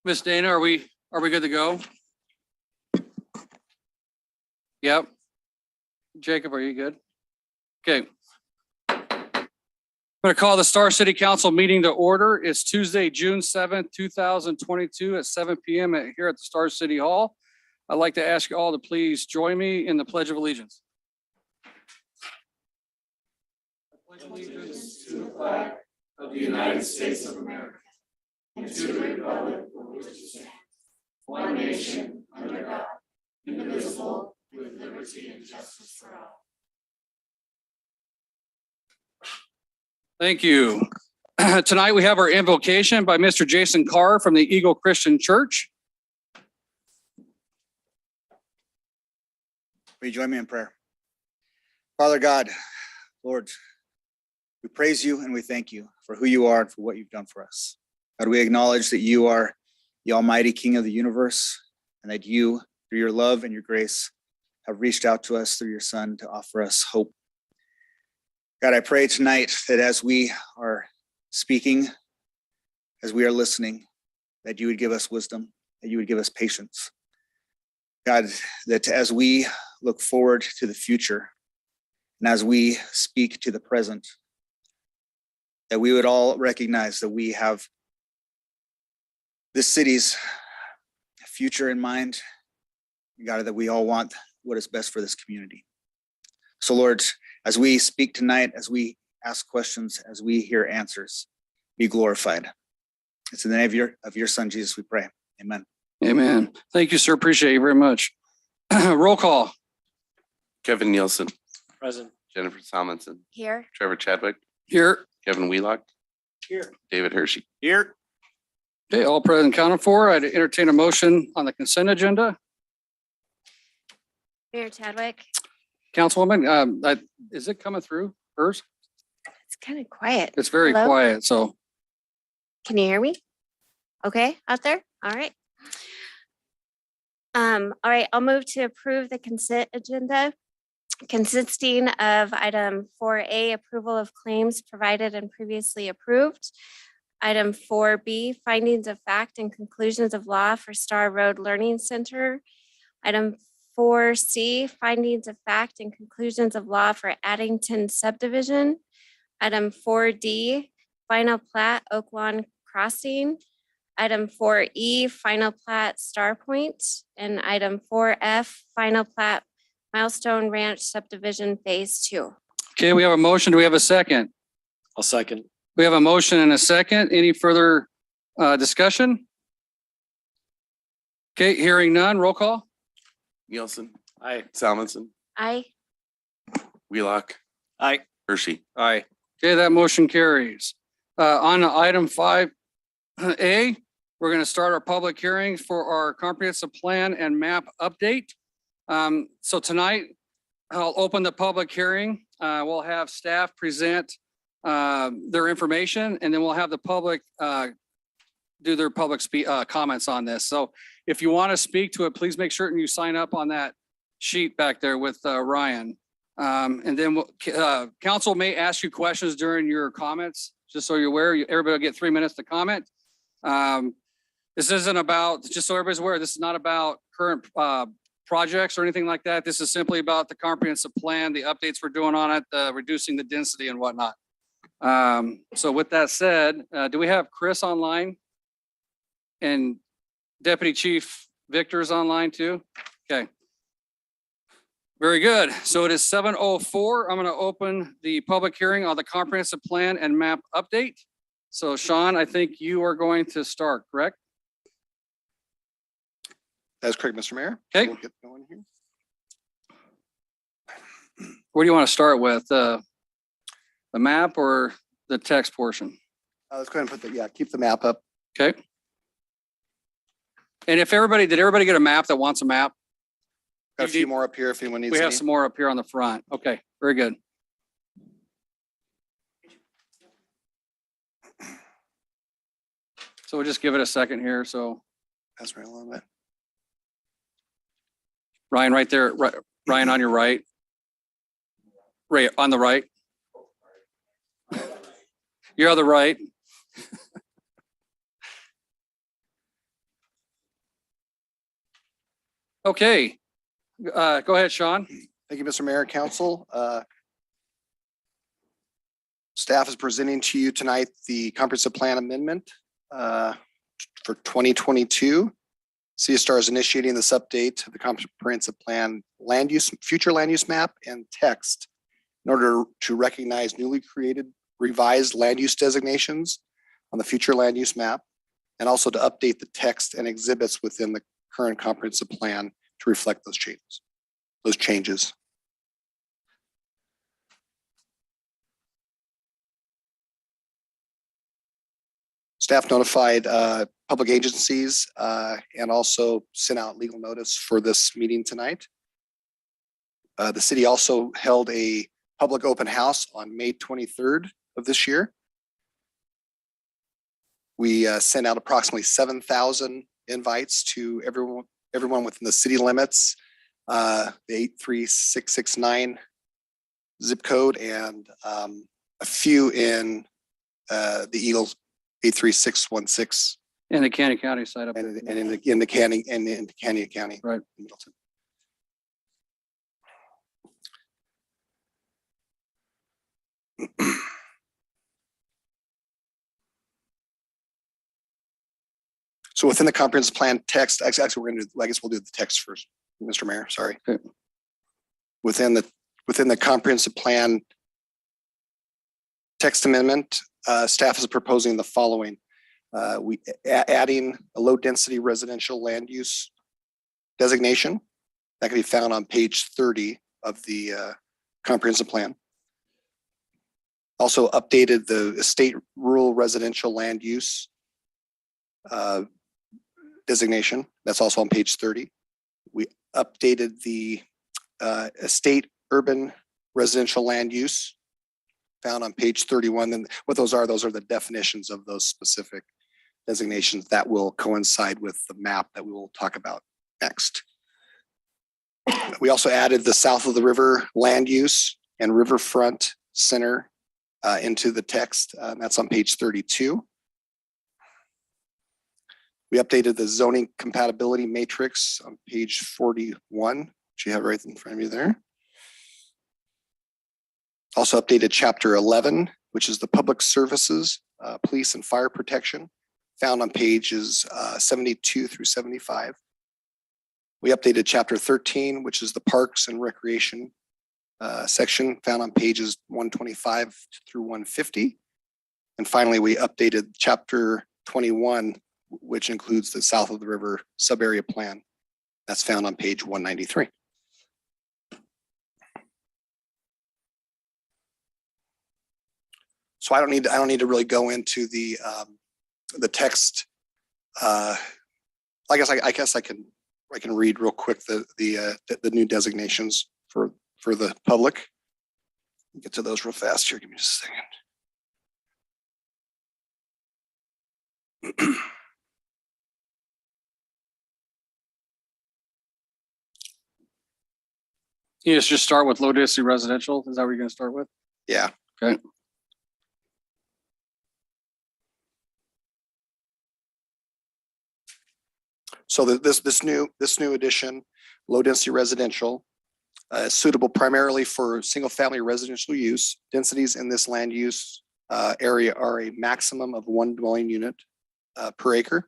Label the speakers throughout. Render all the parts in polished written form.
Speaker 1: Miss Dana, are we good to go? Yep. Jacob, are you good? Okay. I'm going to call the Star City Council meeting to order. It's Tuesday, June 7th, 2022 at 7 p.m. Here at the Star City Hall. I'd like to ask you all to please join me in the Pledge of Allegiance. I pledge allegiance to the flag of the United States of America and to the republic for which it stands, one nation under God, indivisible, with liberty and justice for all. Thank you. Tonight we have our invocation by Mr. Jason Carr from the Eagle Christian Church.
Speaker 2: Will you join me in prayer? Father God, Lord, we praise you and we thank you for who you are and for what you've done for us. God, we acknowledge that you are the Almighty King of the universe and that you, through your love and your grace, have reached out to us through your Son to offer us hope. God, I pray tonight that as we are speaking, as we are listening, that you would give us wisdom, that you would give us patience. God, that as we look forward to the future and as we speak to the present, that we would all recognize that we have this city's future in mind. God, that we all want what is best for this community. So Lord, as we speak tonight, as we ask questions, as we hear answers, be glorified. It's in the name of your Son, Jesus, we pray. Amen.
Speaker 1: Amen. Thank you, sir. Appreciate you very much. Roll call.
Speaker 3: Kevin Nielsen.
Speaker 4: Present.
Speaker 3: Jennifer Salmonson.
Speaker 5: Here.
Speaker 3: Trevor Chadwick.
Speaker 1: Here.
Speaker 3: Kevin Wheelock.
Speaker 4: Here.
Speaker 3: David Hershey.
Speaker 4: Here.
Speaker 1: Okay, all present counted for. I'd entertain a motion on the consent agenda.
Speaker 5: Mayor Chadwick.
Speaker 1: Councilwoman, is it coming through hers?
Speaker 5: It's kind of quiet.
Speaker 1: It's very
Speaker 5: Hello?
Speaker 1: quiet, so.
Speaker 5: Can you hear me? Okay, out there? All right. All right, I'll move to approve the consent agenda consisting of item 4A, approval of claims provided and previously approved. Item 4B, findings of fact and conclusions of law for Star Road Learning Center. Item 4C, findings of fact and conclusions of law for Addington Subdivision. Item 4D, final plat Oak Lawn Crossing. Item 4E, final plat Star Point. And item 4F, final plat Milestone Ranch Subdivision Phase 2.
Speaker 1: Okay, we have a motion. Do we have a second?
Speaker 4: I'll second.
Speaker 1: We have a motion and a second. Any further discussion? Okay, hearing none. Roll call.
Speaker 3: Nielsen.
Speaker 4: Aye.
Speaker 3: Salmonson.
Speaker 5: Aye.
Speaker 3: Wheelock.
Speaker 4: Aye.
Speaker 3: Hershey.
Speaker 4: Aye.
Speaker 1: Okay, that motion carries. On item 5A, we're going to start our public hearings for our comprehensive plan and map update. So tonight, I'll open the public hearing. We'll have staff present their information, and then we'll have the public do their public comments on this. So if you want to speak to it, please make sure you sign up on that sheet back there with Ryan. And then council may ask you questions during your comments, just so you're aware. Everybody will get 3 minutes to comment. This isn't about, just so everybody's aware, this is not about current projects or anything like that. This is simply about the comprehensive plan, the updates we're doing on it, reducing the density and whatnot. So with that said, do we have Chris online? And Deputy Chief Victor's online too? Okay. Very good. So it is 7:04. I'm going to open the public hearing on the comprehensive plan and map update. So Sean, I think you are going to start, correct?
Speaker 6: That's correct, Mr. Mayor.
Speaker 1: Okay.
Speaker 6: We'll get going here.
Speaker 1: Where do you want to start with? The map or the text portion?
Speaker 6: Let's go ahead and put keep the map up.
Speaker 1: Okay. And if did everybody get a map that wants a map?
Speaker 6: Got a few more up here if anyone needs
Speaker 1: We have
Speaker 6: any.
Speaker 1: some more up here on the front. Okay, very good. So we'll just give it a second here. So
Speaker 6: Pass right along that.
Speaker 1: Ryan, right there, right, Ryan on your right. Ray on the right. You're on the right. Okay. Go ahead, Sean.
Speaker 6: Thank you, Mr. Mayor, Council. Staff is presenting to you tonight the comprehensive plan amendment for 2022. CStar is initiating this update to the comprehensive plan land use, future land use map and text in order to recognize newly created revised land use designations on the future land use map, and also to update the text and exhibits within the current comprehensive plan to reflect those changes. Staff notified public agencies and also sent out legal notice for this meeting tonight. The city also held a public open house on May 23rd of this year. We sent out approximately 7,000 invites to everyone within the city limits, the 83669 zip code, and a few in the Eagles 83616
Speaker 1: In the Canyon County side up
Speaker 6: and
Speaker 1: there.
Speaker 6: in the Canyon County.
Speaker 1: Right.
Speaker 6: Middleton. So within the comprehensive plan text, actually we're going to do, I guess we'll do the text first, Mr. Mayor, sorry.
Speaker 1: Okay.
Speaker 6: Within the comprehensive plan text amendment, staff is proposing the following. Adding a low density residential land use designation that can be found on page 30 of the comprehensive plan. Also updated the estate rural residential land use designation. That's also on page 30. We updated the estate urban residential land use found on page 31. And what those are the definitions of those specific designations that will coincide with the map that we will talk about next. We also added the south of the river land use and riverfront center into the text. That's on page 32. We updated the zoning compatibility matrix on page 41, which you have right in front of you there. Also updated chapter 11, which is the public services, police and fire protection, found on pages 72 through 75. We updated chapter 13, which is the parks and recreation section, found on pages 125 through 150. And finally, we updated chapter 21, which includes the south of the river sub-area plan. That's found on page 193. So I don't need to really go into the text. I guess I can read real quick the new designations for the public. Get to those real fast here. Give me just a second.
Speaker 1: You just start with low density residential. Is that what you're going to start with?
Speaker 6: Yeah.
Speaker 1: Okay.
Speaker 6: So this new addition, low density residential, is suitable primarily for single family residential use. Densities in this land use area are a maximum of 1 dwelling unit per acre.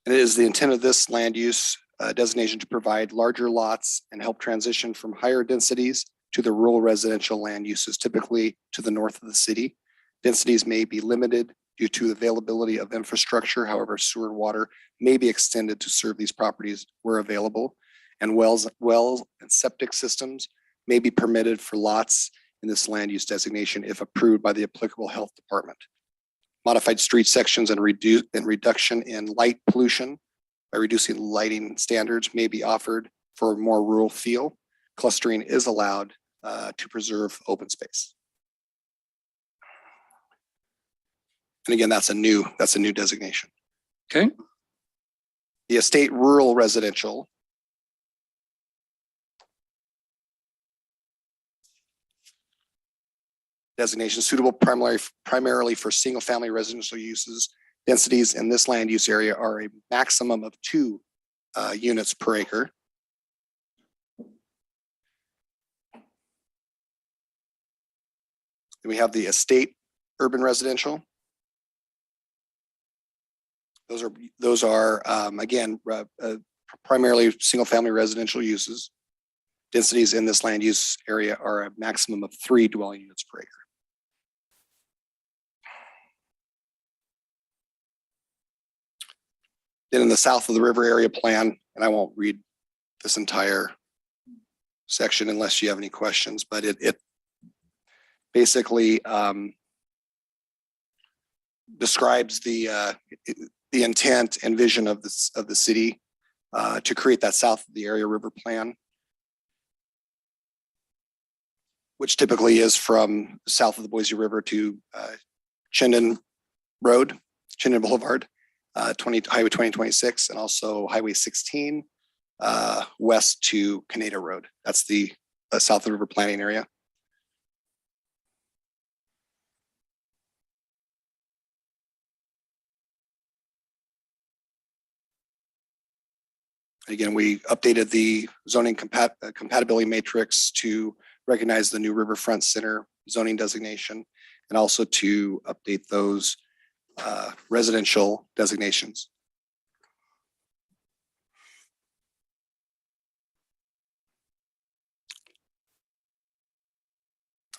Speaker 6: And it is the intent of this land use designation to provide larger lots and help transition from higher densities to the rural residential land uses, typically to the north of the city. Densities may be limited due to the availability of infrastructure. However, sewer and water may be extended to serve these properties where available, and wells and septic systems may be permitted for lots in this land use designation if approved by the applicable health department. Modified street sections and reduction in light pollution by reducing lighting standards may be offered for a more rural feel. Clustering is allowed to preserve open space. And again, that's a new designation.
Speaker 1: Okay.
Speaker 6: The estate rural residential designation suitable primarily for single family residential uses Densities in this land use area are a maximum of 2 units per acre. Then we have the estate urban residential. Those are again, primarily single-family residential uses. Densities in this land use area are a maximum of 3 dwelling units per acre. Then in the south of the river area plan, and I won't read this entire section unless you have any questions, but it basically describes the intent and vision of the city to create that south of the area river plan, which typically is from south of the Boise River to Chinden Boulevard, Highway 2026, and also Highway 16 west to Canada Road. That's the south of the river planning area. Again, we updated the zoning compatibility matrix to recognize the new Riverfront Center zoning designation and also to update those residential designations.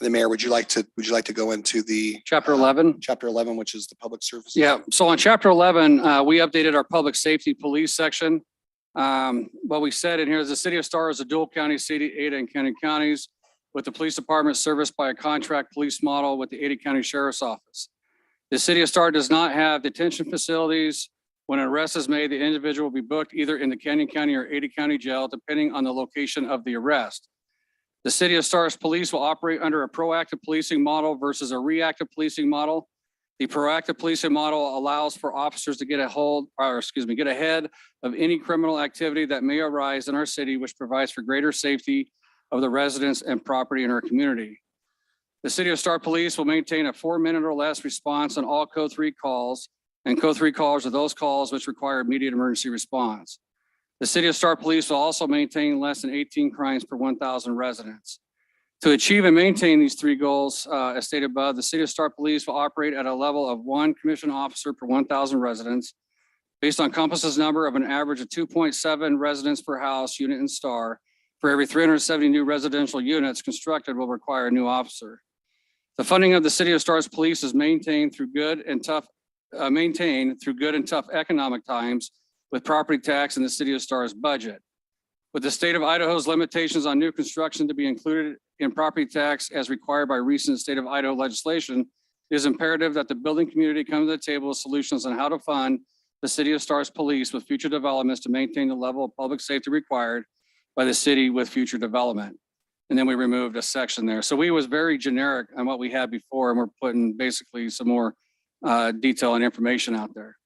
Speaker 6: The mayor, would you like to go into the
Speaker 1: Chapter 11.
Speaker 6: chapter 11, which is the public services?
Speaker 1: Yeah, so on chapter 11, we updated our public safety police section. What we said in here is the city of Star is a dual county city, Ada and Cannon counties, with the police department serviced by a contract police model with the Ada County Sheriff's Office. The city of Star does not have detention facilities. When an arrest is made, the individual will be booked either in the Canyon County or Ada County jail, depending on the location of the arrest. The city of Star's police will operate under a proactive policing model versus a reactive policing model. The proactive policing model allows for officers to get ahead of any criminal activity that may arise in our city, which provides for greater safety of the residents and property in our community. The City of Star Police will maintain a 4-minute or less response on all Code 3 calls, and Code 3 calls are those calls which require immediate emergency response. The City of Star Police will also maintain less than 18 crimes per 1,000 residents. To achieve and maintain these 3 goals, as stated above, the City of Star Police will operate at a level of 1 commissioned officer per 1,000 residents, based on Compass's number of an average of 2.7 residents per house unit in Star. For every 370 new residential units constructed will require a new officer. The funding of the City of Star's police is maintained through good and tough economic times with property tax in the City of Star's budget. With the state of Idaho's limitations on new construction to be included in property tax as required by recent state of Idaho legislation, it is imperative that the building community come to the table with solutions on how to fund the City of Star's police with future developments to maintain the level of public safety required by the city with future development. And then we removed a section there. So we was very generic on what we had before, and we're putting basically some more detail and information out there.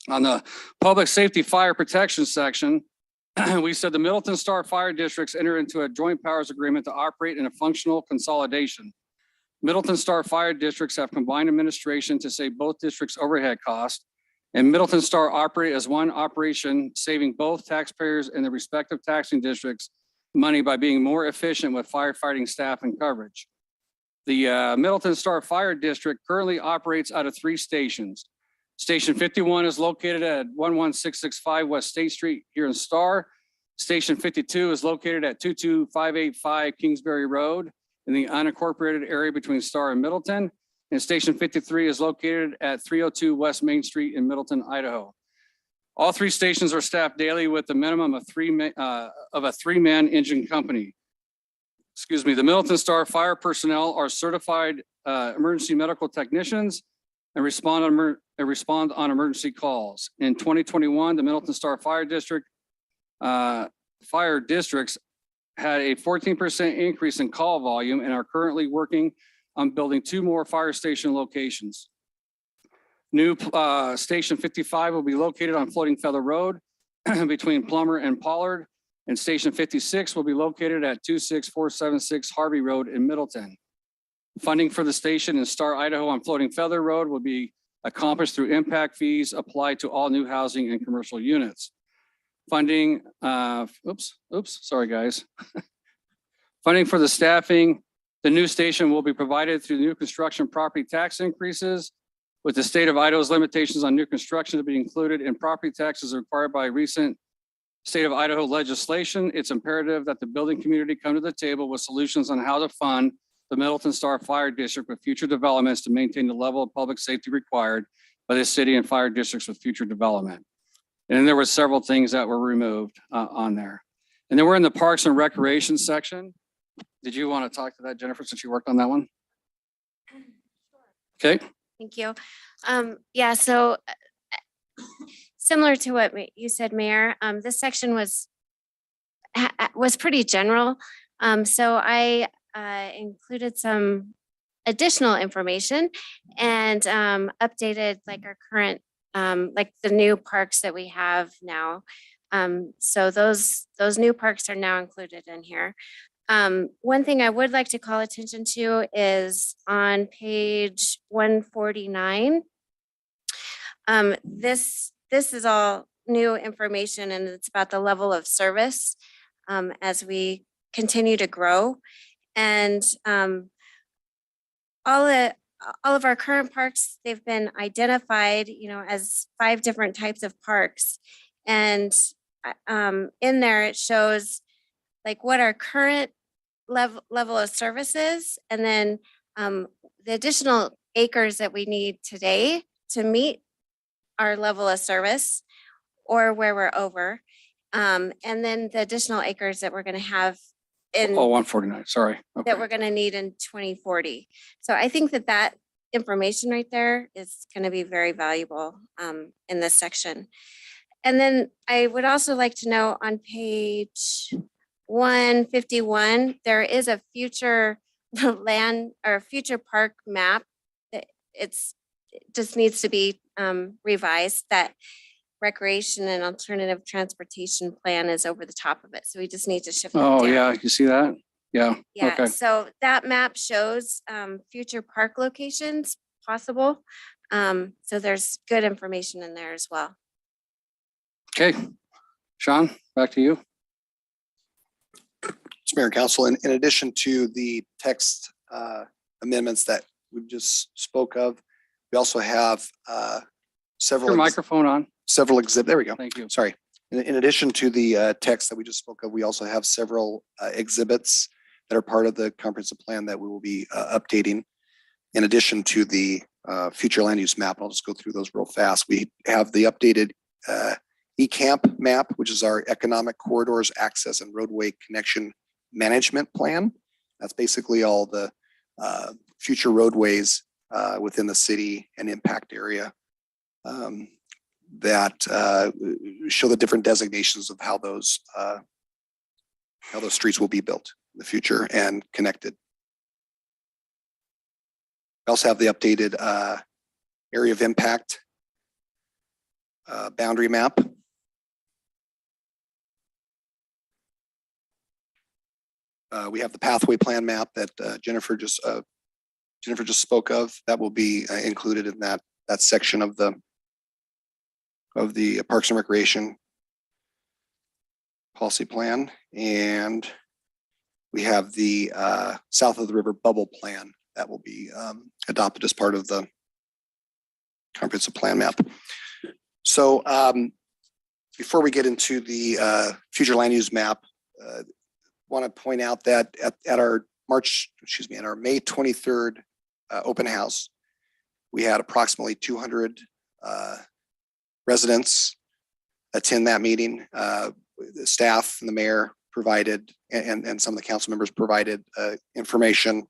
Speaker 1: On the public safety fire protection section, we said the Middleton Star Fire Districts enter into a joint powers agreement to operate in a functional consolidation. Middleton Star Fire Districts have combined administration to save both districts' overhead costs, and Middleton Star operate as one operation, saving both taxpayers and the respective taxing districts money by being more efficient with firefighting staff and coverage. The Middleton Star Fire District currently operates out of 3 stations. Station 51 is located at 11665 West State Street here in Star. Station 52 is located at 22585 Kingsbury Road in the unincorporated area between Star and Middleton. And Station 53 is located at 302 West Main Street in Middleton, Idaho. All 3 stations are staffed daily with a minimum of a 3-man engine company. Excuse me, the Middleton Star Fire personnel are certified emergency medical technicians and respond on emergency calls. In 2021, the Middleton Star Fire Districts had a 14% increase in call volume and are currently working on building 2 more fire station locations. New Station 55 will be located on Floating Feather Road between Plummer and Pollard, and Station 56 will be located at 26476 Harvey Road in Middleton. Funding for the station in Star, Idaho on Floating Feather Road will be accomplished through impact fees applied to all new housing and commercial units. Funding, sorry, guys. Funding for the staffing, the new station will be provided through new construction property tax increases, with the state of Idaho's limitations on new construction to be included in property taxes required by recent state of Idaho legislation. It's imperative that the building community come to the table with solutions on how to fund the Middleton Star Fire District with future developments to maintain the level of public safety required by the city and fire districts with future development. And there were several things that were removed on there. And then we're in the Parks and Recreation section. Did you want to talk to that, Jennifer, since you worked on that one? Okay.
Speaker 5: Thank you. Yeah, so similar to what you said, Mayor, this section was pretty general. So I included some additional information and updated like our current, like the new parks that we have now. So those new parks are now included in here. One thing I would like to call attention to is on page 149. This is all new information, and it's about the level of service as we continue to grow. And all of our current parks, they've been identified, as 5 different types of parks. And in there, it shows like what our current level of service is, and then the additional acres that we need today to meet our level of service or where we're over. And then the additional acres that we're going to have in
Speaker 1: 149, sorry. Okay.
Speaker 5: that we're going to need in 2040. So I think that information right there is going to be very valuable in this section. And then I would also like to know on page 151, there is a future land or future park map that it just needs to be revised. That recreation and alternative transportation plan is over the top of it. So we just need to shift that
Speaker 1: Oh,
Speaker 5: down.
Speaker 1: yeah, you see that? Yeah.
Speaker 5: Yeah,
Speaker 1: Okay.
Speaker 5: so that map shows future park locations possible. So there's good information in there as well.
Speaker 1: Okay. Sean, back to you.
Speaker 6: Mr. Mayor and Council, in addition to the text amendments that we just spoke of, we also have
Speaker 1: Your
Speaker 6: several
Speaker 1: microphone on.
Speaker 6: exhibits. There we go.
Speaker 1: Thank you.
Speaker 6: Sorry. In addition to the text that we just spoke of, we also have several exhibits that are part of the comprehensive plan that we will be updating. In addition to the future land use map, I'll just go through those real fast. We have the updated eCamp map, which is our economic corridors, access and roadway connection management plan. That's basically all the future roadways within the city and impact area that show the different designations of how those streets will be built in the future and connected. We also have the updated area of impact boundary map. We have the pathway plan map that Jennifer just spoke of. That will be included in that section of the Parks and Recreation policy plan. And we have the south of the river bubble plan that will be adopted as part of the comprehensive plan map. So before we get into the future land use map, want to point out that at our May 23rd open house, we had approximately 200 residents attend that meeting. The staff and the mayor provided, and some of the council members provided information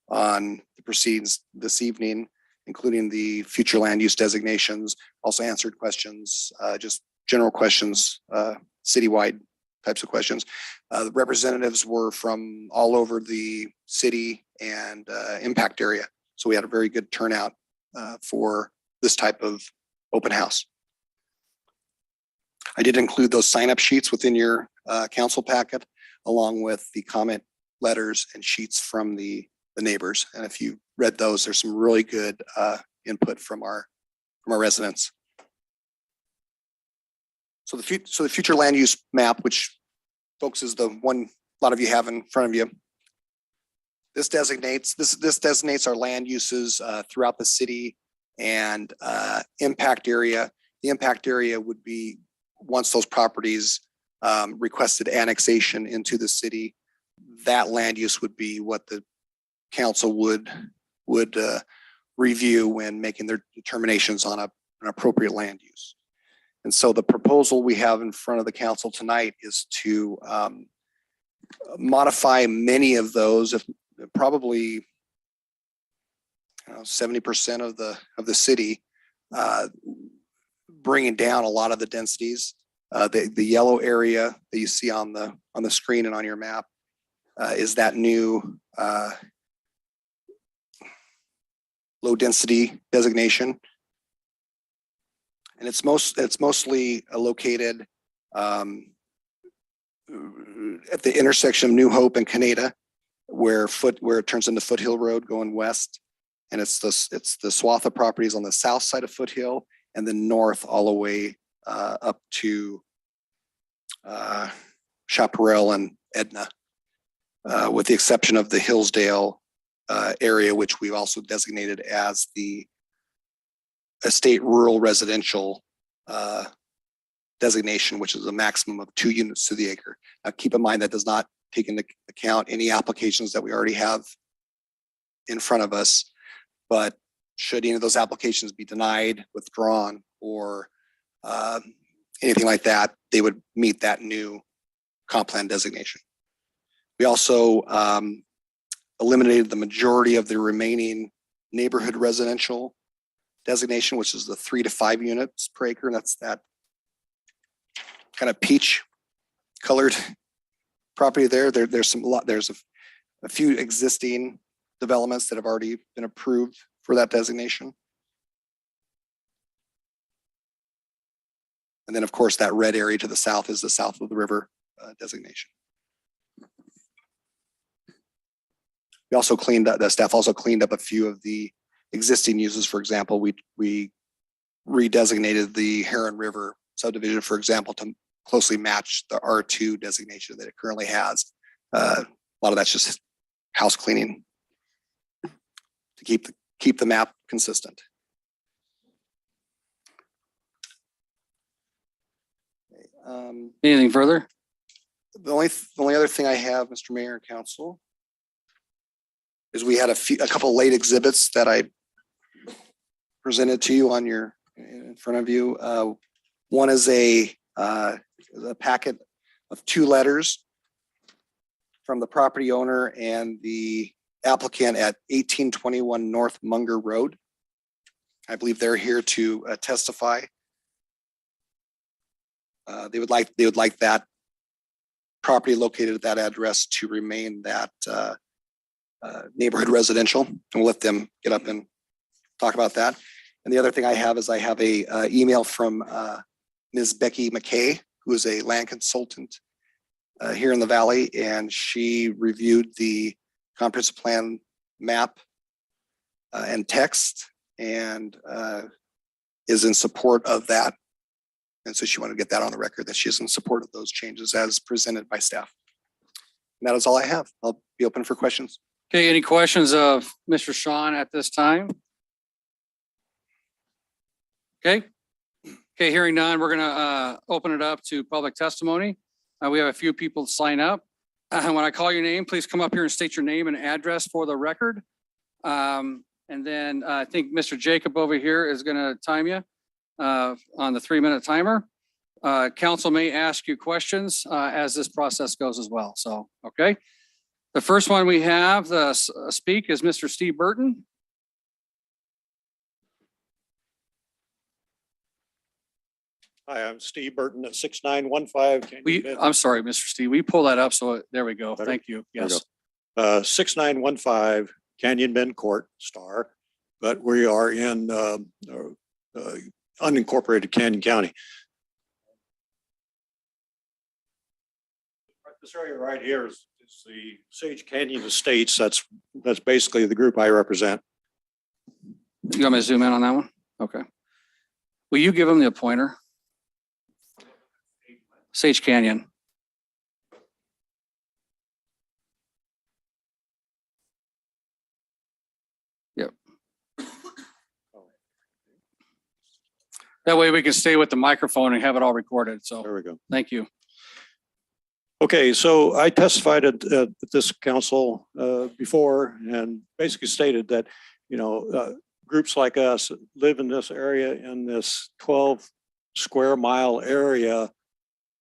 Speaker 6: on the proceedings this evening, including the future land use designations, also answered questions, just general questions, citywide types of questions. The representatives were from all over the city and impact area. So we had a very good turnout for this type of open house. I did include those sign-up sheets within your council packet, along with the comment letters and sheets from the neighbors. And if you read those, there's some really good input from our our residents. So the future land use map, which folks is the one a lot of you have in front of you. This designates our land uses throughout the city and impact area. The impact area would be once those properties requested annexation into the city, that land use would be what the council would review when making their determinations on an appropriate land use. And so the proposal we have in front of the council tonight is to modify many of those, if probably 70% of the city, bringing down a lot of the densities. The yellow area that you see on the screen and on your map is that new low density designation. And it's mostly located at the intersection of New Hope and Canada, where it turns into Foothill Road going west. And it's the swath of properties on the south side of Foothill and then north all the way up to Chaparral and Edna, with the exception of the Hillsdale area, which we've also designated as the estate rural residential designation, which is a maximum of 2 units to the acre. Now, keep in mind that does not take into account any applications that we already have in front of us. But should any of those applications be denied, withdrawn, or anything like that, they would meet that new comp plan designation. We also eliminated the majority of the remaining neighborhood residential designation, which is the 3 to 5 units per acre. And that's that kind of peach colored property there. There's a few existing developments that have already been approved for that designation. And then of course that red area to the south is the south of the river designation. We also the staff also cleaned up a few of the existing uses. For example, we redesignated the Heron River subdivision, for example, to closely match the R2 designation that it currently has. A lot of that's just house cleaning to keep the map consistent.
Speaker 1: Anything further?
Speaker 6: The only other thing I have, Mr. Mayor and Council, is we had a couple late exhibits that I presented to you in front of you. One is a packet of 2 letters from the property owner and the applicant at 1821 North Munger Road. I believe they're here to testify. They would like that property located at that address to remain that neighborhood residential, and we'll let them get up and talk about that. And the other thing I have is a email from Ms. Becky McKay, who is a land consultant here in the Valley, and she reviewed the comprehensive plan map and text and is in support of that. And so she wanted to get that on the record that she is in support of those changes as presented by staff. And that is all I have. I'll be open for questions.
Speaker 1: Okay, any questions of Mr. Sean at this time? Okay. Okay, hearing none, we're gonna open it up to public testimony. We have a few people sign up. When I call your name, please come up here and state your name and address for the record. And then I think Mr. Jacob over here is gonna time you on the 3-minute timer. Council may ask you questions as this process goes as well. So, okay. The first one we have speak is Mr. Steve Burton.
Speaker 7: Hi, I'm Steve Burton at 6915.
Speaker 1: I'm sorry, Mr. Steve, we pull that up. So there we go.
Speaker 7: Better?
Speaker 1: Thank you.
Speaker 7: There we
Speaker 1: Yes.
Speaker 7: 6915 Canyon Bend Court, Star, but we are in unincorporated Canyon County. This area right here is the Sage Canyon Estates. That's basically the group I represent.
Speaker 1: You want me to zoom in on that one? Okay. Will you give him the pointer? Sage Canyon. Yep. That way we can stay with the microphone and have it all recorded. So
Speaker 7: There we go.
Speaker 1: thank you.
Speaker 7: Okay, so I testified at this council before and basically stated that, groups like us live in this area, in this 12 square mile area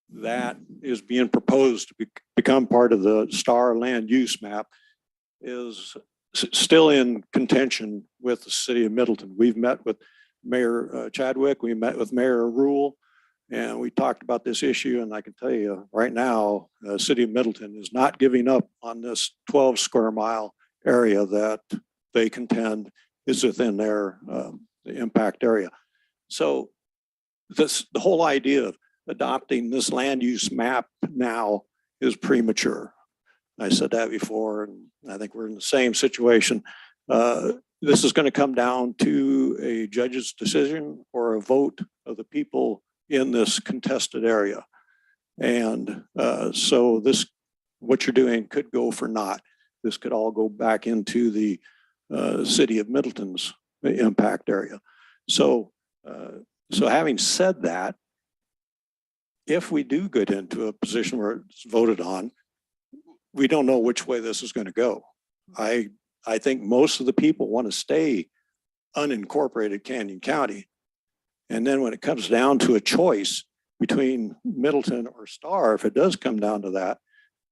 Speaker 7: that is being proposed to become part of the STAR land use map, is still in contention with the city of Middleton. We've met with Mayor Chadwick, we met with Mayor Rule, and we talked about this issue. And I can tell you right now, the city of Middleton is not giving up on this 12 square mile area that they contend is within their the impact area. So the whole idea of adopting this land use map now is premature. I said that before, and I think we're in the same situation. This is going to come down to a judge's decision or a vote of the people in this contested area. And so this, what you're doing could go for naught. This could all go back into the city of Middleton's impact area. So having said that, if we do get into a position where it's voted on, we don't know which way this is going to go. I think most of the people want to stay unincorporated Canyon County. And then when it comes down to a choice between Middleton or Star, if it does come down to that,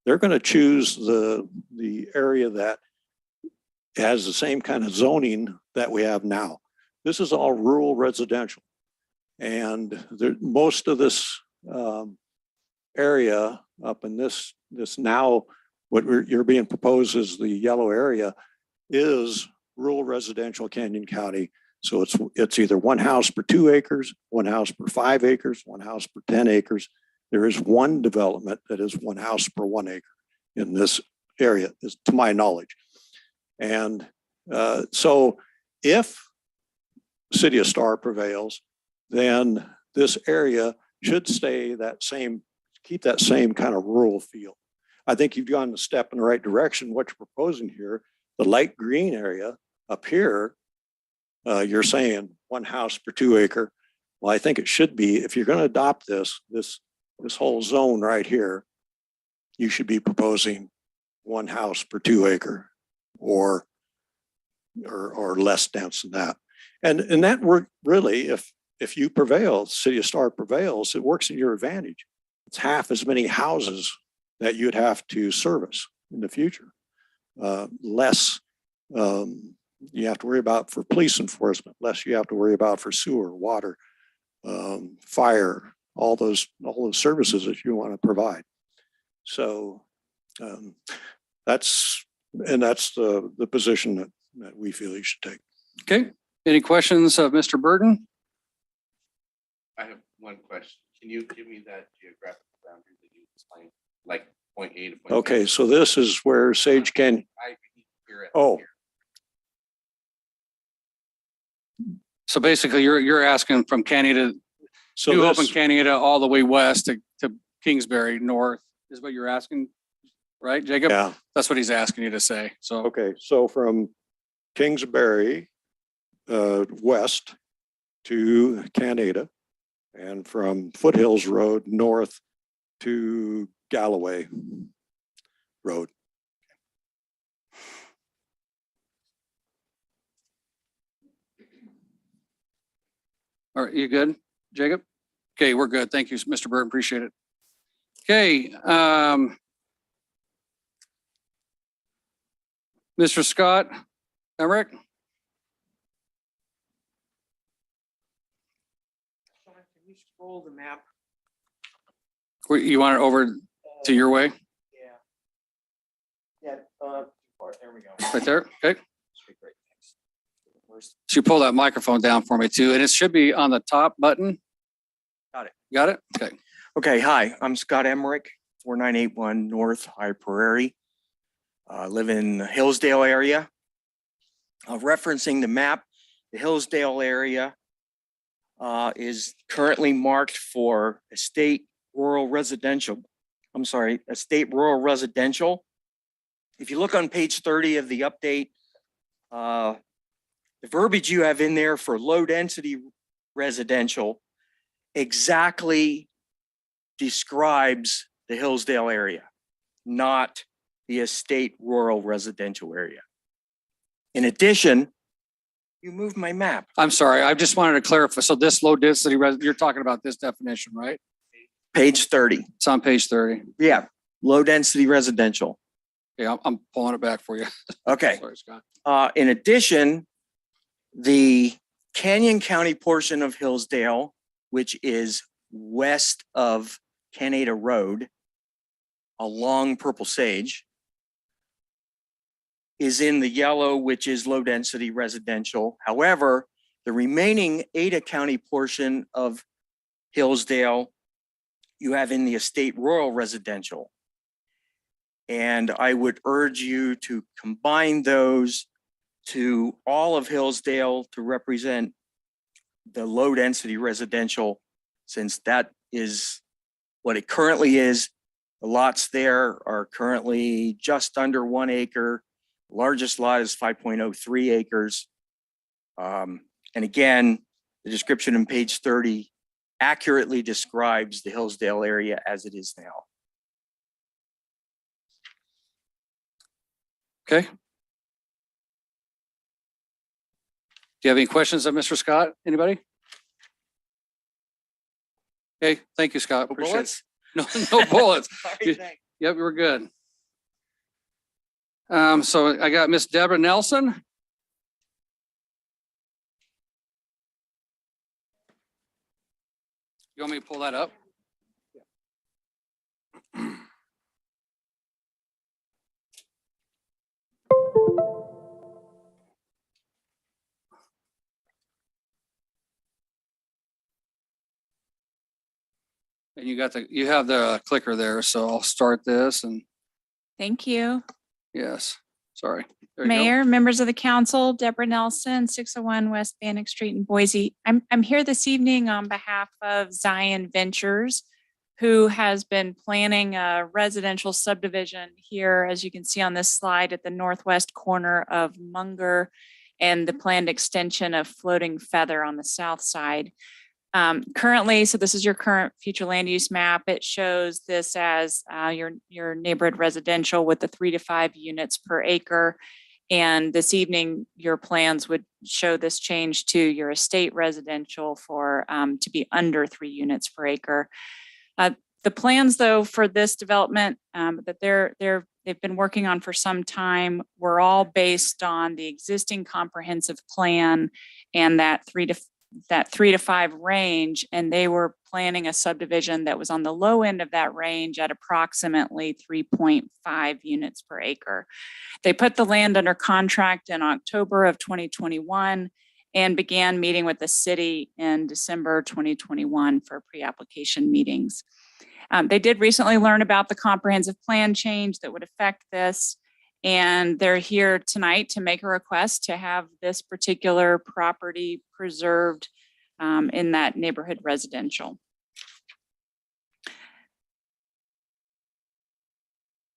Speaker 7: they're going to choose the area that has the same kind of zoning that we have now. This is all rural residential. And most of this area up in this now, what you're being proposed as the yellow area is rural residential Canyon County. So it's either one house per 2 acres, one house per 5 acres, one house per 10 acres. There is one development that is one house per 1 acre in this area, to my knowledge. And so if City of Star prevails, then this area should stay keep that same kind of rural feel. I think you've gone a step in the right direction. What you're proposing here, the light green area up here, you're saying one house per 2 acre. Well, I think it should be, if you're going to adopt this whole zone right here, you should be proposing one house per 2 acre or less dense than that. And that work really, if you prevail, City of Star prevails, it works in your advantage. It's half as many houses that you'd have to service in the future. Less you have to worry about for police enforcement, less you have to worry about for sewer, water, fire, all those services that you want to provide. So that's the position that we feel you should take.
Speaker 1: Okay. Any questions of Mr. Burton?
Speaker 3: I have one question. Can you give me that geographic boundary that you explained, like point A to point B?
Speaker 7: Okay, so this is where Sage Canyon.
Speaker 3: I need to hear it.
Speaker 7: Oh.
Speaker 3: Here.
Speaker 1: So basically you're asking from Canada,
Speaker 7: So
Speaker 1: New Hope and
Speaker 7: this,
Speaker 1: Canada all the way west to Kingsbury North is what you're asking, right, Jacob?
Speaker 7: yeah,
Speaker 1: That's what he's asking you to say. So,
Speaker 7: okay, so from Kingsbury west to Canada, and from Foothills Road north to Galloway Road.
Speaker 1: all right, you good, Jacob? Okay, we're good. Thank you, Mr. Burton. Appreciate it. Okay. Mr. Scott Emmerich?
Speaker 4: Can you scroll the map?
Speaker 1: You want it over to your way?
Speaker 4: Yeah. There we go.
Speaker 1: Right there? Okay.
Speaker 4: Great, thanks. Where's-
Speaker 1: So you pull that microphone down for me too, and it should be on the top button.
Speaker 4: Got it.
Speaker 1: Got it? Okay.
Speaker 8: Okay, hi, I'm Scott Emmerich, 4981 North High Prairie. Live in the Hillsdale area. Referencing the map, the Hillsdale area is currently marked for estate rural residential. I'm sorry, estate rural residential. If you look on page 30 of the update, the verbiage you have in there for low density residential exactly describes the Hillsdale area, not the estate rural residential area. In addition, you moved my map.
Speaker 1: I'm sorry, I just wanted to clarify. So this low density, you're talking about this definition, right?
Speaker 8: Page 30.
Speaker 1: It's on page 30.
Speaker 8: Yeah, low density residential.
Speaker 1: Yeah, I'm pulling it back for you.
Speaker 8: Okay.
Speaker 1: Sorry, Scott.
Speaker 8: In addition, the Canyon County portion of Hillsdale, which is west of Canada Road along Purple Sage, is in the yellow, which is low density residential. However, the remaining Ada County portion of Hillsdale, you have in the estate rural residential. And I would urge you to combine those to all of Hillsdale to represent the low density residential, since that is what it currently is. The lots there are currently just under 1 acre. Largest lot is 5.03 acres. And again, the description in page 30 accurately describes the Hillsdale area as it is now.
Speaker 1: Okay. Do you have any questions of Mr. Scott? Anybody? Okay, thank you, Scott.
Speaker 8: No
Speaker 1: Appreciate it.
Speaker 8: bullets?
Speaker 1: No bullets.
Speaker 8: Sorry,
Speaker 1: You-
Speaker 8: thanks.
Speaker 1: Yep, we're good. So I got Miss Deborah Nelson. You want me to pull that up? And you have the clicker there, so I'll start this and
Speaker 9: Thank you.
Speaker 1: yes, sorry. There you go.
Speaker 9: Mayor, members of the council, Deborah Nelson, 601 West Bannock Street in Boise. I'm here this evening on behalf of Zion Ventures, who has been planning a residential subdivision here, as you can see on this slide, at the northwest corner of Munger and the planned extension of Floating Feather on the south side. Currently, so this is your current future land use map. It shows this as your neighborhood residential with the 3 to 5 units per acre. And this evening, your plans would show this change to your estate residential for to be under 3 units per acre. The plans, though, for this development that they've been working on for some time were all based on the existing comprehensive plan and that 3 to 5 range, and they were planning a subdivision that was on the low end of that range at approximately 3.5 units per acre. They put the land under contract in October of 2021 and began meeting with the city in December 2021 for pre-application meetings. They did recently learn about the comprehensive plan change that would affect this, and they're here tonight to make a request to have this particular property preserved in that neighborhood residential.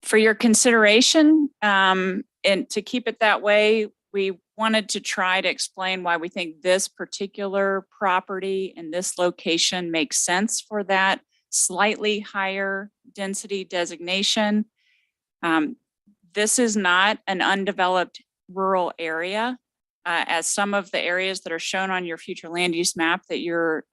Speaker 9: For your consideration, and to keep it that way, we wanted to try to explain why we think this particular property in this location makes sense for that slightly higher density designation. This is not an undeveloped rural area, as some of the areas that are shown on your future land use map that you're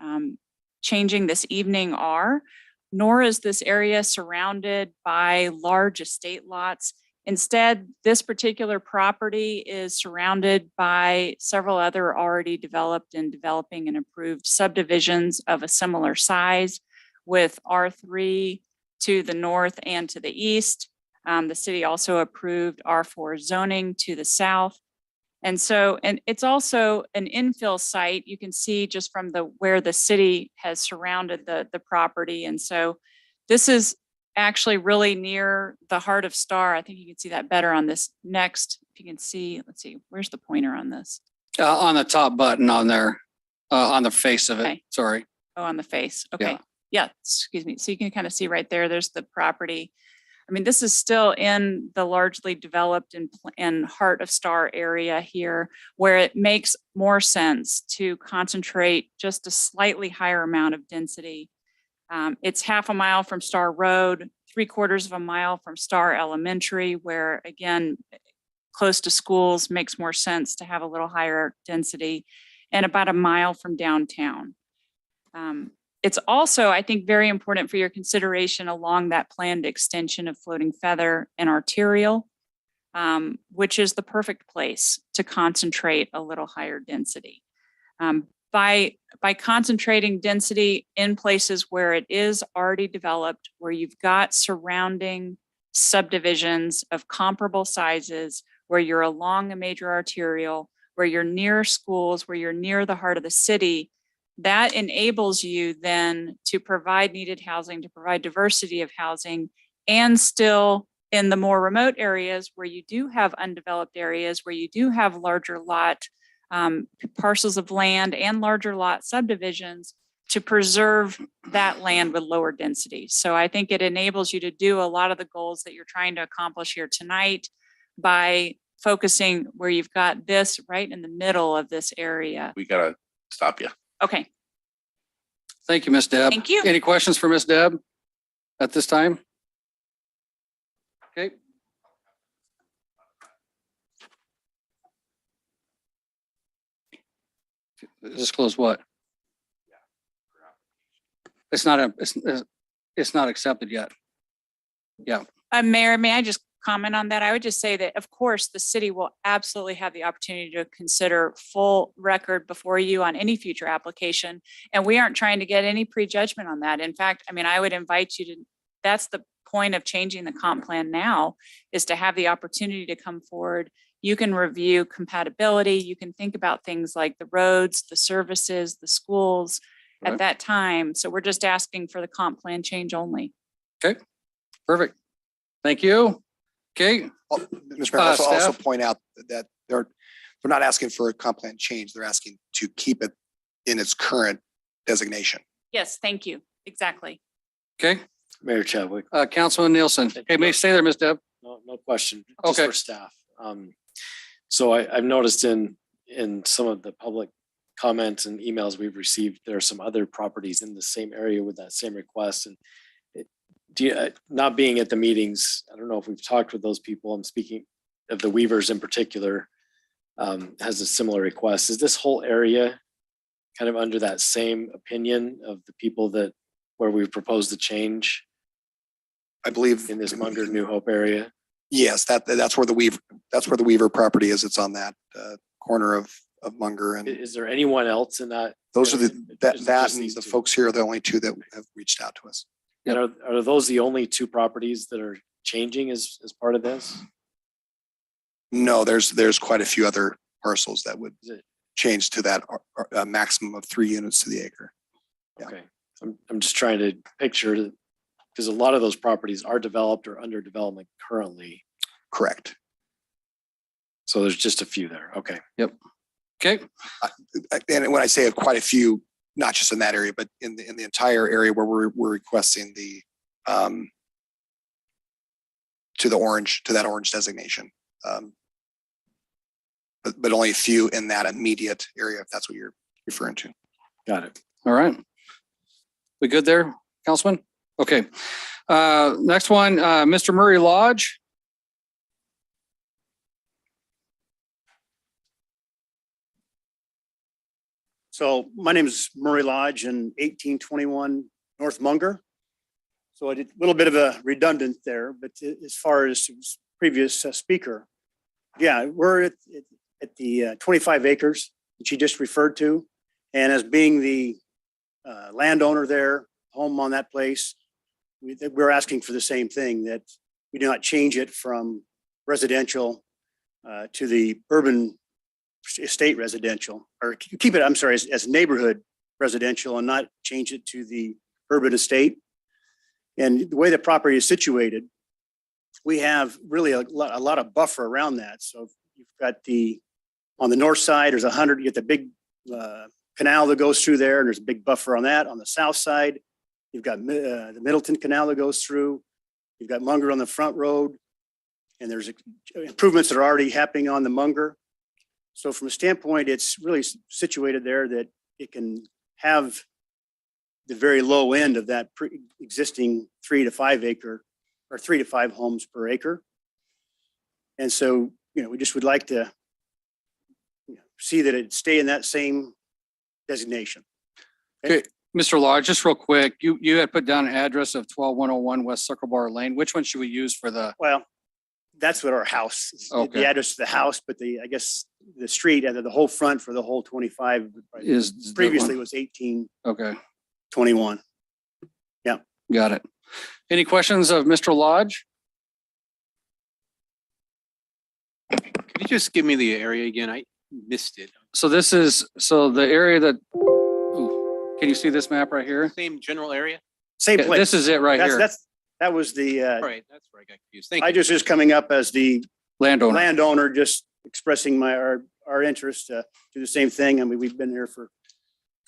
Speaker 9: changing this evening are, nor is this area surrounded by large estate lots. Instead, this particular property is surrounded by several other already developed and developing and approved subdivisions of a similar size, with R3 to the north and to the east. The city also approved R4 zoning to the south. And so, and it's also an infill site. You can see just from where the city has surrounded the property. And so this is actually really near the heart of Star. I think you can see that better on this next. If you can see, let's see, where's the pointer on this?
Speaker 1: On the top button on there. on the face of it.
Speaker 9: Okay.
Speaker 1: Sorry.
Speaker 9: Oh, on the face. Okay. Yeah, excuse me. So you can kind of see right there, there's the property. I mean, this is still in the largely developed and heart of Star area here, where it makes more sense to concentrate just a slightly higher amount of density. It's half a mile from Star Road, 3/4 of a mile from Star Elementary, where again, close to schools makes more sense to have a little higher density, and about a mile from downtown. It's also, I think, very important for your consideration along that planned extension of Floating Feather and Arterial, which is the perfect place to concentrate a little higher density. By concentrating density in places where it is already developed, where you've got surrounding subdivisions of comparable sizes, where you're along a major arterial, where you're near schools, where you're near the heart of the city, that enables you then to provide needed housing, to provide diversity of housing, and still in the more remote areas where you do have undeveloped areas, where you do have larger lot parcels of land and larger lot subdivisions, to preserve that land with lower density. So I think it enables you to do a lot of the goals that you're trying to accomplish here tonight by focusing where you've got this right in the middle of this area.
Speaker 3: We gotta stop you.
Speaker 9: Okay,
Speaker 1: Thank you, Ms. Deb.
Speaker 9: thank you.
Speaker 1: Any questions for Ms. Deb at this time? Okay. Disclose what? It's not accepted yet.
Speaker 9: Mayor, may I just comment on that? I would just say that, of course, the city will absolutely have the opportunity to consider full record before you on any future application. And we aren't trying to get any prejudgment on that. In fact, I mean, I would invite you to, that's the point of changing the comp plan now, is to have the opportunity to come forward. You can review compatibility. You can think about things like the roads, the services, the schools
Speaker 1: Right.
Speaker 9: at that time. So we're just asking for the comp plan change only.
Speaker 1: Perfect. Thank you. Okay.
Speaker 6: Mr. Mayor, also
Speaker 1: Staff?
Speaker 6: point out that they're not asking for a comp plan change. They're asking to keep it in its current designation.
Speaker 9: Yes, thank you. Exactly.
Speaker 1: Okay.
Speaker 10: Mayor Chadwick,
Speaker 1: Councilman Nielsen. Hey, may stay there, Ms. Deb.
Speaker 10: no question, just
Speaker 1: Okay.
Speaker 10: for staff. So I've noticed in some of the public comments and emails we've received, there are some other properties in the same area with that same request. And not being at the meetings, I don't know if we've talked with those people. I'm speaking of the Weavers in particular, has a similar request. Is this whole area kind of under that same opinion of the people that where we've proposed the change
Speaker 6: I believe
Speaker 10: in this Munger New Hope area?
Speaker 6: Yes, that's where the Weaver property is. It's on that corner of Munger, and
Speaker 10: Is there anyone else in that?
Speaker 6: those are
Speaker 10: area?
Speaker 6: that
Speaker 10: Is it
Speaker 6: that
Speaker 10: just
Speaker 6: and
Speaker 10: these
Speaker 6: the
Speaker 10: two?
Speaker 6: folks here are the only two that have reached out to us.
Speaker 10: And are those the only two properties that are changing as part of this?
Speaker 6: No, there's quite a few other parcels that would
Speaker 10: Is it-
Speaker 6: change to that maximum of 3 units to the acre. Yeah.
Speaker 10: Okay, I'm just trying to picture, because a lot of those properties are developed or under development currently.
Speaker 6: Correct.
Speaker 10: So there's just a few there. Okay.
Speaker 1: Okay.
Speaker 6: And when I say quite a few, not just in that area, but in the entire area where we're requesting the to that orange designation. But only a few in that immediate area, if that's what you're referring to.
Speaker 10: Got it.
Speaker 1: All right. We good there, Councilman? Okay. Next one, Mr. Murray Lodge.
Speaker 11: So my name is Murray Lodge in 1821 North Munger. So I did a little bit of a redundant there, but as far as previous speaker, yeah, we're at the 25 acres that you just referred to. And as being the landowner there, home on that place, we're asking for the same thing, that we do not change it from residential to the urban estate residential, or keep it, I'm sorry, as neighborhood residential and not change it to the urban estate. And the way the property is situated, we have really a lot of buffer around that. So you've got on the north side, there's 100, you get the big canal that goes through there, and there's a big buffer on that. On the south side, you've got the Middleton Canal that goes through. You've got Munger on the front road, and there's improvements that are already happening on the Munger. So from a standpoint, it's really situated there that it can have the very low end of that existing 3 to 5 acre or 3 to 5 homes per acre. And so, we just would like to see that it stay in that same designation.
Speaker 1: Okay, Mr. Lodge, just real quick, you had put down an address of 12101 West Circle Bar Lane. Which one should we use for the?
Speaker 11: Well, that's what our house,
Speaker 1: Okay.
Speaker 11: the address of the house, but I guess the street, the whole front for the whole 25
Speaker 1: Is the
Speaker 11: previously
Speaker 1: one?
Speaker 11: was 1821.
Speaker 1: Okay, got it. Any questions of Mr. Lodge?
Speaker 12: Could you just give me the area again? I missed it.
Speaker 1: So the area that, ooh, can you see this map right here?
Speaker 12: Same general area?
Speaker 11: Same place.
Speaker 1: This is it right here.
Speaker 11: That was the,
Speaker 12: Right, that's where I got confused. Thank
Speaker 11: I
Speaker 12: you.
Speaker 11: just coming up as the
Speaker 1: Landowner.
Speaker 11: landowner, just expressing our interest to do the same thing. I mean, we've been here for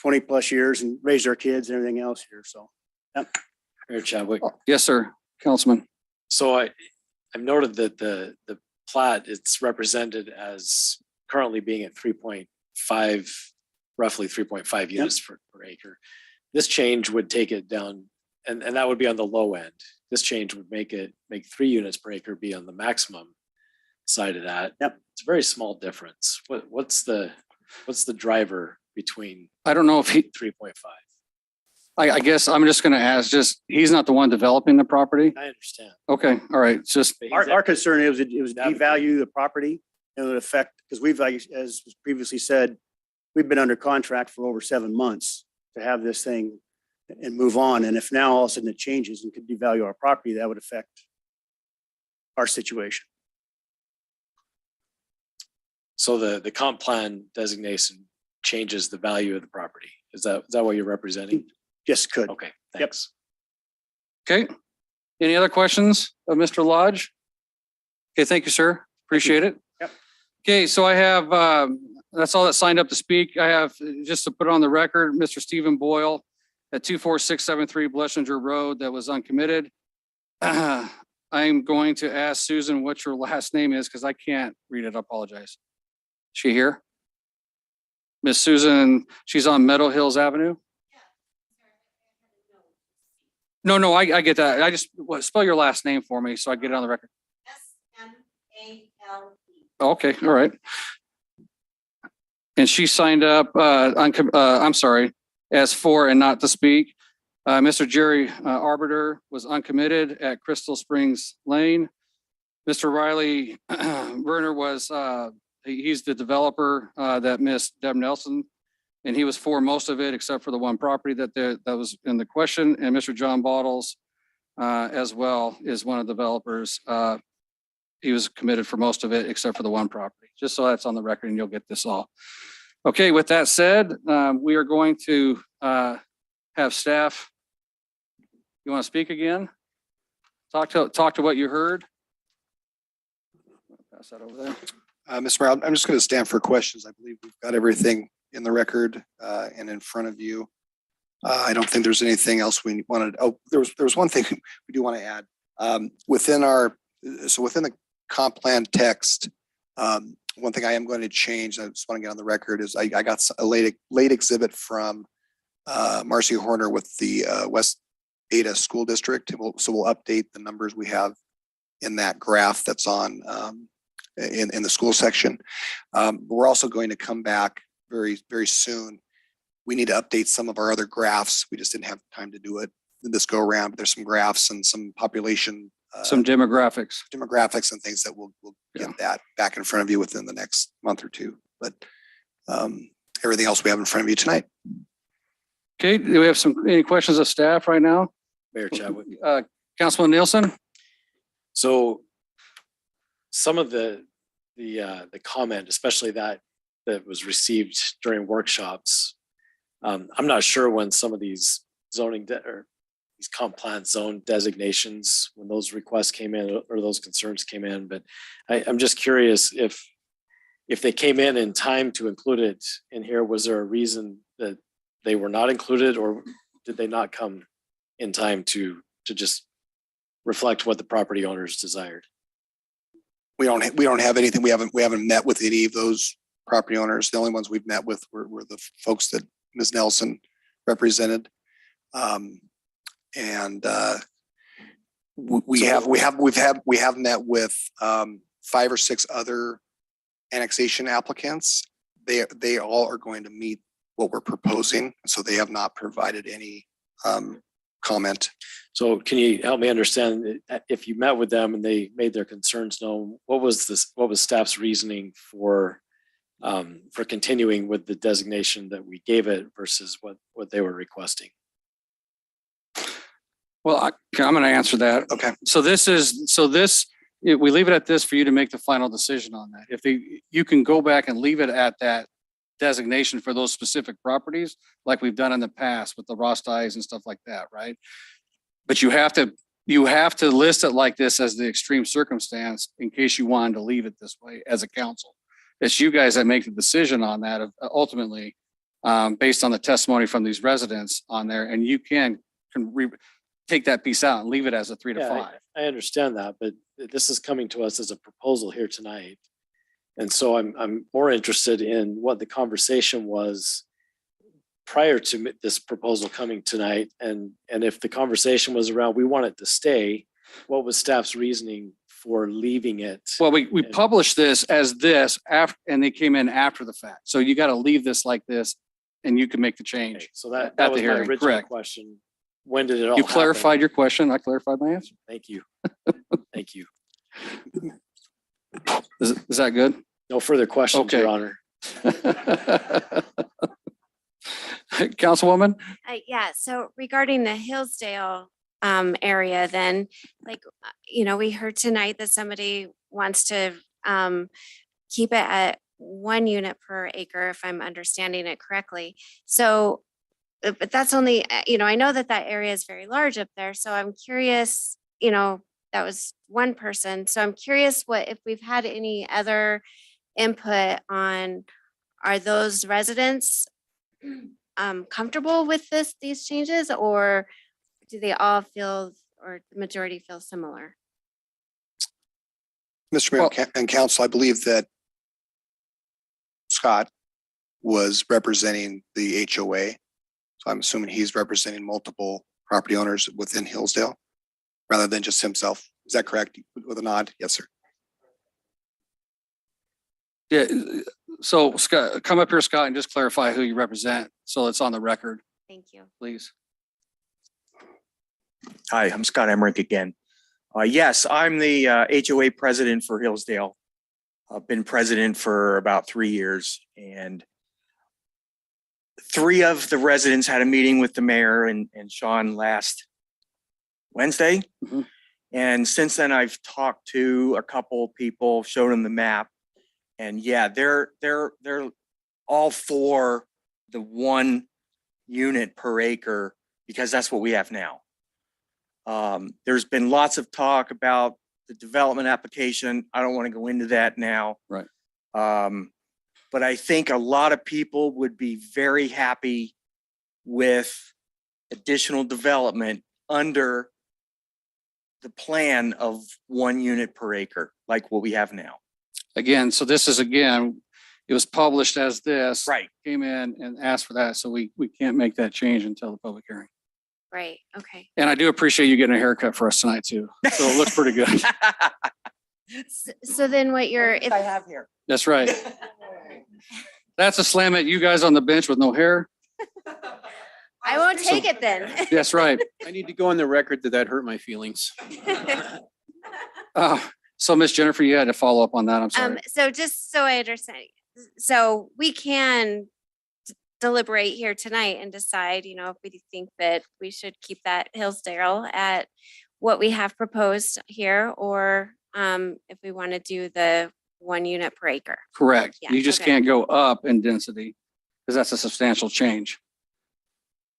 Speaker 11: 20 plus years and raised our kids and everything else here. So,
Speaker 10: Mayor Chadwick.
Speaker 1: Yes, sir, Councilman.
Speaker 10: So I've noted that the plat, it's represented as currently being at 3.5, roughly 3.5 units per acre. This change would take it down, and that would be on the low end. This change would make 3 units per acre be on the maximum side of that.
Speaker 11: Yep.
Speaker 10: It's a very small difference. What's the driver between
Speaker 1: I don't know if
Speaker 10: 3.5?
Speaker 1: I guess I'm just gonna ask, he's not the one developing the property?
Speaker 10: I understand.
Speaker 1: Okay, all right, it's just,
Speaker 10: But he's
Speaker 11: our
Speaker 10: at-
Speaker 11: concern is it was
Speaker 10: That would be-
Speaker 11: devalue the property and it would affect, because we've, as was previously said, we've been under contract for over 7 months to have this thing and move on. And if now all of a sudden it changes and could devalue our property, that would affect our situation.
Speaker 10: So the comp plan designation changes the value of the property. Is that what you're representing?
Speaker 11: Yes, could.
Speaker 10: Okay, thanks.
Speaker 1: okay. Any other questions of Mr. Lodge? Okay, thank you, sir. Appreciate it.
Speaker 11: Yep.
Speaker 1: Okay, so I have, that's all that signed up to speak. I have, just to put on the record, Mr. Stephen Boyle at 24673 Blessinger Road that was uncommitted. I'm going to ask Susan what your last name is because I can't read it. I apologize. She here? Miss Susan, she's on Meadow Hills Avenue? No, I get that. I just, spell your last name for me so I get it on the record.
Speaker 5: SMALE.
Speaker 1: Okay, all right. And she signed up, I'm sorry, as for and not to speak. Mr. Jerry Arbiter was uncommitted at Crystal Springs Lane. Mr. Riley Werner was, he's the developer that missed Deb Nelson. And he was for most of it, except for the one property that was in the question. And Mr. John Bottles as well is one of the developers. He was committed for most of it, except for the one property, just so that's on the record and you'll get this all. Okay, with that said, we are going to have staff. You want to speak again? Talk to what you heard. Pass that over there.
Speaker 6: Mr. Mayor, I'm just going to stand for questions. I believe we've got everything in the record and in front of you. I don't think there's anything else we wanted. Oh, there was one thing we do want to add. Within the comp plan text, one thing I am going to change, I just want to get on the record, is I got a late exhibit from Marcy Horner with the West Ada School District. So we'll update the numbers we have in that graph that's on in the school section. We're also going to come back very, very soon. We need to update some of our other graphs. We just didn't have time to do it this go around. But there's some graphs and some population,
Speaker 1: Some demographics.
Speaker 6: and things that we'll get that back in front of you within the next month or two. But everything else we have in front of you tonight.
Speaker 1: Okay, do we have any questions of staff right now?
Speaker 10: Mayor Chadwick.
Speaker 1: Councilman Nielsen?
Speaker 10: So some of the comment, especially that was received during workshops, I'm not sure when some of these or these comp plan zone designations, when those requests came in or those concerns came in, but I'm just curious if they came in time to include it in here, was there a reason that they were not included, or did they not come in time to just reflect what the property owners desired?
Speaker 6: We don't have anything. We haven't met with any of those property owners. The only ones we've met with were the folks that Ms. Nelson represented. We have met with 5 or 6 other annexation applicants. They all are going to meet what we're proposing, so they have not provided any comment.
Speaker 10: So can you help me understand, if you met with them and they made their concerns known, what was staff's reasoning for continuing with the designation that we gave it versus what they were requesting?
Speaker 1: Well, I'm going to answer that.
Speaker 6: Okay.
Speaker 1: We leave it at this for you to make the final decision on that. You can go back and leave it at that designation for those specific properties, like we've done in the past with the Rosti's and stuff like that, right? But you have to list it like this as the extreme circumstance in case you wanted to leave it this way as a council. It's you guys that make the decision on that ultimately, based on the testimony from these residents on there, and you can take that piece out and leave it as a 3 to 5.
Speaker 10: I understand that, but this is coming to us as a proposal here tonight. And so I'm more interested in what the conversation was prior to this proposal coming tonight. And if the conversation was around, we want it to stay, what was staff's reasoning for leaving it?
Speaker 1: Well, we published this as this after, and they came in after the fact. So you got to leave this like this and you can make the change.
Speaker 10: Okay, so that
Speaker 1: at
Speaker 10: was
Speaker 1: the
Speaker 10: my
Speaker 1: hearing.
Speaker 10: original
Speaker 1: Correct.
Speaker 10: question. When did it all
Speaker 1: You
Speaker 10: happen?
Speaker 1: clarified your question. I clarified my answer.
Speaker 10: Thank you. Thank you.
Speaker 1: Is that good?
Speaker 10: No further questions,
Speaker 1: Okay.
Speaker 10: Your Honor.
Speaker 1: Councilwoman?
Speaker 5: Yeah, so regarding the Hillsdale area, then, we heard tonight that somebody wants to keep it at 1 unit per acre, if I'm understanding it correctly. So, but that's only, I know that area is very large up there, so I'm curious, that was one person. So I'm curious if we've had any other input on, are those residents comfortable with these changes, or do they all feel, or the majority feel similar?
Speaker 6: Mr. Mayor and Council, I believe that Scott was representing the HOA. So I'm assuming he's representing multiple property owners within Hillsdale rather than just himself. Is that correct? With a nod? Yes, sir.
Speaker 1: Yeah. So Scott, come up here, Scott, and just clarify who you represent. So it's on the record,
Speaker 5: Thank you.
Speaker 1: please.
Speaker 8: Hi, I'm Scott Emmerich again. Yes, I'm the HOA president for Hillsdale. I've been president for about 3 years, and 3 of the residents had a meeting with the mayor and Sean last Wednesday.
Speaker 1: Mhm.
Speaker 8: And since then, I've talked to a couple people, showed them the map, and yeah, they're all for the 1 unit per acre because that's what we have now. There's been lots of talk about the development application. I don't want to go into that now.
Speaker 1: Right.
Speaker 8: But I think a lot of people would be very happy with additional development under the plan of 1 unit per acre, like what we have now.
Speaker 1: Again, so this is, it was published as this.
Speaker 8: Right.
Speaker 1: Came in and asked for that. So we can't make that change until the public hearing.
Speaker 5: Right, okay.
Speaker 1: And I do appreciate you getting a haircut for us tonight too. So it looks pretty good.
Speaker 5: So then what you're,
Speaker 8: I have here.
Speaker 1: That's right. That's a slam at you guys on the bench with no hair.
Speaker 5: I won't take it then.
Speaker 1: That's right.
Speaker 12: I need to go on the record that hurt my feelings.
Speaker 1: So Miss Jennifer, you had to follow up on that. I'm sorry.
Speaker 5: So just so I understand, so we can deliberate here tonight and decide, if we think that we should keep that Hillsdale at what we have proposed here, or if we want to do the 1 unit per acre.
Speaker 1: Correct.
Speaker 5: Yeah,
Speaker 1: You just
Speaker 5: okay.
Speaker 1: can't go up in density because that's a substantial change.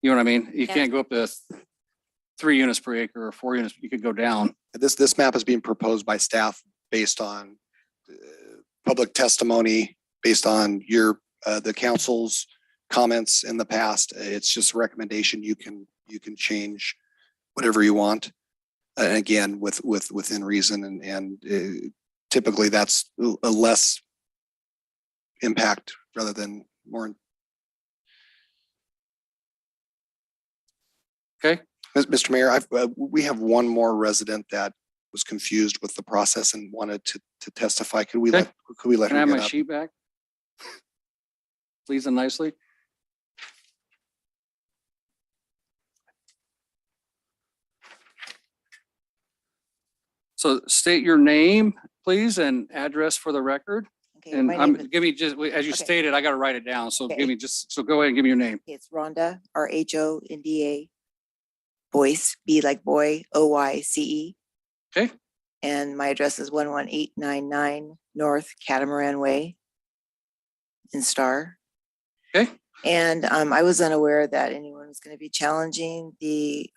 Speaker 1: You know what I mean? You
Speaker 5: Yeah.
Speaker 1: can't go up to 3 units per acre or 4 units. You could go down.
Speaker 6: This map is being proposed by staff based on public testimony, based on the council's comments in the past. It's just a recommendation. You can change whatever you want. And again, within reason and typically that's a less impact rather than more.
Speaker 1: Okay.
Speaker 6: Mr. Mayor, we have one more resident that was confused with the process and wanted to testify. Could we
Speaker 1: Okay.
Speaker 6: let
Speaker 1: Can I
Speaker 6: her
Speaker 1: have
Speaker 6: get
Speaker 1: my
Speaker 6: up?
Speaker 1: sheet back? Please and nicely. So state your name, please, and address for the record.
Speaker 13: Okay,
Speaker 1: And
Speaker 13: my name is,
Speaker 1: give me just, as you
Speaker 13: Okay.
Speaker 1: stated, I got to write it down. So
Speaker 13: Okay.
Speaker 1: give me just, so go ahead and give me your name.
Speaker 13: it's Rhonda, RHONDA, Boyce, B like boy, OYCE.
Speaker 1: Okay.
Speaker 13: And my address is 11899 North Catamaran Way in Star.
Speaker 1: Okay.
Speaker 13: And I was unaware that anyone was going to be challenging the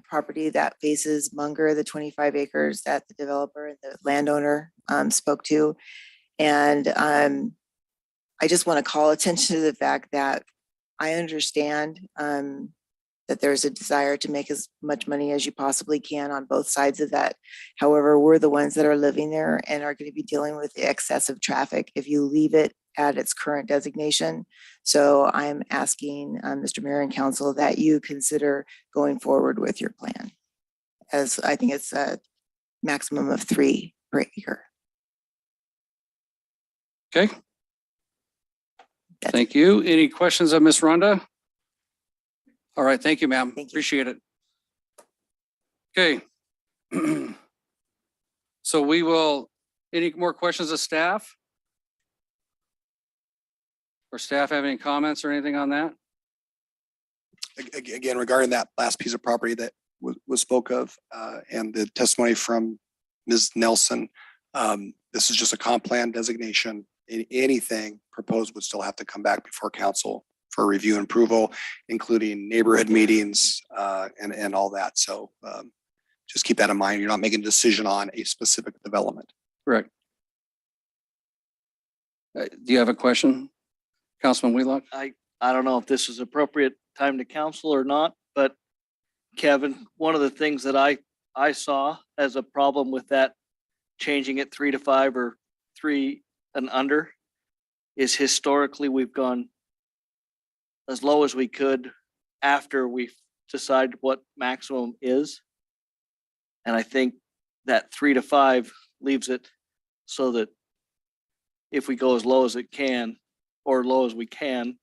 Speaker 13: property that faces Munger, the 25 acres that the developer and the landowner spoke to. And I just want to call attention to the fact that I understand that there's a desire to make as much money as you possibly can on both sides of that. However, we're the ones that are living there and are going to be dealing with the excessive traffic if you leave it at its current designation. So I'm asking Mr. Mayor and Council that you consider going forward with your plan, as I think it's a maximum of 3 per acre.
Speaker 1: Okay.
Speaker 13: That's
Speaker 1: Thank you. Any questions of Ms. Rhonda? All right. Thank you, ma'am.
Speaker 13: Thank you.
Speaker 1: Appreciate it. Okay. So we will, any more questions of staff? Or staff have any comments or anything on that?
Speaker 6: Again, regarding that last piece of property that was spoke of and the testimony from Ms. Nelson, this is just a comp plan designation. Anything proposed would still have to come back before council for review and approval, including neighborhood meetings and all that. So just keep that in mind. You're not making a decision on a specific development.
Speaker 1: Correct. Do you have a question? Councilman Wheelock?
Speaker 14: I don't know if this is appropriate time to counsel or not, but Kevin, one of the things that I saw as a problem with that, changing it 3 to 5 or 3 and under, is historically we've gone as low as we could after we've decided what maximum is. And I think that 3 to 5 leaves it so that if we go as low as it can, or low as we can,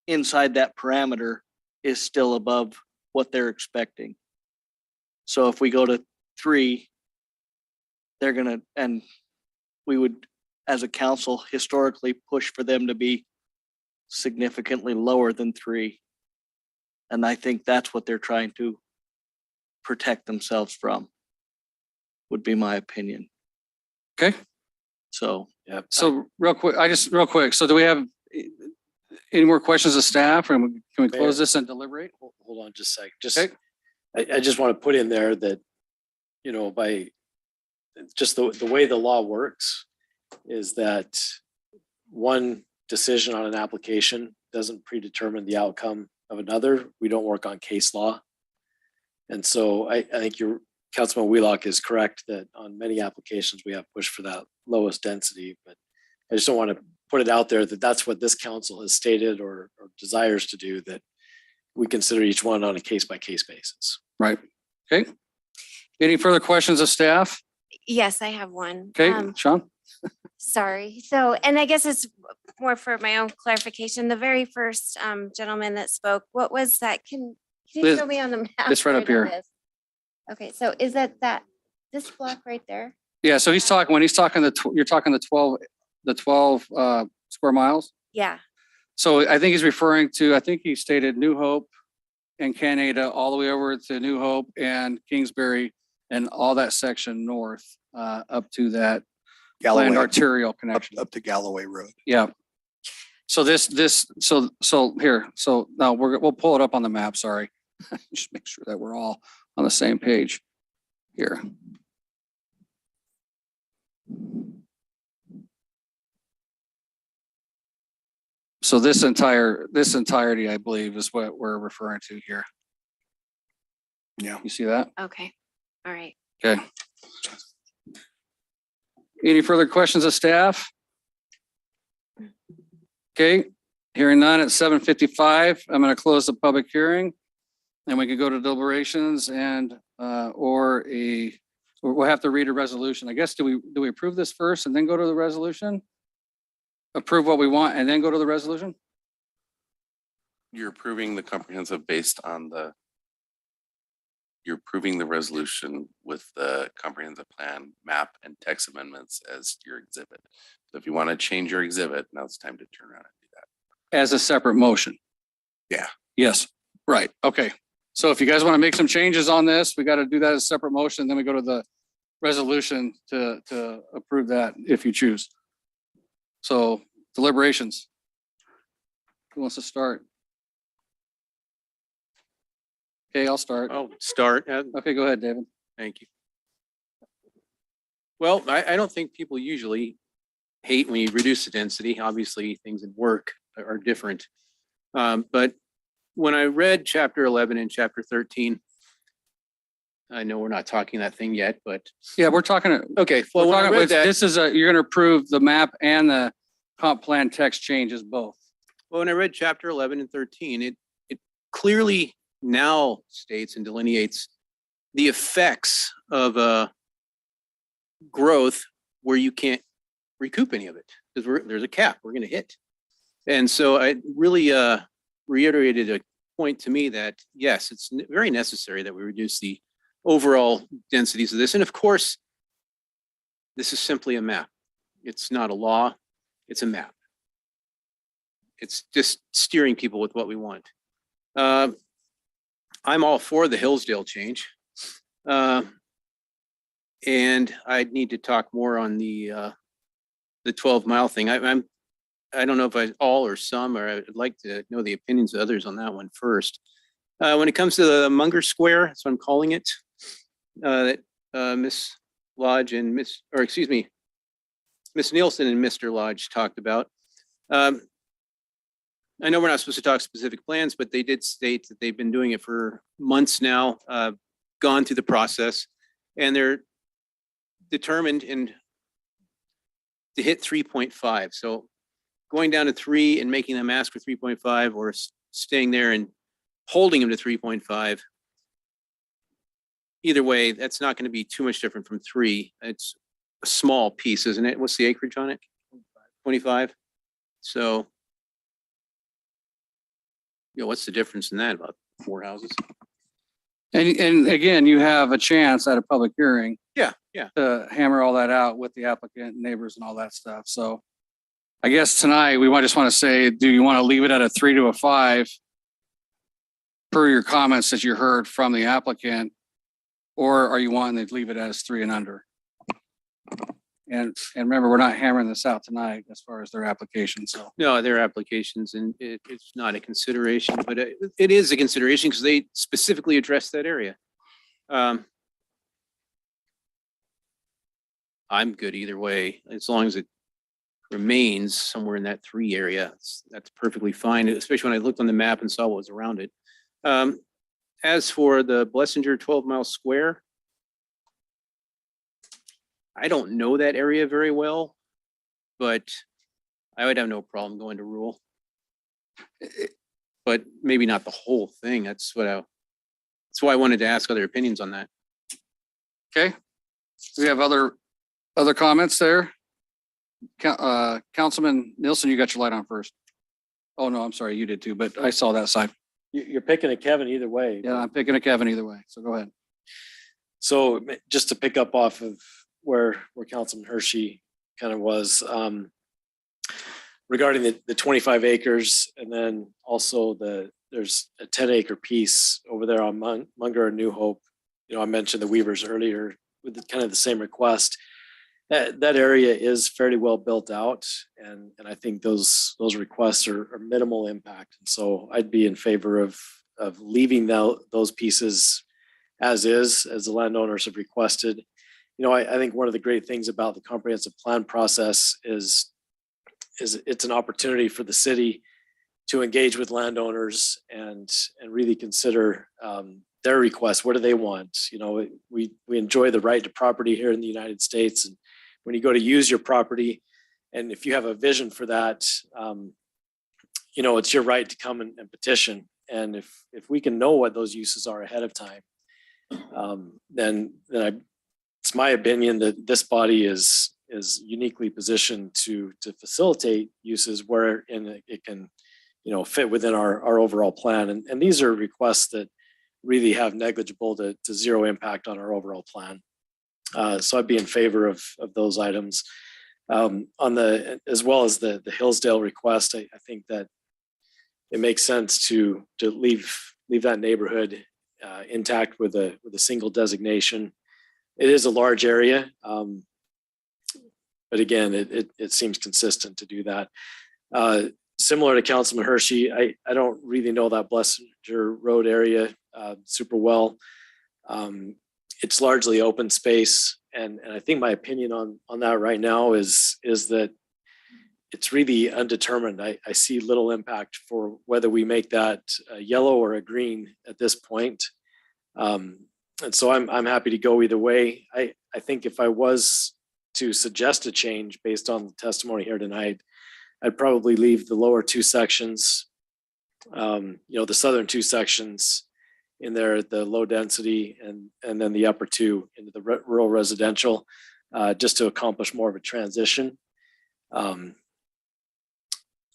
Speaker 14: inside that parameter is still above what they're expecting. So if we go to 3, they're gonna, and we would, as a council, historically push for them to be significantly lower than 3. And I think that's what they're trying to protect themselves from, would be my opinion.
Speaker 1: Okay.
Speaker 14: So,
Speaker 10: Yeah.
Speaker 1: So real quick, so do we have any more questions of staff, or can we close this and deliberate?
Speaker 10: Hold on just a sec. Just,
Speaker 1: Okay.
Speaker 10: I just want to put in there that, you know, by just the way the law works is that one decision on an application doesn't predetermine the outcome of another. We don't work on case law. And so I think your Councilman Wheelock is correct that on many applications, we have pushed for that lowest density, but I just don't want to put it out there that that's what this council has stated or desires to do, that we consider each one on a case by case basis.
Speaker 1: Right. Okay. Any further questions of staff?
Speaker 5: Yes, I have one.
Speaker 1: Okay, Sean?
Speaker 5: Sorry. So, and I guess it's more for my own clarification. The very first gentleman that spoke, what was that? Can you
Speaker 1: This-
Speaker 5: show me on the map?
Speaker 1: this right
Speaker 5: where
Speaker 1: up here.
Speaker 5: that is? Okay, so is that this block right there?
Speaker 1: Yeah, so he's talking, when he's talking you're talking the 12 square miles?
Speaker 5: Yeah.
Speaker 1: So I think he's referring to, I think he stated New Hope and Canada all the way over to New Hope and Kingsbury and all that section north up to that
Speaker 6: Galloway,
Speaker 1: planned arterial connection.
Speaker 6: up to Galloway Road.
Speaker 1: Yeah. So so here, so now we'll pull it up on the map, sorry. Just make sure that we're all on the same page here. So this entirety, I believe, is what we're referring to here.
Speaker 2: Yeah.
Speaker 1: You see that?
Speaker 5: Okay, all right.
Speaker 1: Okay. Any further questions of staff? Okay, hearing none at 7:55, I'm going to close the public hearing. And we can go to deliberations and, or we'll have to read a resolution. I guess, do we approve this first and then go to the resolution? Approve what we want and then go to the resolution?
Speaker 3: You're approving the comprehensive based on you're approving the resolution with the comprehensive plan, map, and text amendments as your exhibit. So if you want to change your exhibit, now it's time to turn around and do that.
Speaker 1: As a separate motion?
Speaker 3: Yeah.
Speaker 1: Yes, right, okay. So if you guys want to make some changes on this, we got to do that as a separate motion, then we go to the resolution to approve that if you choose. So deliberations. Who wants to start? Okay, I'll start.
Speaker 12: I'll start.
Speaker 1: Okay, go ahead, David.
Speaker 12: Thank you. Well, I don't think people usually hate when you reduce the density. Obviously, things in work are different. But when I read chapter 11 and chapter 13, I know we're not talking that thing yet, but
Speaker 1: Yeah, we're talking,
Speaker 12: okay. Well, when I read that,
Speaker 1: this is you're going to approve the map and the comp plan text changes both.
Speaker 12: well, when I read chapter 11 and 13, it clearly now states and delineates the effects of growth where you can't recoup any of it because there's a cap we're going to hit. And so I really reiterated a point to me that yes, it's very necessary that we reduce the overall densities of this. And of course, this is simply a map. It's not a law, it's a map. It's just steering people with what we want. I'm all for the Hillsdale change. And I'd need to talk more on the 12-mile thing. I don't know if all or some, or I'd like to know the opinions of others on that one first. When it comes to the Munger Square, that's what I'm calling it, that Miss Lodge and Miss Nielsen and Mr. Lodge talked about. I know we're not supposed to talk specific plans, but they did state that they've been doing it for months now, gone through the process, and they're determined to hit 3.5. So going down to 3 and making them ask for 3.5 or staying there and holding them to 3.5. Either way, that's not going to be too much different from 3. It's a small piece, isn't it? What's the acreage on it? 25. So, what's the difference in that? About 4 houses?
Speaker 1: And again, you have a chance at a public hearing
Speaker 12: Yeah.
Speaker 1: to hammer all that out with the applicant, neighbors and all that stuff. So I guess tonight we just want to say, do you want to leave it at a 3 to a 5 per your comments that you heard from the applicant? Or are you wanting to leave it as 3 and under? And remember, we're not hammering this out tonight as far as their application. So
Speaker 12: No, their applications, and it's not a consideration, but it is a consideration because they specifically address that area. I'm good either way, as long as it remains somewhere in that 3 area. That's perfectly fine, especially when I looked on the map and saw what was around it. As for the Blessinger 12-mile square, I don't know that area very well, but I would have no problem going to rural. But maybe not the whole thing. That's why I wanted to ask other opinions on that.
Speaker 1: okay. Do we have other comments there? Councilman Nielsen, you got your light on first. Oh, no, I'm sorry, you did too, but I saw that side.
Speaker 10: You're picking a Kevin either way.
Speaker 1: Yeah, I'm picking a Kevin either way. So go ahead.
Speaker 10: So just to pick up off of where Councilman Hershey kind of was, regarding the 25 acres, and then also there's a 10-acre piece over there on Munger and New Hope. I mentioned the Weavers earlier with kind of the same request. That area is fairly well built out, and I think those requests are minimal impact. And so I'd be in favor of leaving those pieces as is, as the landowners have requested. I think one of the great things about the comprehensive plan process is it's an opportunity for the city to engage with landowners and really consider their requests. What do they want? You know, we enjoy the right to property here in the United States. And when you go to use your property, and if you have a vision for that, you know, it's your right to come and petition. And if we can know what those uses are ahead of time, then it's my opinion that this body is uniquely positioned to facilitate uses where it can, you know, fit within our overall plan. And these are requests that really have negligible to zero impact on our overall plan. So I'd be in favor of those items. As well as the Hillsdale request, I think that it makes sense to leave that neighborhood intact with a single designation. It is a large area, but again, it seems consistent to do that. Similar to Councilman Hershey, I don't really know that Blessinger Road area super well. It's largely open space, and I think my opinion on that right now is that it's really undetermined. I see little impact for whether we make that a yellow or a green at this point. And so I'm happy to go either way. I think if I was to suggest a change based on the testimony here tonight, I'd probably leave the lower two sections, you know, the southern two sections in there, the low density, and then the upper two into the rural residential, just to accomplish more of a transition.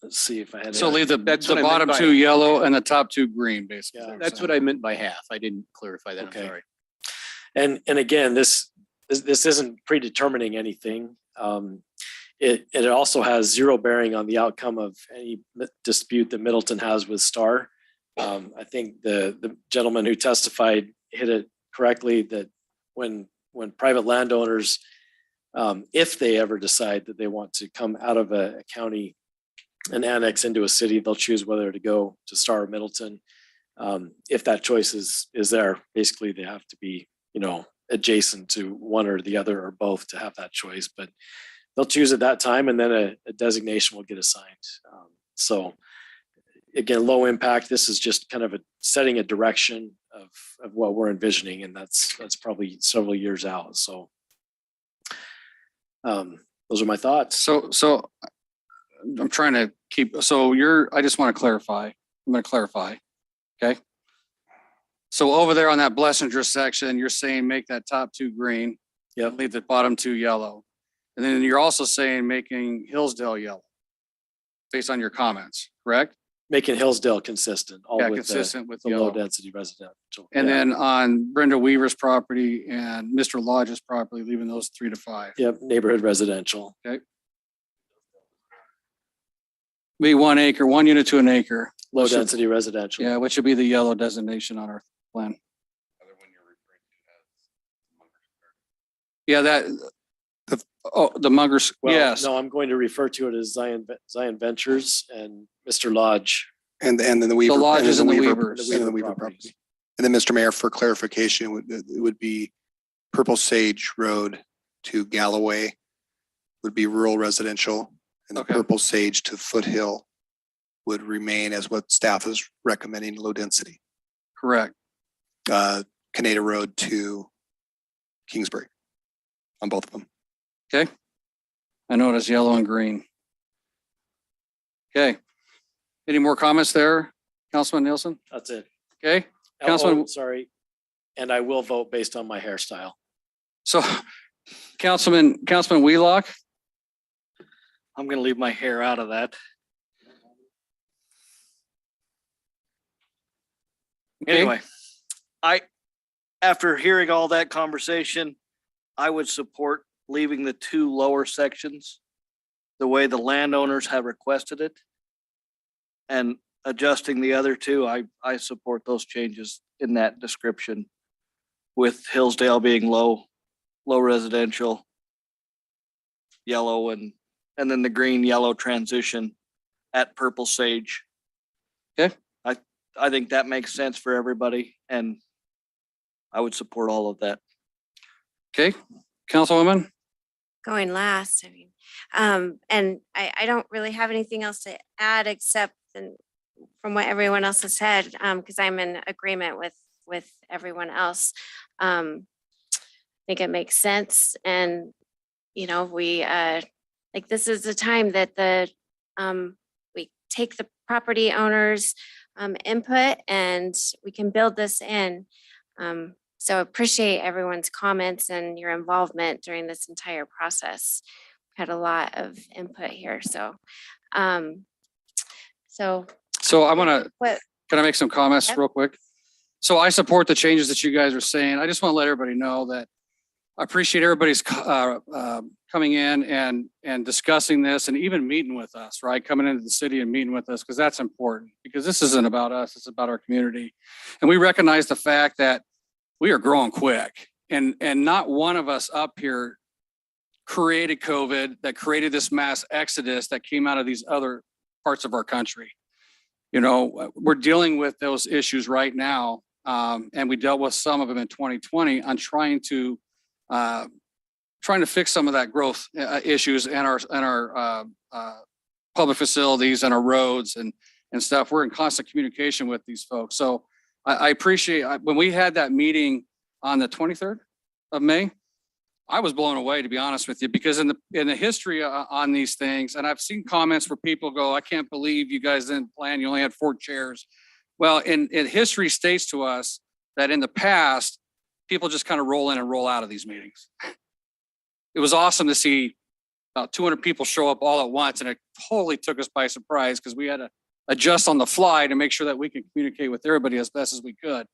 Speaker 10: Let's see if I had.
Speaker 1: So leave the
Speaker 12: That's what I meant
Speaker 1: bottom
Speaker 12: by-
Speaker 1: two yellow and the top two green, basically.
Speaker 10: Yeah.
Speaker 12: That's what I meant by half. I didn't clarify that.
Speaker 10: Okay.
Speaker 12: I'm sorry.
Speaker 10: And again, this isn't predetermining anything. It also has zero bearing on the outcome of any dispute that Middleton has with Star. I think the gentleman who testified hit it correctly that when private landowners, if they ever decide that they want to come out of a county and annex into a city, they'll choose whether to go to Star or Middleton. If that choice is there, basically they have to be, you know, adjacent to one or the other or both to have that choice, but they'll choose at that time, and then a designation will get assigned. So again, low impact. This is just kind of setting a direction of what we're envisioning, and that's probably several years out. So those are my thoughts.
Speaker 1: So I'm trying to keep, I just want to clarify. I'm going to clarify. Okay. So over there on that Blessinger section, you're saying make that top two green.
Speaker 10: Yeah.
Speaker 1: Leave the bottom two yellow. And then you're also saying making Hillsdale yellow based on your comments, correct?
Speaker 10: Making Hillsdale consistent, all
Speaker 1: Yeah,
Speaker 10: with
Speaker 1: consistent with
Speaker 10: the low
Speaker 1: yellow.
Speaker 10: density residential.
Speaker 1: And
Speaker 10: Yeah.
Speaker 1: then on Brenda Weaver's property and Mr. Lodge's property, leaving those 3 to 5.
Speaker 10: Yep, neighborhood residential.
Speaker 1: Be 1 acre, 1 unit to an acre.
Speaker 10: Low
Speaker 1: Which should-
Speaker 10: density residential.
Speaker 1: Yeah, which would be the yellow designation on our plan. Yeah, the Mungers,
Speaker 10: Well,
Speaker 1: yes.
Speaker 10: no, I'm going to refer to it as Zion Ventures and Mr. Lodge.
Speaker 6: And then the Weaver.
Speaker 1: Lodges
Speaker 6: and
Speaker 1: and the
Speaker 6: Weaver-
Speaker 1: Weavers.
Speaker 6: And the Weaver property. And then, Mr. Mayor, for clarification, it would be Purple Sage Road to Galloway would be rural residential, and the
Speaker 1: Okay.
Speaker 6: Purple Sage to Foothill would remain as what staff is recommending, low density.
Speaker 1: Correct.
Speaker 6: Canada Road to Kingsbury on both of them.
Speaker 1: Okay. I know it is yellow and green. Okay. Any more comments there, Councilman Nielsen?
Speaker 10: That's it.
Speaker 1: Okay,
Speaker 10: Oh,
Speaker 1: Councilman-
Speaker 10: sorry. And I will vote based on my hairstyle.
Speaker 1: so Councilman Wheelock,
Speaker 14: I'm gonna leave my hair out of that.
Speaker 1: okay,
Speaker 14: Anyway, after hearing all that conversation, I would support leaving the 2 lower sections the way the landowners have requested it. And adjusting the other 2, I support those changes in that description, with Hillsdale being low residential, yellow, and then the green yellow transition at Purple Sage.
Speaker 1: Okay.
Speaker 14: I think that makes sense for everybody, and I would support all of that.
Speaker 1: okay, Councilwoman,
Speaker 5: Going last, I mean, and I don't really have anything else to add except from what everyone else has said, because I'm in agreement with everyone else. I think it makes sense, and we like this is the time that we take the property owners' input and we can build this in. So appreciate everyone's comments and your involvement during this entire process. Had a lot of input here, so.
Speaker 1: So I want to,
Speaker 5: What,
Speaker 1: can I make some comments
Speaker 5: Yep.
Speaker 1: real quick? So I support the changes that you guys are saying. I just want to let everybody know that I appreciate everybody's coming in and discussing this and even meeting with us, right? Coming into the city and meeting with us, because that's important, because this isn't about us, it's about our community. And we recognize the fact that we are growing quick, and not one of us up here created COVID, that created this mass exodus that came out of these other parts of our country. We're dealing with those issues right now. And we dealt with some of them in 2020 on trying to fix some of that growth issues in our public facilities and our roads and stuff. We're in constant communication with these folks. So I appreciate when we had that meeting on the 23rd of May, I was blown away, to be honest with you, because in the history on these things, and I've seen comments where people go, I can't believe you guys didn't plan, you only had 4 chairs. Well, in history states to us that in the past, people just kind of roll in and roll out of these meetings. It was awesome to see about 200 people show up all at once, and it totally took us by surprise because we had to adjust on the fly to make sure that we can communicate with everybody as best as we could.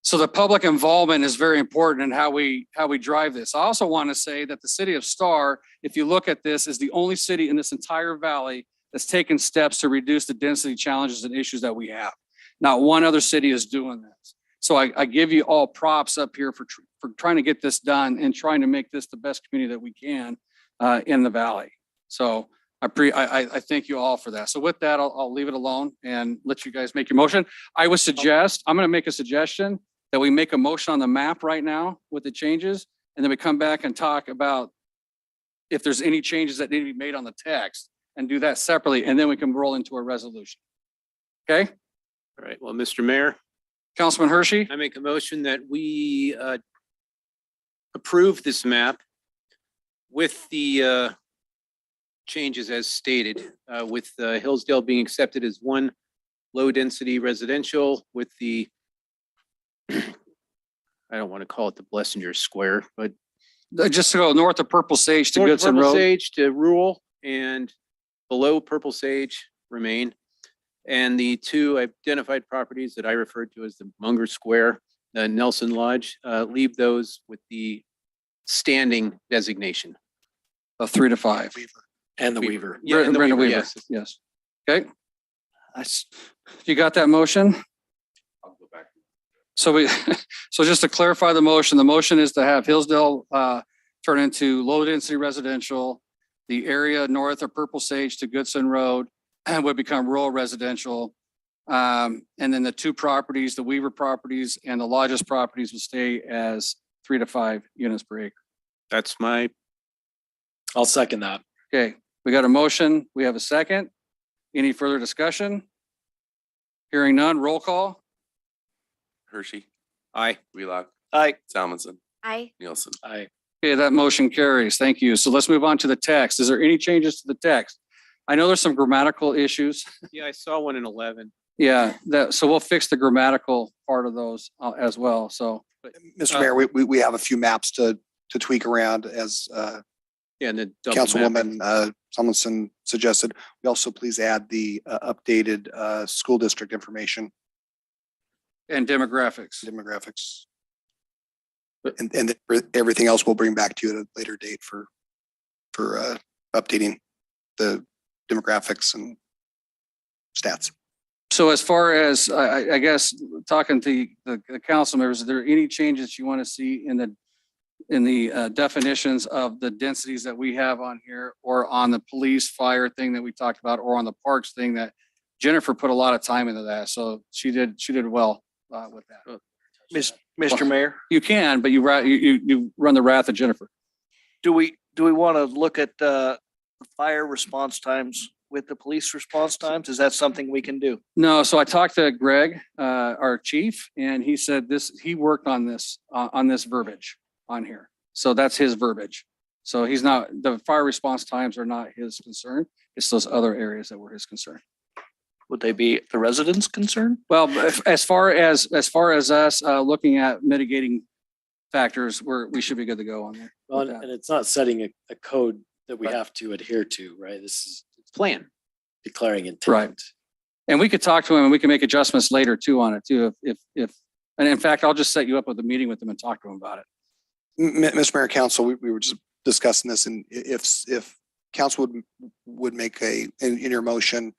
Speaker 1: So the public involvement is very important in how we drive this. I also want to say that the city of Star, if you look at this, is the only city in this entire valley that's taken steps to reduce the density challenges and issues that we have. Not one other city is doing this. So I give you all props up here for trying to get this done and trying to make this the best community that we can in the valley. So I thank you all for that. So with that, I'll leave it alone and let you guys make your motion. I'm going to make a suggestion that we make a motion on the map right now with the changes, and then we come back and talk about if there's any changes that need to be made on the text and do that separately, and then we can roll into a resolution. Okay?
Speaker 12: All right. Well, Mr. Mayor,
Speaker 1: Councilman Hershey?
Speaker 12: I make a motion that we approve this map with the changes as stated, with Hillsdale being accepted as one low-density residential with the, I don't want to call it the Blessinger Square, but
Speaker 1: Just to go north of Purple Sage to
Speaker 12: North
Speaker 1: Goodson
Speaker 12: Purple
Speaker 1: Road.
Speaker 12: Sage to rural, and below Purple Sage remain. And the 2 identified properties that I referred to as the Munger Square, Nelson Lodge, leave those with the standing designation.
Speaker 1: Of 3 to 5.
Speaker 10: And the Weaver.
Speaker 12: Yeah, and the
Speaker 1: Brenda
Speaker 12: Weaver,
Speaker 1: Weaver,
Speaker 12: yes.
Speaker 1: yes. Okay. You got that motion?
Speaker 3: I'll go back.
Speaker 1: So so just to clarify the motion is to have Hillsdale turn into low density residential. The area north of Purple Sage to Goodson Road would become rural residential. And then the 2 properties, the Weaver properties and the Lodges properties would stay as 3 to 5 units per acre.
Speaker 12: That's my,
Speaker 10: I'll second that.
Speaker 1: Okay, we got a motion. We have a second. Any further discussion? Hearing none, roll call.
Speaker 3: Hershey,
Speaker 12: aye.
Speaker 3: Wheelock,
Speaker 14: Aye.
Speaker 3: Salmonson,
Speaker 5: I,
Speaker 3: Nielsen.
Speaker 10: Aye.
Speaker 1: Okay, that motion carries. Thank you. So let's move on to the text. Is there any changes to the text? I know there's some grammatical issues.
Speaker 12: Yeah, I saw one in 11.
Speaker 1: Yeah, so we'll fix the grammatical part of those as well. So,
Speaker 6: Mr. Mayor, we have a few maps to tweak around as
Speaker 12: Yeah, and the double mapping.
Speaker 6: Councilwoman Tomlinson suggested. We also please add the updated school district information,
Speaker 1: and demographics.
Speaker 6: demographics. And everything else we'll bring back to you at a later date for updating the demographics and stats.
Speaker 1: So as far as, I guess, talking to the council members, are there any changes you want to see in the definitions of the densities that we have on here, or on the police fire thing that we talked about, or on the parks thing that Jennifer put a lot of time into that. So she did well with that.
Speaker 14: Mr. Mayor,
Speaker 1: You can, but you run the wrath of Jennifer.
Speaker 14: do we want to look at the fire response times with the police response times? Is that something we can do?
Speaker 1: No, so I talked to Greg, our chief, and he said he worked on this verbiage on here. So that's his verbiage. So the fire response times are not his concern. It's those other areas that were his concern.
Speaker 14: Would they be the residents' concern?
Speaker 1: Well, as far as us looking at mitigating factors, we should be good to go on there.
Speaker 10: Well,
Speaker 1: with
Speaker 10: and
Speaker 1: that.
Speaker 10: and it's not setting a code that we have to adhere to, right? This is
Speaker 12: Plan.
Speaker 10: declaring intent.
Speaker 1: Right. And we could talk to him and we can make adjustments later too on it too. And in fact, I'll just set you up with a meeting with him and talk to him about it.
Speaker 6: Mr. Mayor, Council, we were just discussing this, and if council would make in your motion,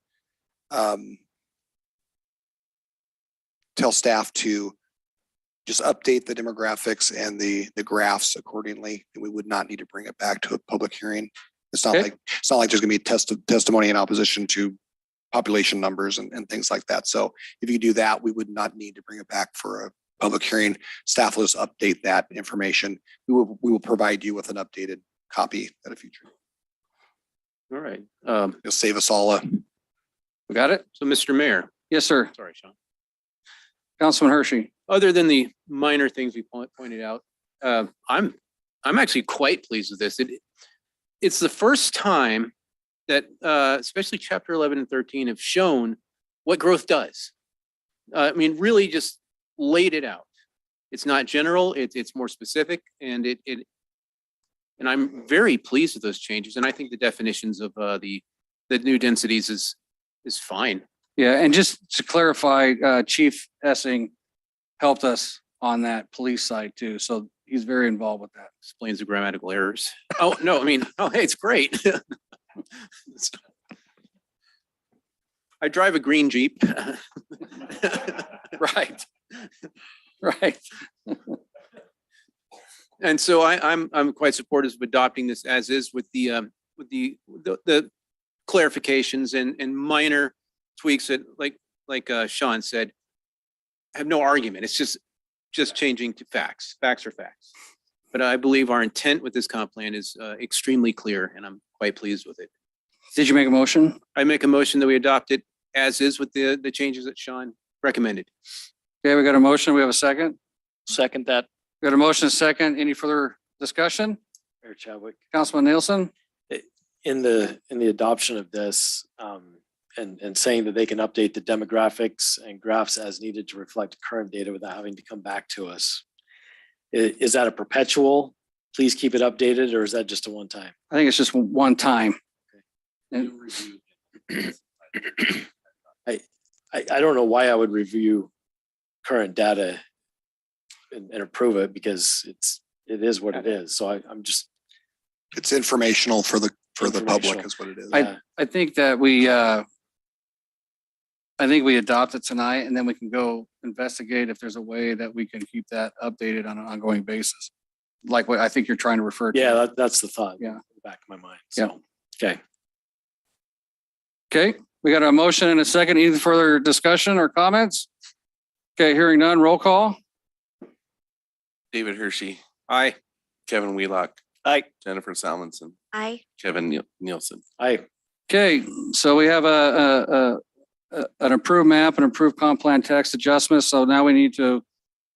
Speaker 6: tell staff to just update the demographics and the graphs accordingly, we would not need to bring it back to a public hearing. It's not
Speaker 1: Okay.
Speaker 6: like there's gonna be testimony in opposition to population numbers and things like that. So if you do that, we would not need to bring it back for a public hearing. Staff will just update that information. We will provide you with an updated copy at a future.
Speaker 12: All right.
Speaker 6: It'll save us all
Speaker 1: We got it?
Speaker 12: So Mr. Mayor,
Speaker 1: Yes, sir.
Speaker 12: sorry, Sean.
Speaker 1: Councilman Hershey.
Speaker 12: Other than the minor things we pointed out, I'm actually quite pleased with this. It's the first time that especially chapter 11 and 13 have shown what growth does. I mean, really just laid it out. It's not general, it's more specific, and and I'm very pleased with those changes. And I think the definitions of the new densities is fine.
Speaker 1: Yeah, and just to clarify, Chief Essing helped us on that police side too. So he's very involved with that.
Speaker 12: Explains the grammatical errors. Oh, no, I mean, oh, hey, it's great. I drive a green Jeep.
Speaker 1: Right. Right.
Speaker 12: And so I'm quite supportive of adopting this as is with the clarifications and minor tweaks that like Sean said, have no argument. It's just changing to facts. Facts are facts. But I believe our intent with this comp plan is extremely clear, and I'm quite pleased with it.
Speaker 1: Did you make a motion?
Speaker 12: I make a motion that we adopt it as is with the changes that Sean recommended.
Speaker 1: Okay, we got a motion. We have a second.
Speaker 14: Second that.
Speaker 1: We got a motion, a second. Any further discussion?
Speaker 10: Mayor Chadwick,
Speaker 1: Councilman Nielsen?
Speaker 10: in the adoption of this, and saying that they can update the demographics and graphs as needed to reflect current data without having to come back to us. Is that a perpetual? Please keep it updated, or is that just a one time?
Speaker 1: I think it's just one time. And
Speaker 10: I don't know why I would review current data and approve it, because it is what it is. So I'm just.
Speaker 6: It's informational for the public
Speaker 10: Informational.
Speaker 6: is what it is.
Speaker 1: I think that we adopt it tonight and then we can go investigate if there's a way that we can keep that updated on an ongoing basis. Like what I think you're trying to refer to.
Speaker 10: Yeah, that's the thought.
Speaker 1: Yeah.
Speaker 10: In the back of my mind. So, okay.
Speaker 1: Okay, we got a motion and a second. Any further discussion or comments? Okay, hearing none, roll call.
Speaker 3: David Hershey,
Speaker 12: Aye.
Speaker 3: Kevin Wheelock,
Speaker 14: Aye.
Speaker 3: Jennifer Salmonson,
Speaker 5: Aye.
Speaker 3: Kevin Nielsen.
Speaker 10: Aye.
Speaker 1: Okay, so we have an approved map and approved comp plan text adjustment. So now we need to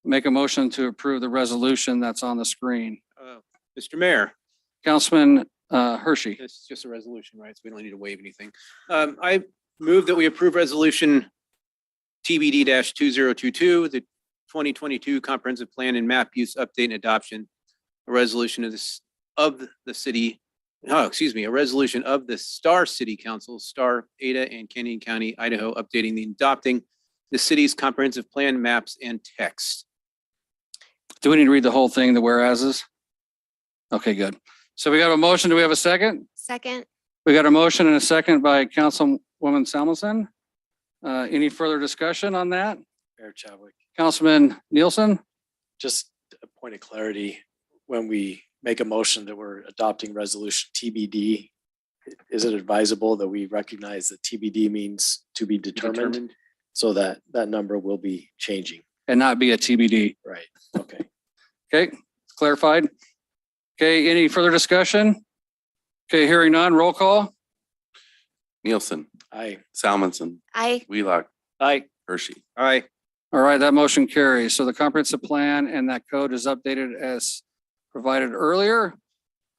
Speaker 1: make a motion to approve the resolution that's on the screen.
Speaker 12: Mr. Mayor,
Speaker 1: Councilman Hershey.
Speaker 12: this is just a resolution, right? So we don't need to waive anything. I move that we approve resolution TBD-2022, the 2022 comprehensive plan and map use update and adoption. A resolution of the city, a resolution of the Star City Council, Star, Ada, and Canyon County, Idaho, updating and adopting the city's comprehensive plan, maps, and text.
Speaker 1: Do we need to read the whole thing, the whereases? Okay, good. So we got a motion. Do we have a second?
Speaker 5: Second.
Speaker 1: We got a motion and a second by Councilwoman Salmonson. Any further discussion on that?
Speaker 10: Mayor Chadwick,
Speaker 1: Councilman Nielsen?
Speaker 10: just a point of clarity. When we make a motion that we're adopting resolution TBD, is it advisable that we recognize that TBD means to be determined? So that number will be changing,
Speaker 1: And not be a TBD.
Speaker 10: right? Okay.
Speaker 1: Okay, clarified. Okay, any further discussion? Okay, hearing none, roll call.
Speaker 3: Nielsen,
Speaker 10: Aye.
Speaker 3: Salmonson,
Speaker 5: I,
Speaker 3: Wheelock,
Speaker 14: Aye.
Speaker 3: Hershey.
Speaker 4: Aye.
Speaker 1: All right, that motion carries. So the comprehensive plan and that code is updated as provided earlier.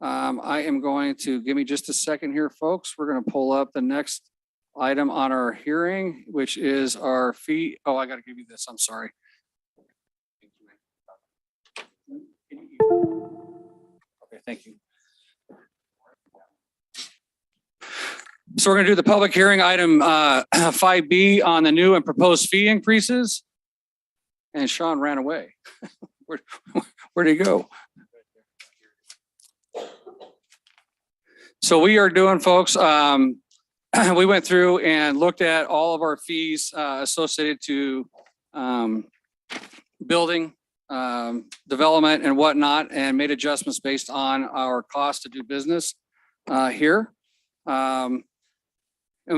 Speaker 1: I am going to, give me just a second here, folks. We're going to pull up the next item on our hearing, which is our fee. Oh, I got to give you this. I'm sorry. Okay, thank you. So we're going to do the public hearing item 5B on the new and proposed fee increases. And Sean ran away. Where'd he go? So we are doing, folks, we went through and looked at all of our fees associated to building, development and whatnot, and made adjustments based on our cost to do business here. And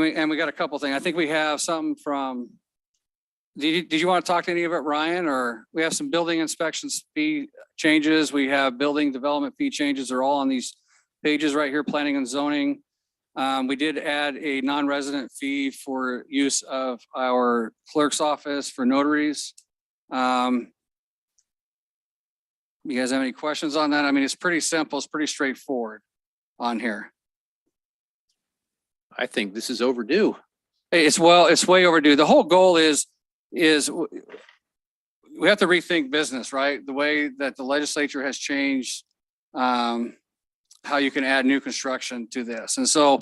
Speaker 1: we got a couple things. I think we have something from, did you want to talk to any of it, Ryan? Or we have some building inspections fee changes. We have building development fee changes. They're all on these pages right here, planning and zoning. We did add a non-resident fee for use of our clerk's office for notaries. You guys have any questions on that? I mean, it's pretty simple. It's pretty straightforward on here.
Speaker 12: I think this is overdue.
Speaker 1: It's way overdue. The whole goal is we have to rethink business, right? The way that the legislature has changed how you can add new construction to this. And so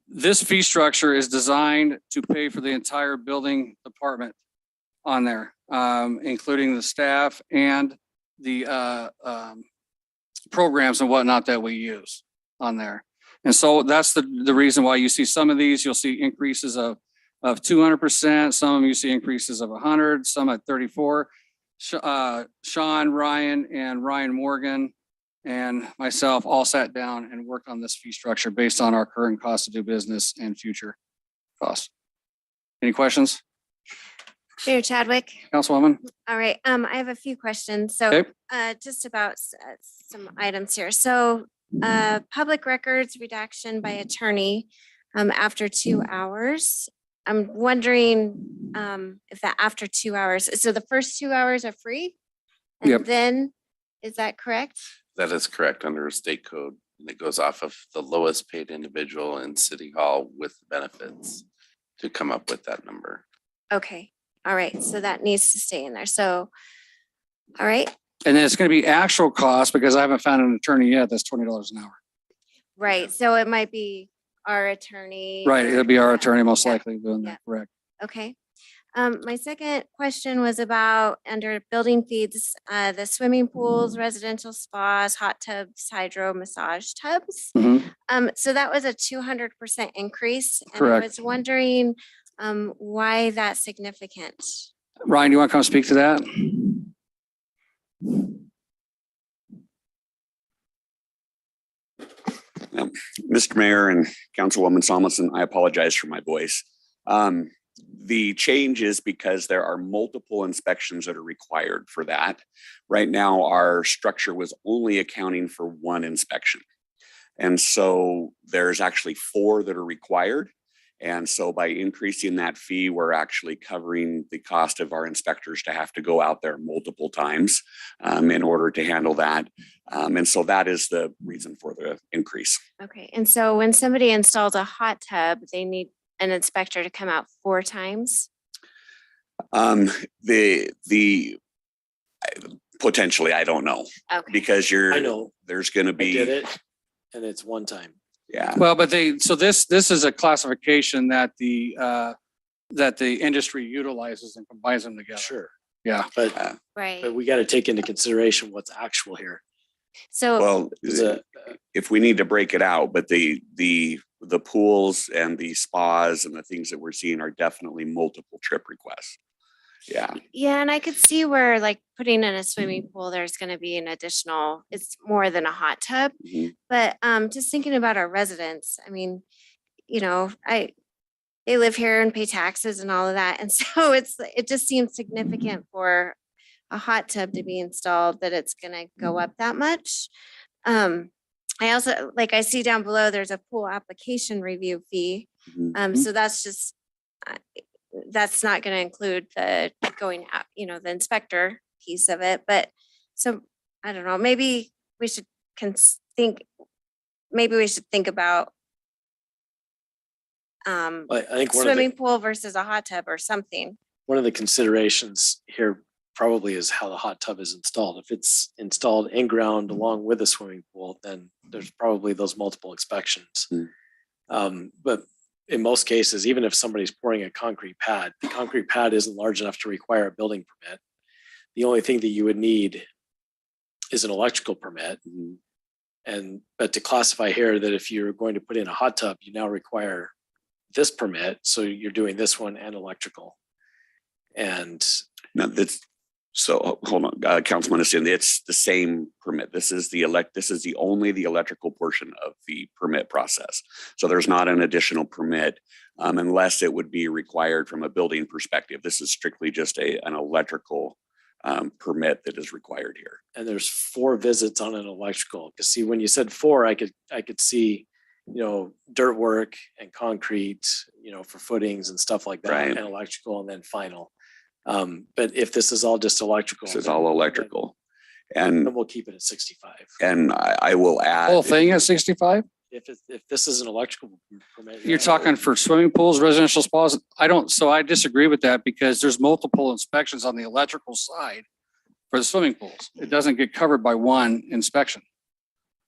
Speaker 1: this fee structure is designed to pay for the entire building department on there, including the staff and the programs and whatnot that we use on there. And so that's the reason why you see some of these, you'll see increases of 200%. Some of them you see increases of 100, some at 34. Sean, Ryan, and Ryan Morgan and myself all sat down and worked on this fee structure based on our current cost to do business and future costs. Any questions,
Speaker 5: Mayor Chadwick?
Speaker 1: Councilwoman?
Speaker 5: All right, I have a few questions. So
Speaker 1: Okay.
Speaker 5: just about some items here. So public records redaction by attorney after 2 hours. I'm wondering if that after 2 hours, so the first 2 hours are free? And
Speaker 1: Yep.
Speaker 5: then, is that correct?
Speaker 3: That is correct under a state code. And it goes off of the lowest paid individual in City Hall with benefits to come up with that number.
Speaker 5: Okay, all right, so that needs to stay in there. So, all right,
Speaker 1: And then it's going to be actual cost because I haven't found an attorney yet. That's $20 an hour.
Speaker 5: right, so it might be our attorney.
Speaker 1: Right. It'll be our attorney most
Speaker 5: Yeah.
Speaker 1: likely doing
Speaker 5: Yeah.
Speaker 1: that. Correct.
Speaker 5: Okay. My second question was about under building fees, the swimming pools, residential spas, hot tubs, hydro massage tubs.
Speaker 1: Mhm.
Speaker 5: So that was a 200% increase. And I
Speaker 1: Correct.
Speaker 5: was wondering, why that's significant?
Speaker 1: Ryan, do you want to come speak to that?
Speaker 15: Mr. Mayor and Councilwoman Samuelson, I apologize for my voice. The change is because there are multiple inspections that are required for that. Right now, our structure was only accounting for one inspection. And so there's actually 4 that are required. And so by increasing that fee, we're actually covering the cost of our inspectors to have to go out there multiple times in order to handle that. And so that is the reason for the increase.
Speaker 5: Okay, and so when somebody installs a hot tub, they need an inspector to come out 4 times?
Speaker 15: The potentially, I don't know,
Speaker 5: Okay,
Speaker 15: because
Speaker 10: I know,
Speaker 15: there's gonna
Speaker 10: I did
Speaker 15: be,
Speaker 10: it, and it's one time.
Speaker 15: yeah.
Speaker 1: Well, but this is a classification that the industry utilizes and combines them together.
Speaker 10: Sure.
Speaker 1: Yeah.
Speaker 10: But
Speaker 5: right.
Speaker 10: we got to take into consideration what's actual here.
Speaker 5: So,
Speaker 15: Well,
Speaker 10: Is it-
Speaker 15: if we need to break it out, but the pools and the spas and the things that we're seeing are definitely multiple trip requests. Yeah,
Speaker 5: yeah, and I could see where like putting in a swimming pool, there's gonna be an additional, it's more than a hot tub.
Speaker 15: Mhm.
Speaker 5: But just thinking about our residents, I mean, you know, they live here and pay taxes and all of that. And so it just seems significant for a hot tub to be installed that it's gonna go up that much. I also, like I see down below, there's a pool application review fee.
Speaker 15: Mhm.
Speaker 5: So that's just, that's not gonna include the going out, the inspector piece of it, but so, I don't know, maybe we should maybe we should think about
Speaker 10: I think
Speaker 5: swimming pool versus a hot tub or something.
Speaker 10: one of the considerations here probably is how the hot tub is installed. If it's installed in ground along with a swimming pool, then there's probably those multiple inspections. But in most cases, even if somebody's pouring a concrete pad, the concrete pad isn't large enough to require a building permit. The only thing that you would need is an electrical permit. But to classify here that if you're going to put in a hot tub, you now require this permit. So you're doing this one and electrical. And
Speaker 15: No, that's, so hold on, Councilman Astin, it's the same permit. This is the only the electrical portion of the permit process. So there's not an additional permit unless it would be required from a building perspective. This is strictly just an electrical permit that is required here.
Speaker 10: and there's 4 visits on an electrical. Because see, when you said 4, I could see, dirt work and concrete, for footings and stuff like that,
Speaker 15: Right.
Speaker 10: and electrical, and then final. But if this is all just electrical,
Speaker 15: This is all electrical. And
Speaker 10: then we'll keep it at 65.
Speaker 15: and I will add.
Speaker 1: Whole thing at 65?
Speaker 10: If this is an electrical permit.
Speaker 1: You're talking for swimming pools, residential spas? I disagree with that because there's multiple inspections on the electrical side for the swimming pools. It doesn't get covered by one inspection.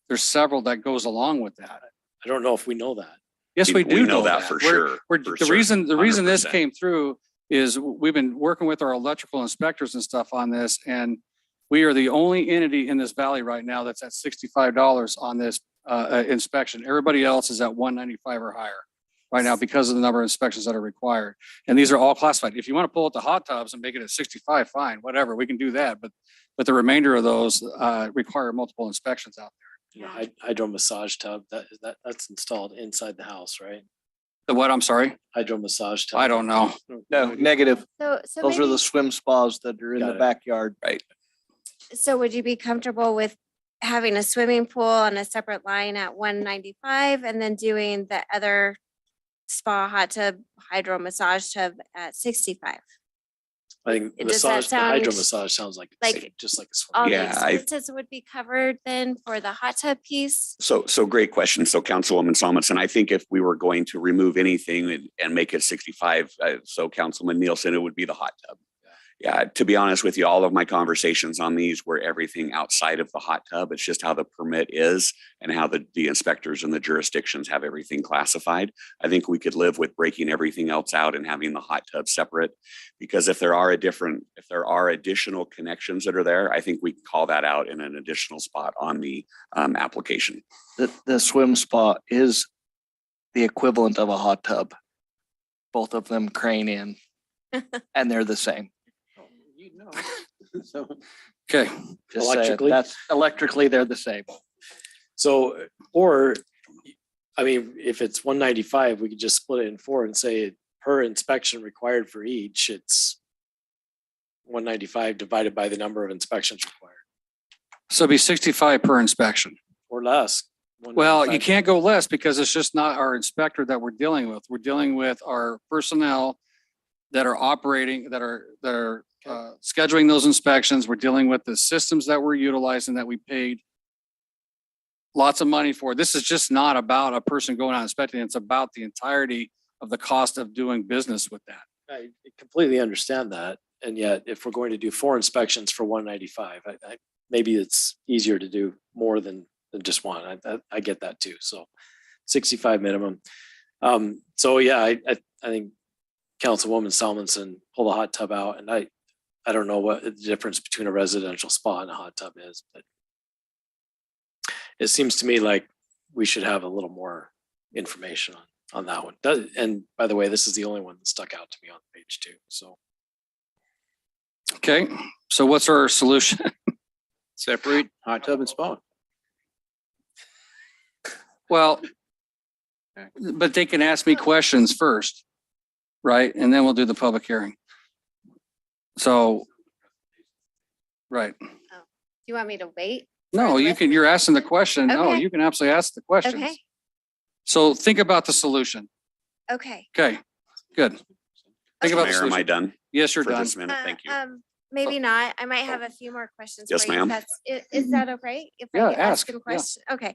Speaker 1: There's several that goes along with that.
Speaker 10: I don't know if we know that.
Speaker 1: Yes, we do know that.
Speaker 15: for
Speaker 1: We're-
Speaker 15: sure.
Speaker 1: we're-
Speaker 15: for
Speaker 1: The
Speaker 15: certain,
Speaker 1: reason this
Speaker 15: 100%.
Speaker 1: came through is we've been working with our electrical inspectors and stuff on this, and we are the only entity in this valley right now that's at $65 on this inspection. Everybody else is at $195 or higher right now because of the number of inspections that are required. And these are all classified. If you want to pull out the hot tubs and make it at 65, fine, whatever, we can do that. But the remainder of those require multiple inspections out
Speaker 10: Hydro massage tub, that's installed inside the house, right?
Speaker 1: there. The what, I'm sorry?
Speaker 10: Hydro massage tub.
Speaker 1: I don't know.
Speaker 14: No, negative.
Speaker 5: So
Speaker 14: Those are
Speaker 5: maybe,
Speaker 14: the swim spas that are in
Speaker 10: Got
Speaker 14: the
Speaker 10: it.
Speaker 14: backyard.
Speaker 15: Right.
Speaker 5: so would you be comfortable with having a swimming pool on a separate line at 195 and then doing the other spa, hot tub, hydro massage tub at 65?
Speaker 10: I think
Speaker 5: Does that
Speaker 10: the hydro
Speaker 5: sound
Speaker 10: massage sounds like
Speaker 5: like
Speaker 10: just like a
Speaker 5: all
Speaker 10: swim.
Speaker 5: the
Speaker 15: Yeah, I-
Speaker 5: expenses would be covered then for the hot tub piece?
Speaker 15: So great question. So Councilwoman Solomon, I think if we were going to remove anything and make it 65, so Councilman Nielsen, it would be the hot tub. Yeah, to be honest with you, all of my conversations on these were everything outside of the hot tub. It's just how the permit is and how the inspectors and the jurisdictions have everything classified. I think we could live with breaking everything else out and having the hot tub separate. Because if there are additional connections that are there, I think we can call that out in an additional spot on the application.
Speaker 14: The swim spa is the equivalent of a hot tub. Both of them crane in and they're the same.
Speaker 12: So
Speaker 1: Okay.
Speaker 14: Just saying,
Speaker 10: Electrically?
Speaker 14: that's electrically, they're the same.
Speaker 10: So, or, I mean, if it's 195, we could just split it in 4 and say per inspection required for each, it's 195 divided by the number of inspections required,
Speaker 1: So it'd be 65 per inspection.
Speaker 10: or less.
Speaker 1: Well, you
Speaker 10: 195.
Speaker 1: can't go less because it's just not our inspector that we're dealing with. We're dealing with our personnel that are operating, that are scheduling those inspections. We're dealing with the systems that we're utilizing that we paid lots of money for. This is just not about a person going out inspecting. It's about the entirety of the cost of doing business with that.
Speaker 10: I completely understand that. And yet, if we're going to do 4 inspections for 195, maybe it's easier to do more than just one. I get that too. So 65 minimum. So yeah, I think Councilwoman Salmonson pull the hot tub out, and I don't know what the difference between a residential spa and a hot tub is, but it seems to me like we should have a little more information on that one. And by the way, this is the only one that stuck out to me on page 2. So
Speaker 1: Okay, so what's our solution?
Speaker 12: separate hot tub and spa.
Speaker 1: Well, but they can ask me questions first, right? And then we'll do the public hearing. So, right.
Speaker 5: You want me to wait?
Speaker 1: No, you can, you're asking the question. No,
Speaker 5: Okay.
Speaker 1: you can absolutely ask the questions.
Speaker 5: Okay.
Speaker 1: So think about the solution.
Speaker 5: Okay.
Speaker 1: Okay, good. Think
Speaker 15: Mr.
Speaker 1: about the
Speaker 15: Mayor, am I
Speaker 1: solution.
Speaker 15: done
Speaker 1: Yes, you're
Speaker 15: for
Speaker 1: done.
Speaker 15: this minute? Thank you.
Speaker 5: Maybe not. I might have a few more questions.
Speaker 15: Yes,
Speaker 5: for you, if
Speaker 15: ma'am.
Speaker 5: that's- Is that okay? If
Speaker 1: Yeah,
Speaker 5: I ask
Speaker 1: ask,
Speaker 5: him
Speaker 1: yeah.
Speaker 5: question? Okay.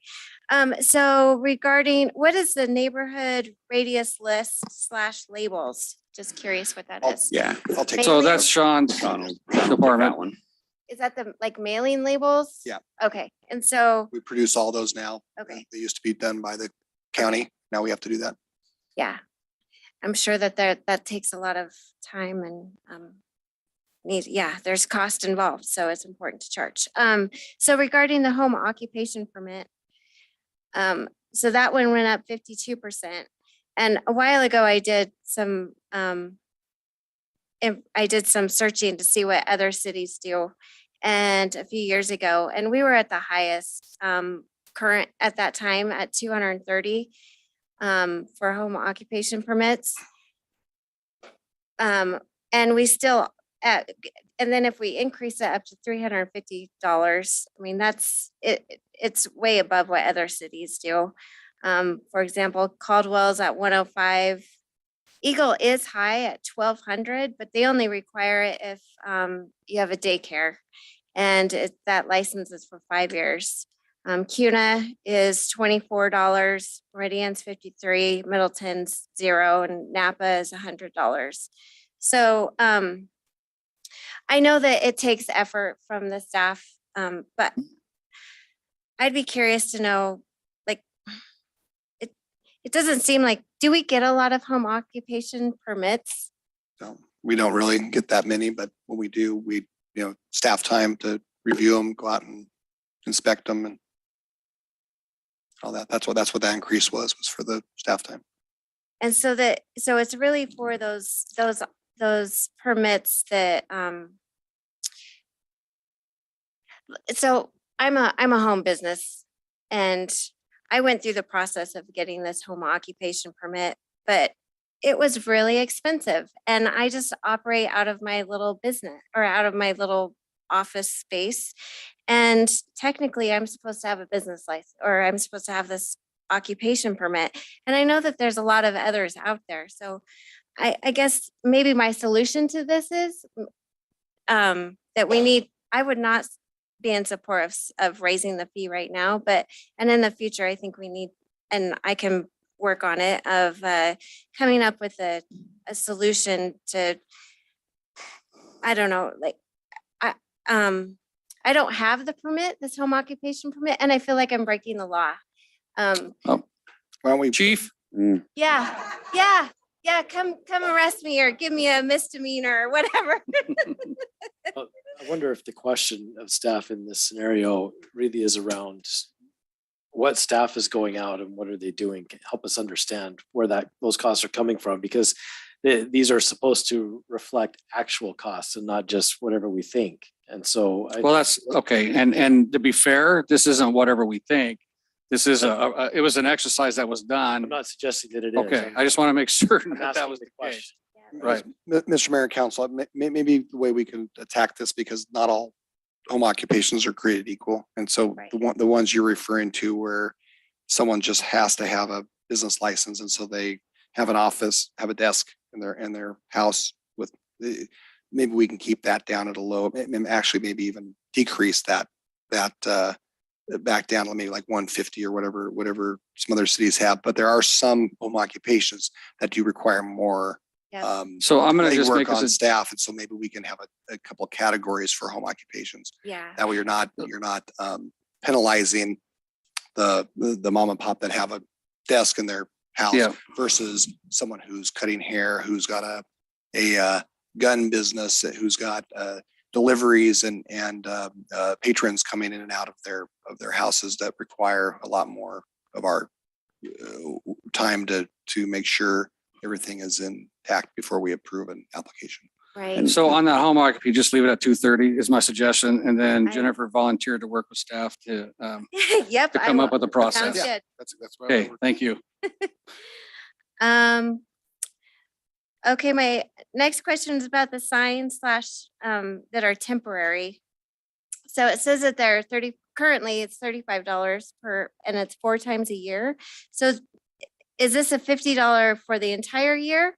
Speaker 5: So regarding, what is the neighborhood radius list / labels? Just curious what that is.
Speaker 15: Yeah.
Speaker 6: I'll take.
Speaker 1: So that's Sean's
Speaker 15: Donald, take
Speaker 1: department.
Speaker 15: that one.
Speaker 5: Is that the like mailing labels?
Speaker 6: Yeah.
Speaker 5: Okay. And so,
Speaker 6: We produce all those now.
Speaker 5: okay,
Speaker 6: They used to be done by the county. Now we have to do that.
Speaker 5: yeah. I'm sure that that takes a lot of time and there's cost involved, so it's important to charge. So regarding the home occupation permit, so that one went up 52%. And a while ago, I did some searching to see what other cities do. And a few years ago, and we were at the highest current at that time at 230 for home occupation permits. And we still and then if we increase it up to $350, I mean, it's way above what other cities do. For example, Caldwell's at 105. Eagle is high at 1,200, but they only require it if you have a daycare, and that license is for 5 years. CUNA is $24, Meridian's $53, Middleton's $0, and Napa is $100. So I know that it takes effort from the staff, but I'd be curious to know, like, it doesn't seem like, do we get a lot of home occupation permits?
Speaker 6: So we don't really get that many, but when we do, we, staff time to review them, go out and inspect them and all that. That's what that increase was for the staff time.
Speaker 5: And so it's really for those permits that, so I'm a home business, and I went through the process of getting this home occupation permit, but it was really expensive. And I just operate out of my little business or out of my little office space. And technically I'm supposed to have a business license, or I'm supposed to have this occupation permit. And I know that there's a lot of others out there. So I guess maybe my solution to this is that I would not be in support of raising the fee right now, and in the future, I think we need, and I can work on it, of coming up with a solution to, I don't know, like, I don't have the permit, this home occupation permit, and I feel like I'm breaking the law.
Speaker 6: Why don't we?
Speaker 1: Chief?
Speaker 5: Yeah, come arrest me or give me a misdemeanor or whatever.
Speaker 10: I wonder if the question of staff in this scenario really is around what staff is going out and what are they doing? Help us understand where those costs are coming from, because these are supposed to reflect actual costs and not just whatever we think. And so,
Speaker 1: Well, that's okay. And to be fair, this isn't whatever we think. This is it was an exercise that was done.
Speaker 10: I'm not suggesting that it is.
Speaker 1: Okay, I just want to make sure
Speaker 10: I'm
Speaker 1: that
Speaker 10: asking
Speaker 1: was
Speaker 10: the
Speaker 1: the case.
Speaker 10: question.
Speaker 1: Right.
Speaker 6: Mr. Mayor and Council, maybe the way we can attack this, because not all home occupations are created equal. And so
Speaker 5: Right.
Speaker 6: the ones you're referring to where someone just has to have a business license, and so they have an office, have a desk in their house with, maybe we can keep that down at a low, actually maybe even decrease that back down to maybe like 150 or whatever some other cities have. But there are some home occupations that do require more.
Speaker 5: Yeah.
Speaker 1: So I'm gonna just
Speaker 6: legwork
Speaker 1: make
Speaker 6: on
Speaker 1: a
Speaker 6: staff, and so maybe we can have a couple of categories for home occupations.
Speaker 5: Yeah.
Speaker 6: That way you're not penalizing the mom and pop that have a desk in their house
Speaker 1: Yeah.
Speaker 6: versus someone who's cutting hair, who's got a gun business, who's got deliveries and patrons coming in and out of their houses that require a lot more of our time to make sure everything is intact before we approve an application.
Speaker 5: Right.
Speaker 1: And so on that home occupation, just leave it at 230 is my suggestion. And then
Speaker 5: I-
Speaker 1: Jennifer volunteered to work with staff to
Speaker 5: Yep.
Speaker 1: to
Speaker 5: I
Speaker 1: come up
Speaker 5: will.
Speaker 1: with a process.
Speaker 5: Sounds good.
Speaker 6: That's
Speaker 1: Okay, thank you.
Speaker 5: Okay, my next question is about the signs / that are temporary. So it says that they're currently it's $35 per, and it's 4 times a year. So is this a $50 for the entire year?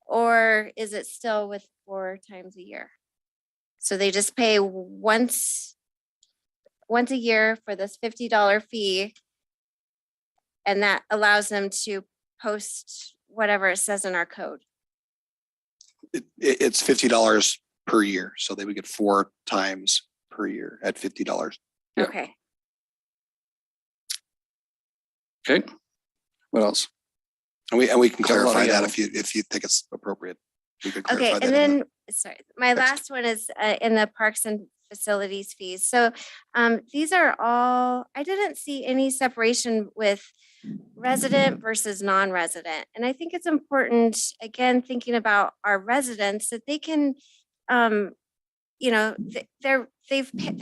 Speaker 5: Or is it still with 4 times a year? So they just pay once a year for this $50 fee. And that allows them to post whatever it says in our code.
Speaker 6: It's $50 per year, so they would get 4 times per year at $50.
Speaker 1: Yeah.
Speaker 5: Okay.
Speaker 1: Okay. What else?
Speaker 6: And we can
Speaker 1: Got a lot of
Speaker 6: clarify that
Speaker 1: yellow.
Speaker 6: if you think it's appropriate. We can
Speaker 5: Okay,
Speaker 6: clarify that.
Speaker 5: and
Speaker 6: in the-
Speaker 5: then, sorry, my last one is in the parks and facilities fees. So these are all, I didn't see any separation with resident versus non-resident. And I think it's important, again, thinking about our residents, that they can, you know, they're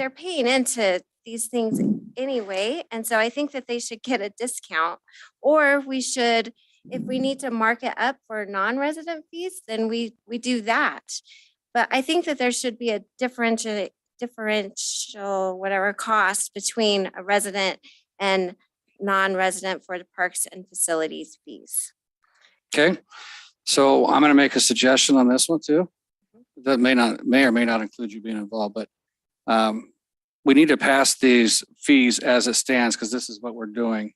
Speaker 5: paying into these things anyway. And so I think that they should get a discount, or we should, if we need to mark it up for non-resident fees, then we do that. But I think that there should be a differential whatever cost between a resident and non-resident for the parks and facilities fees.
Speaker 1: Okay. So I'm going to make a suggestion on this one too. That may or may not include you being involved, but we need to pass these fees as it stands, because this is what we're doing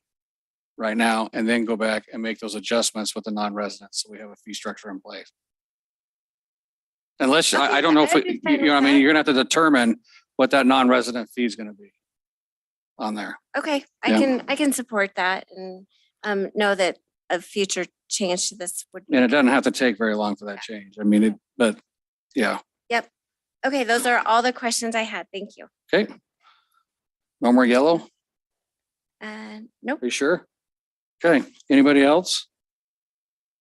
Speaker 1: right now, and then go back and make those adjustments with the non-residents. So we have a fee structure in place. Unless, I don't know if,
Speaker 5: I'd be fine
Speaker 1: you know, what I
Speaker 5: with
Speaker 1: mean,
Speaker 5: that.
Speaker 1: you're going to have to determine what that non-resident fee is going to be on there.
Speaker 5: Okay,
Speaker 1: Yeah.
Speaker 5: I can support that and know that a future change to this would be.
Speaker 1: And it doesn't have to take very long for that change. I mean, but yeah.
Speaker 5: Yep. Okay, those are all the questions I had. Thank you.
Speaker 1: Okay. No more yellow?
Speaker 5: Nope.
Speaker 1: Are you sure? Okay. Anybody else?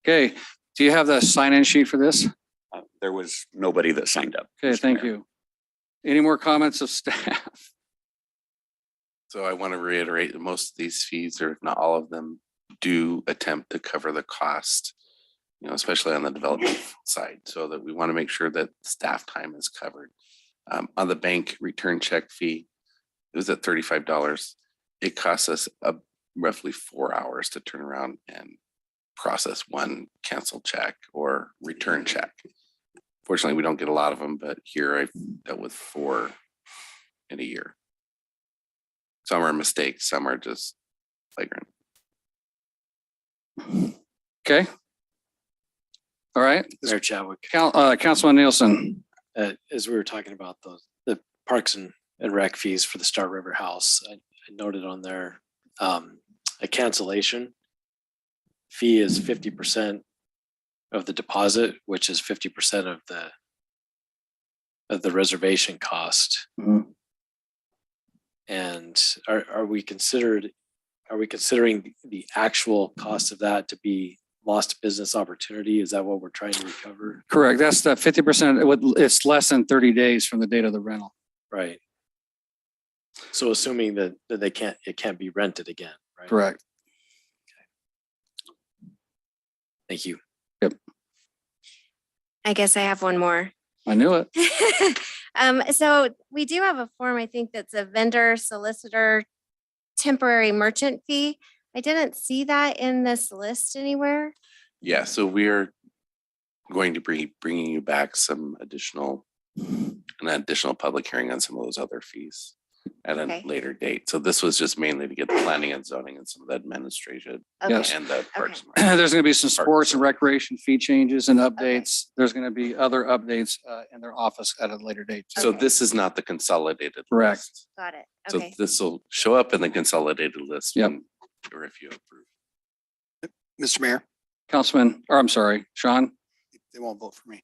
Speaker 1: Okay. Do you have the sign-in sheet for this?
Speaker 15: There was nobody that signed up.
Speaker 1: Okay,
Speaker 15: Mr.
Speaker 1: thank
Speaker 15: Mayor.
Speaker 1: you. Any more comments of staff?
Speaker 3: So I want to reiterate that most of these fees, or if not all of them, do attempt to cover the cost, you know, especially on the development side, so that we want to make sure that staff time is covered. On the bank return check fee, it was at $35. It costs us roughly 4 hours to turn around and process one cancel check or return check. Fortunately, we don't get a lot of them, but here I've dealt with 4 in a year. Some are mistakes, some are just flagrant.
Speaker 1: Okay. All right.
Speaker 10: Mayor Chadwick,
Speaker 1: Councilman Nielsen.
Speaker 10: as we were talking about the parks and rec fees for the Star River House, I noted on there, a cancellation fee is 50% of the deposit, which is 50% of the reservation cost.
Speaker 1: Mhm.
Speaker 10: And are we considering the actual cost of that to be lost business opportunity? Is that what we're trying to recover?
Speaker 1: Correct. That's the 50%. It's less than 30 days from the date of the rental.
Speaker 10: Right. So assuming that it can't be rented again, right?
Speaker 1: Correct.
Speaker 10: Thank you.
Speaker 5: I guess I have one more.
Speaker 1: I knew it.
Speaker 5: So we do have a form, I think that's a vendor solicitor temporary merchant fee. I didn't see that in this list anywhere.
Speaker 3: Yeah, so we're going to be bringing you back an additional public hearing on some of those other fees at a
Speaker 5: Okay.
Speaker 3: later date. So this was just mainly to get the planning and zoning and some of the administration
Speaker 5: Okay.
Speaker 1: Yes.
Speaker 3: and the parks. and Rec.
Speaker 1: There's going to be some sports and recreation fee changes and updates. There's going to be other updates in their office at a later date. too.
Speaker 3: So
Speaker 5: Okay.
Speaker 3: this is not the consolidated
Speaker 1: Correct.
Speaker 3: list.
Speaker 5: Got it.
Speaker 3: So
Speaker 5: Okay.
Speaker 3: this will show up in the consolidated list.
Speaker 1: Yep.
Speaker 3: Or if you approve.
Speaker 6: Mr. Mayor,
Speaker 1: Councilman, or I'm sorry, Sean.
Speaker 6: they won't vote for me.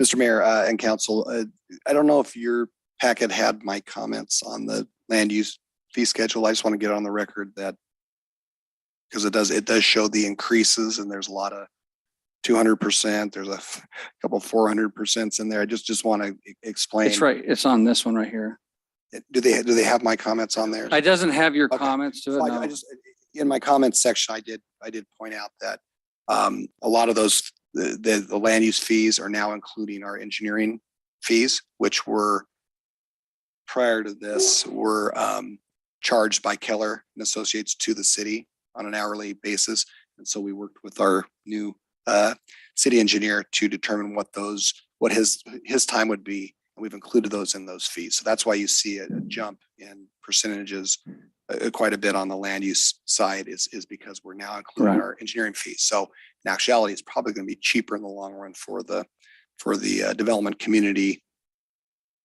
Speaker 6: Mr. Mayor and council, I don't know if your packet had my comments on the land use fee schedule. I just want to get on the record that because it does show the increases, and there's a lot of 200%. There's a couple 400% in there. I just want to explain.
Speaker 1: It's right. It's on this one right here.
Speaker 6: Do they have my comments on there?
Speaker 1: It doesn't have your
Speaker 6: Okay.
Speaker 1: comments to it.
Speaker 6: So
Speaker 1: no.
Speaker 6: I just, in my comments section, I did point out that a lot of those, the land use fees are now including our engineering fees, which were prior to this were charged by Keller and Associates to the city on an hourly basis. And so we worked with our new city engineer to determine what his time would be. And we've included those in those fees. So that's why you see a jump in percentages quite a bit on the land use side is because we're now including
Speaker 1: Right.
Speaker 6: our engineering fees. So in actuality, it's probably going to be cheaper in the long run for the development community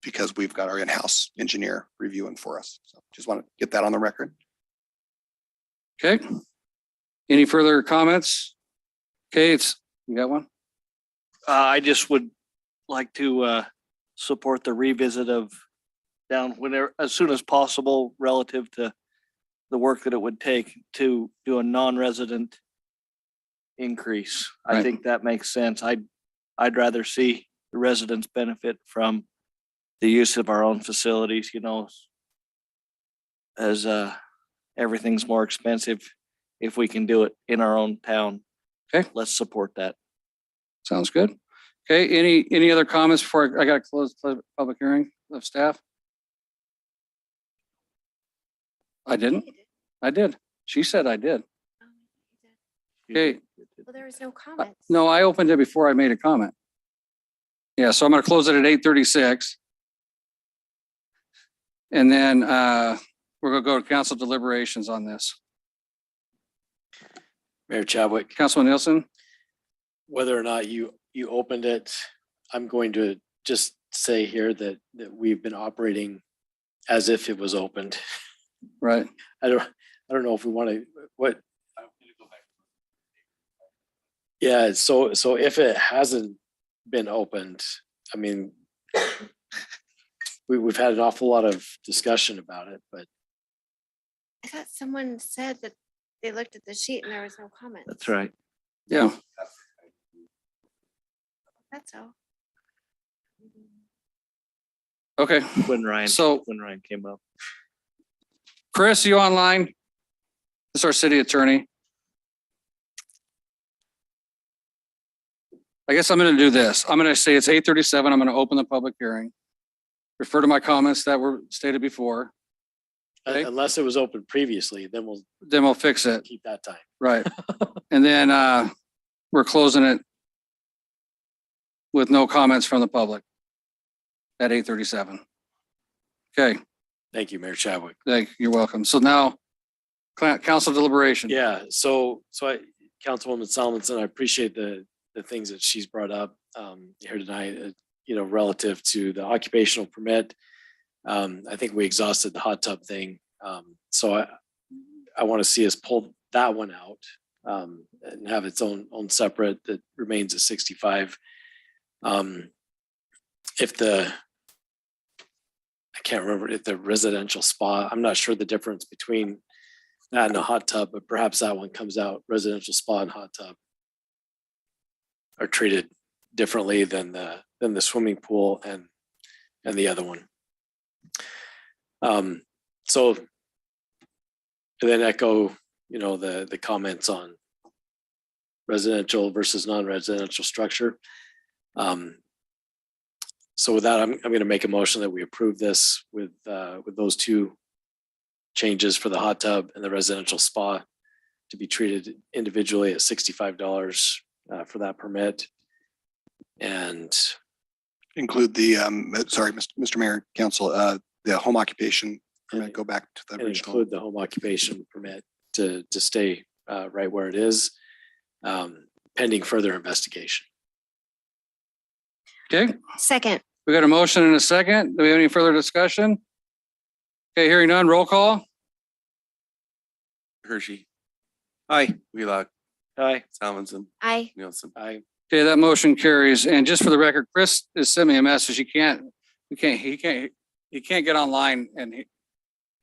Speaker 6: because we've got our in-house engineer reviewing for us. So just want to get that on the record.
Speaker 1: Okay. Any further comments? Okay, you got one?
Speaker 14: I just would like to support the revisit of down whenever, as soon as possible, relative to the work that it would take to do a non-resident increase. I
Speaker 1: Right.
Speaker 14: think that makes sense. I'd rather see the residents benefit from the use of our own facilities, as everything's more expensive. If we can do it in our own town.
Speaker 1: Okay.
Speaker 14: Let's support that.
Speaker 1: Sounds good. Okay, any other comments before I got to close the public hearing of staff? I didn't. I did. She said I did. Okay,
Speaker 5: Well, there was no comments.
Speaker 1: no, I opened it before I made a comment. Yeah, so I'm going to close it at 8:36. And then we're going to go to council deliberations on this.
Speaker 10: Mayor Chadwick,
Speaker 1: Councilman Nielsen?
Speaker 10: whether or not you opened it, I'm going to just say here that we've been operating as if it was opened.
Speaker 1: Right.
Speaker 10: I don't know if we want to, what? Yeah, so if it hasn't been opened, I mean, we've had an awful lot of discussion about it, but
Speaker 5: I thought someone said that they looked at the sheet and there was no comment.
Speaker 14: That's right.
Speaker 1: Yeah.
Speaker 5: That's all.
Speaker 1: Okay.
Speaker 14: When Ryan came up.
Speaker 1: Chris, you online? This is our city attorney. I guess I'm going to do this. I'm going to say it's 8:37. I'm going to open the public hearing. Refer to my comments that were stated before. Okay.
Speaker 10: unless it was open previously, then
Speaker 1: Then we'll fix it.
Speaker 10: keep that time.
Speaker 1: Right. And then we're closing it with no comments from the public at 8:37. Okay,
Speaker 10: Thank you, Mayor Chadwick.
Speaker 1: you're welcome. So now council deliberation.
Speaker 10: Yeah, so Councilwoman Solomonson, I appreciate the things that she's brought up here tonight, relative to the occupational permit. I think we exhausted the hot tub thing. So I want to see us pull that one out and have its own separate that remains at 65. I can't remember if the residential spa, I'm not sure the difference between that and a hot tub, but perhaps that one comes out, residential spa and hot tub are treated differently than the swimming pool and the other one. So and then echo, the comments on residential versus non-residential structure. So with that, I'm going to make a motion that we approve this with those two changes for the hot tub and the residential spa to be treated individually at $65 for that permit. And
Speaker 6: Include the, sorry, Mr. Mayor, Council, the home occupation permit, go back to the
Speaker 10: and
Speaker 6: original.
Speaker 10: include the home occupation permit to stay right where it is, pending further investigation.
Speaker 1: Okay,
Speaker 5: Second,
Speaker 1: we got a motion and a second. Do we have any further discussion? Okay, hearing none, roll call.
Speaker 3: Hershey,
Speaker 12: Aye.
Speaker 3: Wheelock,
Speaker 14: Hi.
Speaker 3: Salmonson,
Speaker 5: aye.
Speaker 3: Nielsen.
Speaker 10: I
Speaker 1: Okay, that motion carries. And just for the record, Chris has sent me a message. He can't get online and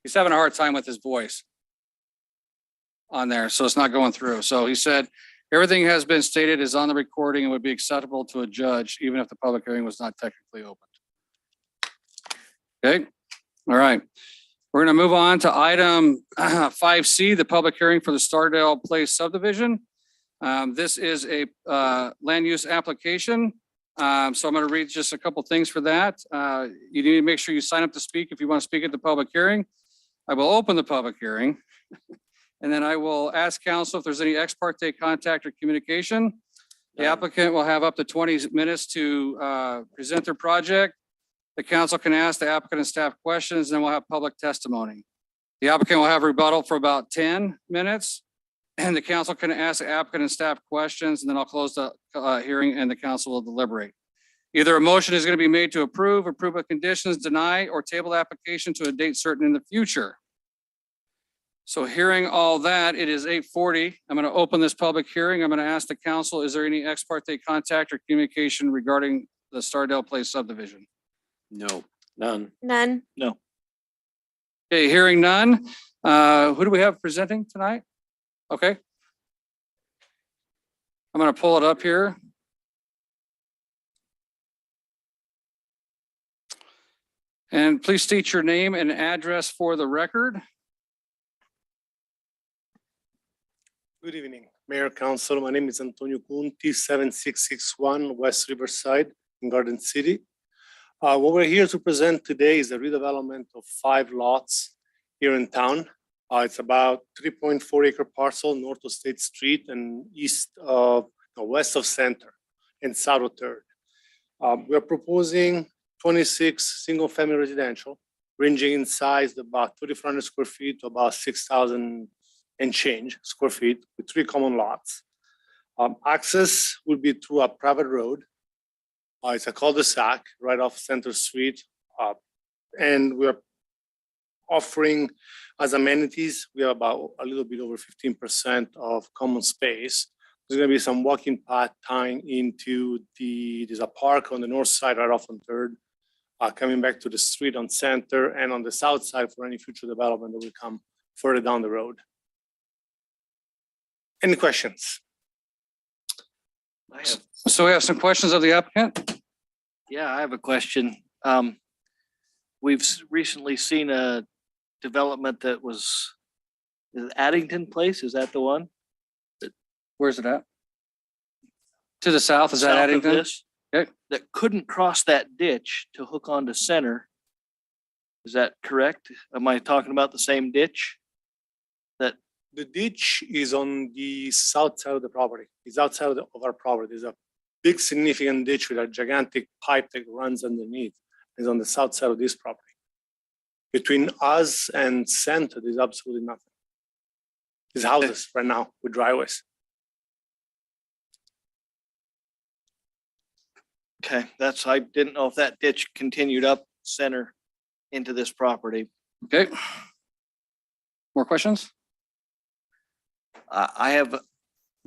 Speaker 1: he's having a hard time with his voice on there. So it's not going through. So he said, everything has been stated is on the recording and would be acceptable to a judge, even if the public hearing was not technically opened. Okay, all right. We're going to move on to item 5C, the public hearing for the Stardew Place subdivision. This is a land use application. So I'm going to read just a couple things for that. You need to make sure you sign up to speak if you want to speak at the public hearing. I will open the public hearing. And then I will ask council if there's any ex parte contact or communication. The
Speaker 10: None.
Speaker 1: applicant will have up to 20 minutes to present their project. The council can ask the applicant and staff questions, and then we'll have public testimony. The applicant will have rebuttal for about 10 minutes, and the council can ask the applicant and staff questions, and then I'll close the hearing and the council will deliberate. Either a motion is going to be made to approve with conditions, deny, or table the application to a date certain in the future. So hearing all that, it is 8:40. I'm going to open this public hearing. I'm going to ask the council, is there any ex parte contact or communication regarding the Stardew Place subdivision?
Speaker 3: No.
Speaker 10: None.
Speaker 5: None.
Speaker 1: Okay, hearing none. Who do we have presenting tonight? Okay. I'm going to pull it up here. And please state your name and address for the record.
Speaker 16: Good evening, Mayor, Council. My name is Antonio Kunti, 7661 West Riverside in Garden City. What we're here to present today is a redevelopment of 5 lots here in town. It's about 3.4 acre parcel north of State Street and west of Center and south of Third. We're proposing 26 single family residential ranging in size about 3,400 square feet to about 6,000 and change square feet with 3 common lots. Access will be through a private road. It's a cul-de-sac right off Center Street. And we're offering as amenities, we have about a little bit over 15% of common space. There's gonna be some walking path tying into there's a park on the north side right off on Third, coming back to the street on Center and on the south side for any future development that will come further down the road. Any questions?
Speaker 1: So we have some questions of the applicant.
Speaker 14: Yeah, I have a question. We've recently seen a development that was, is it Addington Place? Is that the one?
Speaker 1: Where's it at? To the south, is that
Speaker 14: South of
Speaker 1: Addington?
Speaker 14: this,
Speaker 1: Okay.
Speaker 14: that couldn't cross that ditch to hook onto Center. Is that correct? Am I talking about the same ditch?
Speaker 16: The ditch is on the south side of the property. It's outside of our property. There's a big significant ditch with a gigantic pipe that runs underneath. It's on the south side of this property. Between us and Center, there's absolutely nothing. There's houses right now with driveways.
Speaker 14: Okay, I didn't know if that ditch continued up Center into this property.
Speaker 1: Okay. More questions?
Speaker 14: I have,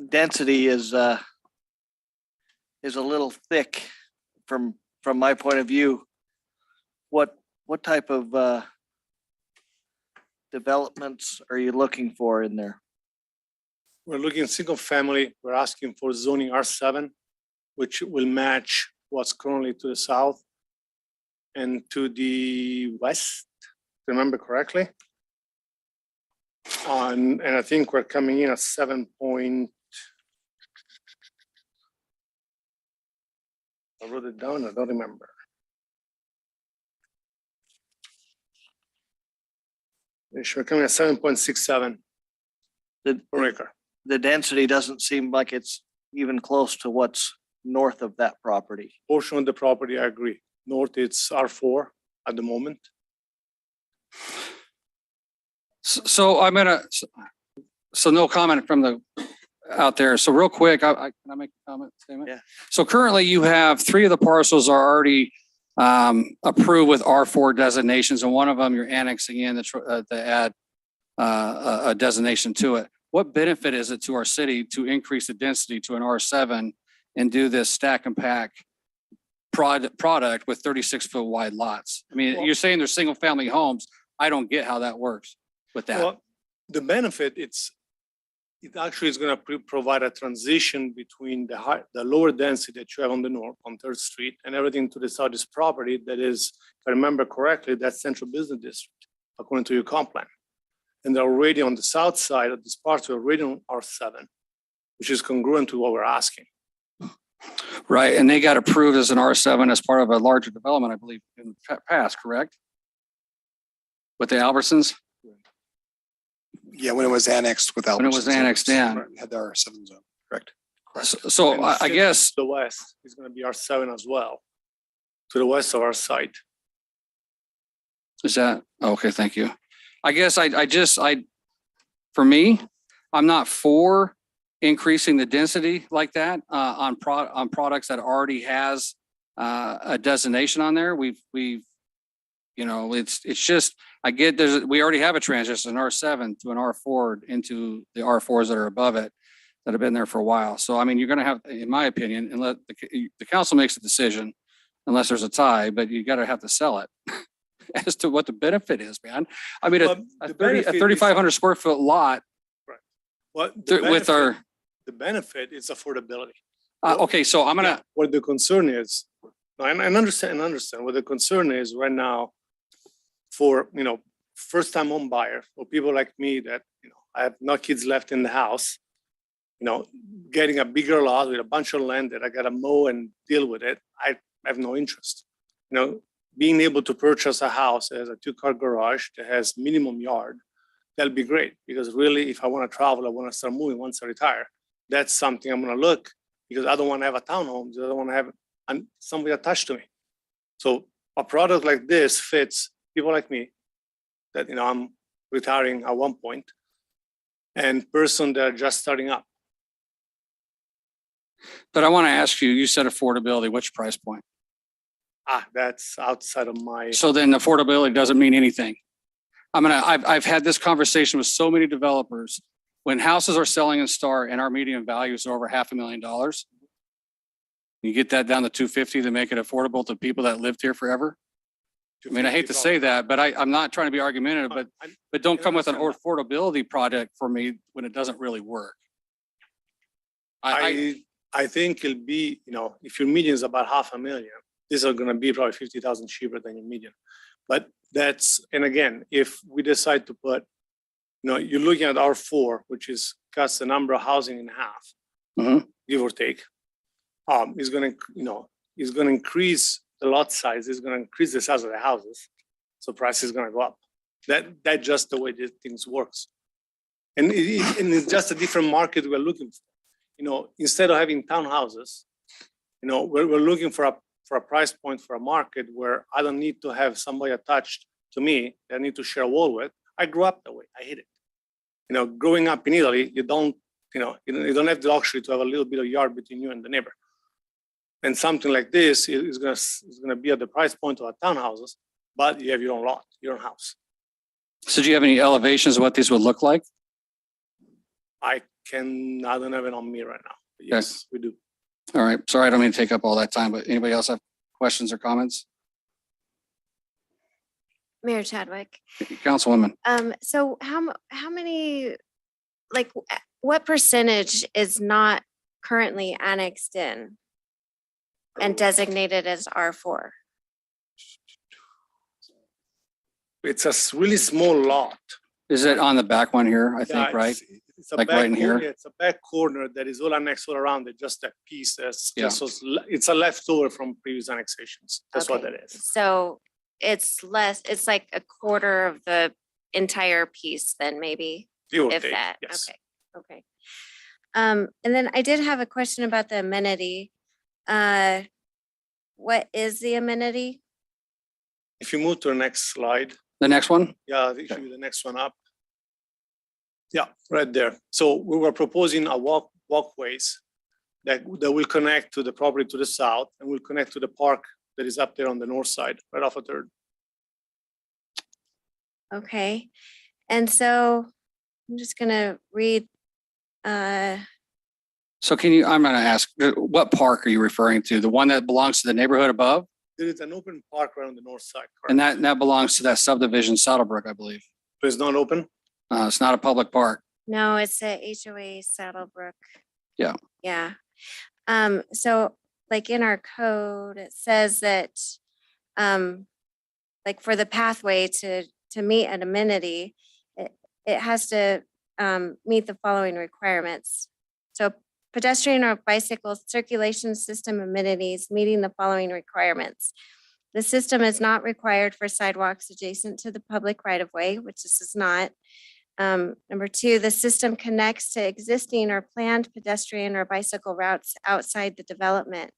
Speaker 14: density is a little thick from my point of view. What type of developments are you looking for in there?
Speaker 16: We're looking single family. We're asking for zoning R7, which will match what's currently to the south and to the west, if I remember correctly. And I think we're coming in at 7 point. I wrote it down, I don't remember. We're coming at 7.67 per acre.
Speaker 14: The density doesn't seem like it's even close to what's north of that property.
Speaker 16: Portion of the property, I agree. North, it's R4 at the moment.
Speaker 1: So I'm gonna, so no comment from the out there. So real quick, can I make a comment statement?
Speaker 14: Yeah.
Speaker 1: So currently you have 3 of the parcels are already approved with R4 designations, and one of them you're annexing in to add a designation to it. What benefit is it to our city to increase the density to an R7 and do this stack and pack product with 36-foot wide lots? I mean, you're saying they're single family homes. I don't get how that works with that.
Speaker 16: Well, the benefit, it actually is going to provide a transition between the lower density that you have on the north, on Third Street, and everything to the south is property that is, if I remember correctly, that's Central Business District, according to your comp plan. And they're already on the south side of this part, we're already on R7, which is congruent to what we're asking.
Speaker 1: Right, and they got approved as an R7 as part of a larger development, I believe, in the past, correct? With the Albertsons?
Speaker 6: Yeah, when it was annexed with
Speaker 1: When it was
Speaker 6: Albertsons,
Speaker 1: annexed in.
Speaker 6: right, had the R7 zone, correct?
Speaker 1: So
Speaker 16: And
Speaker 1: I guess,
Speaker 16: to the west is going to be R7 as well, to the west of our site.
Speaker 1: is that, okay, thank you. I guess for me, I'm not for increasing the density like that on products that already has a designation on there. We've, you know, it's just, I get we already have a transition, an R7 to an R4 into the R4s that are above it that have been there for a while. So, I mean, you're going to have, in my opinion, and let the council makes a decision unless there's a tie, but you got to have to sell it as to what the benefit is, man. I mean,
Speaker 16: Well,
Speaker 1: a
Speaker 16: the
Speaker 1: 3,500 square foot lot
Speaker 16: What
Speaker 1: with our,
Speaker 16: the benefit is affordability.
Speaker 1: okay, so I'm going to,
Speaker 16: What the concern is, and understand what the concern is right now for, you know, first-time home buyer or people like me that, you know, I have no kids left in the house, you know, getting a bigger lot with a bunch of land that I gotta mow and deal with it. I have no interest. You know, being able to purchase a house that has a 2-car garage that has minimum yard, that'll be great. Because really, if I want to travel, I want to start moving once I retire. That's something I'm gonna look, because I don't want to have a townhome. I don't want to have somebody attached to me. So a product like this fits people like me that, you know, I'm retiring at one point, and person that are just starting up.
Speaker 1: but I want to ask you, you said affordability, which price point?
Speaker 16: That's outside of my.
Speaker 1: So then affordability doesn't mean anything. I've had this conversation with so many developers. When houses are selling in Star and our median value is over $500,000, you get that down to 250 to make it affordable to people that lived here forever. I mean, I hate to say that, but I'm not trying to be argumentative, but don't come with an affordability project for me when it doesn't really work.
Speaker 16: I think it'll be, you know, if your median is about $500,000, these are gonna be probably 50,000 cheaper than your median. But that's, and again, if we decide to put, you know, you're looking at R4, which is cuts the number of housing in half, give or take. Is gonna, you know, is gonna increase the lot size, is gonna increase the size of the houses. So price is gonna go up. That's just the way these things works. And it's just a different market we're looking for. You know, instead of having townhouses, you know, we're looking for a price point for a market where I don't need to have somebody attached to me that I need to share a wall with. I grew up that way. I hate it. You know, growing up in Italy, you don't have the luxury to have a little bit of yard between you and the neighbor. And something like this is gonna be at the price point of townhouses, but you have your own lot, your own house.
Speaker 1: So do you have any elevations of what these would look like?
Speaker 16: I don't have it on me right now. But yes, we do.
Speaker 1: All right. Sorry, I don't mean to take up all that time, but anybody else have questions or comments?
Speaker 5: Mayor Chadwick.
Speaker 1: Councilwoman.
Speaker 5: So how many, like, what percentage is not currently annexed in and designated as R4?
Speaker 16: It's a really small lot.
Speaker 1: Is it on the back one here, I think, right?
Speaker 16: It's a
Speaker 1: Like
Speaker 16: back
Speaker 1: right in here?
Speaker 16: corner, it's a back corner that is all annexed all around it, just that piece that's
Speaker 1: Yeah.
Speaker 16: just, it's a leftover from previous annexations. That's what
Speaker 5: Okay.
Speaker 16: that is.
Speaker 5: So it's less, it's like a quarter of the entire piece then maybe,
Speaker 16: Give or
Speaker 5: if
Speaker 16: take,
Speaker 5: that,
Speaker 16: yes.
Speaker 5: okay. And then I did have a question about the amenity. What is the amenity?
Speaker 16: If you move to the next slide,
Speaker 1: The next one?
Speaker 16: yeah, if you the next one up. Yeah, right there. So we were proposing a walkways that will connect to the property to the south and will connect to the park that is up there on the north side, right off of 3rd.
Speaker 5: Okay, and so I'm just gonna read.
Speaker 1: So I'm gonna ask, what park are you referring to? The one that belongs to the neighborhood above?
Speaker 16: There is an open park right on the north side.
Speaker 1: And that belongs to that subdivision Saddlebrook, I believe.
Speaker 16: So it's not open?
Speaker 1: It's not a public park.
Speaker 5: No, it's a HOA Saddlebrook.
Speaker 1: Yeah.
Speaker 5: Yeah. So like in our code, it says that like for the pathway to meet an amenity, it has to meet the following requirements. So pedestrian or bicycle circulation system amenities meeting the following requirements. The system is not required for sidewalks adjacent to the public right of way, which this is not. Number two, the system connects to existing or planned pedestrian or bicycle routes outside the development.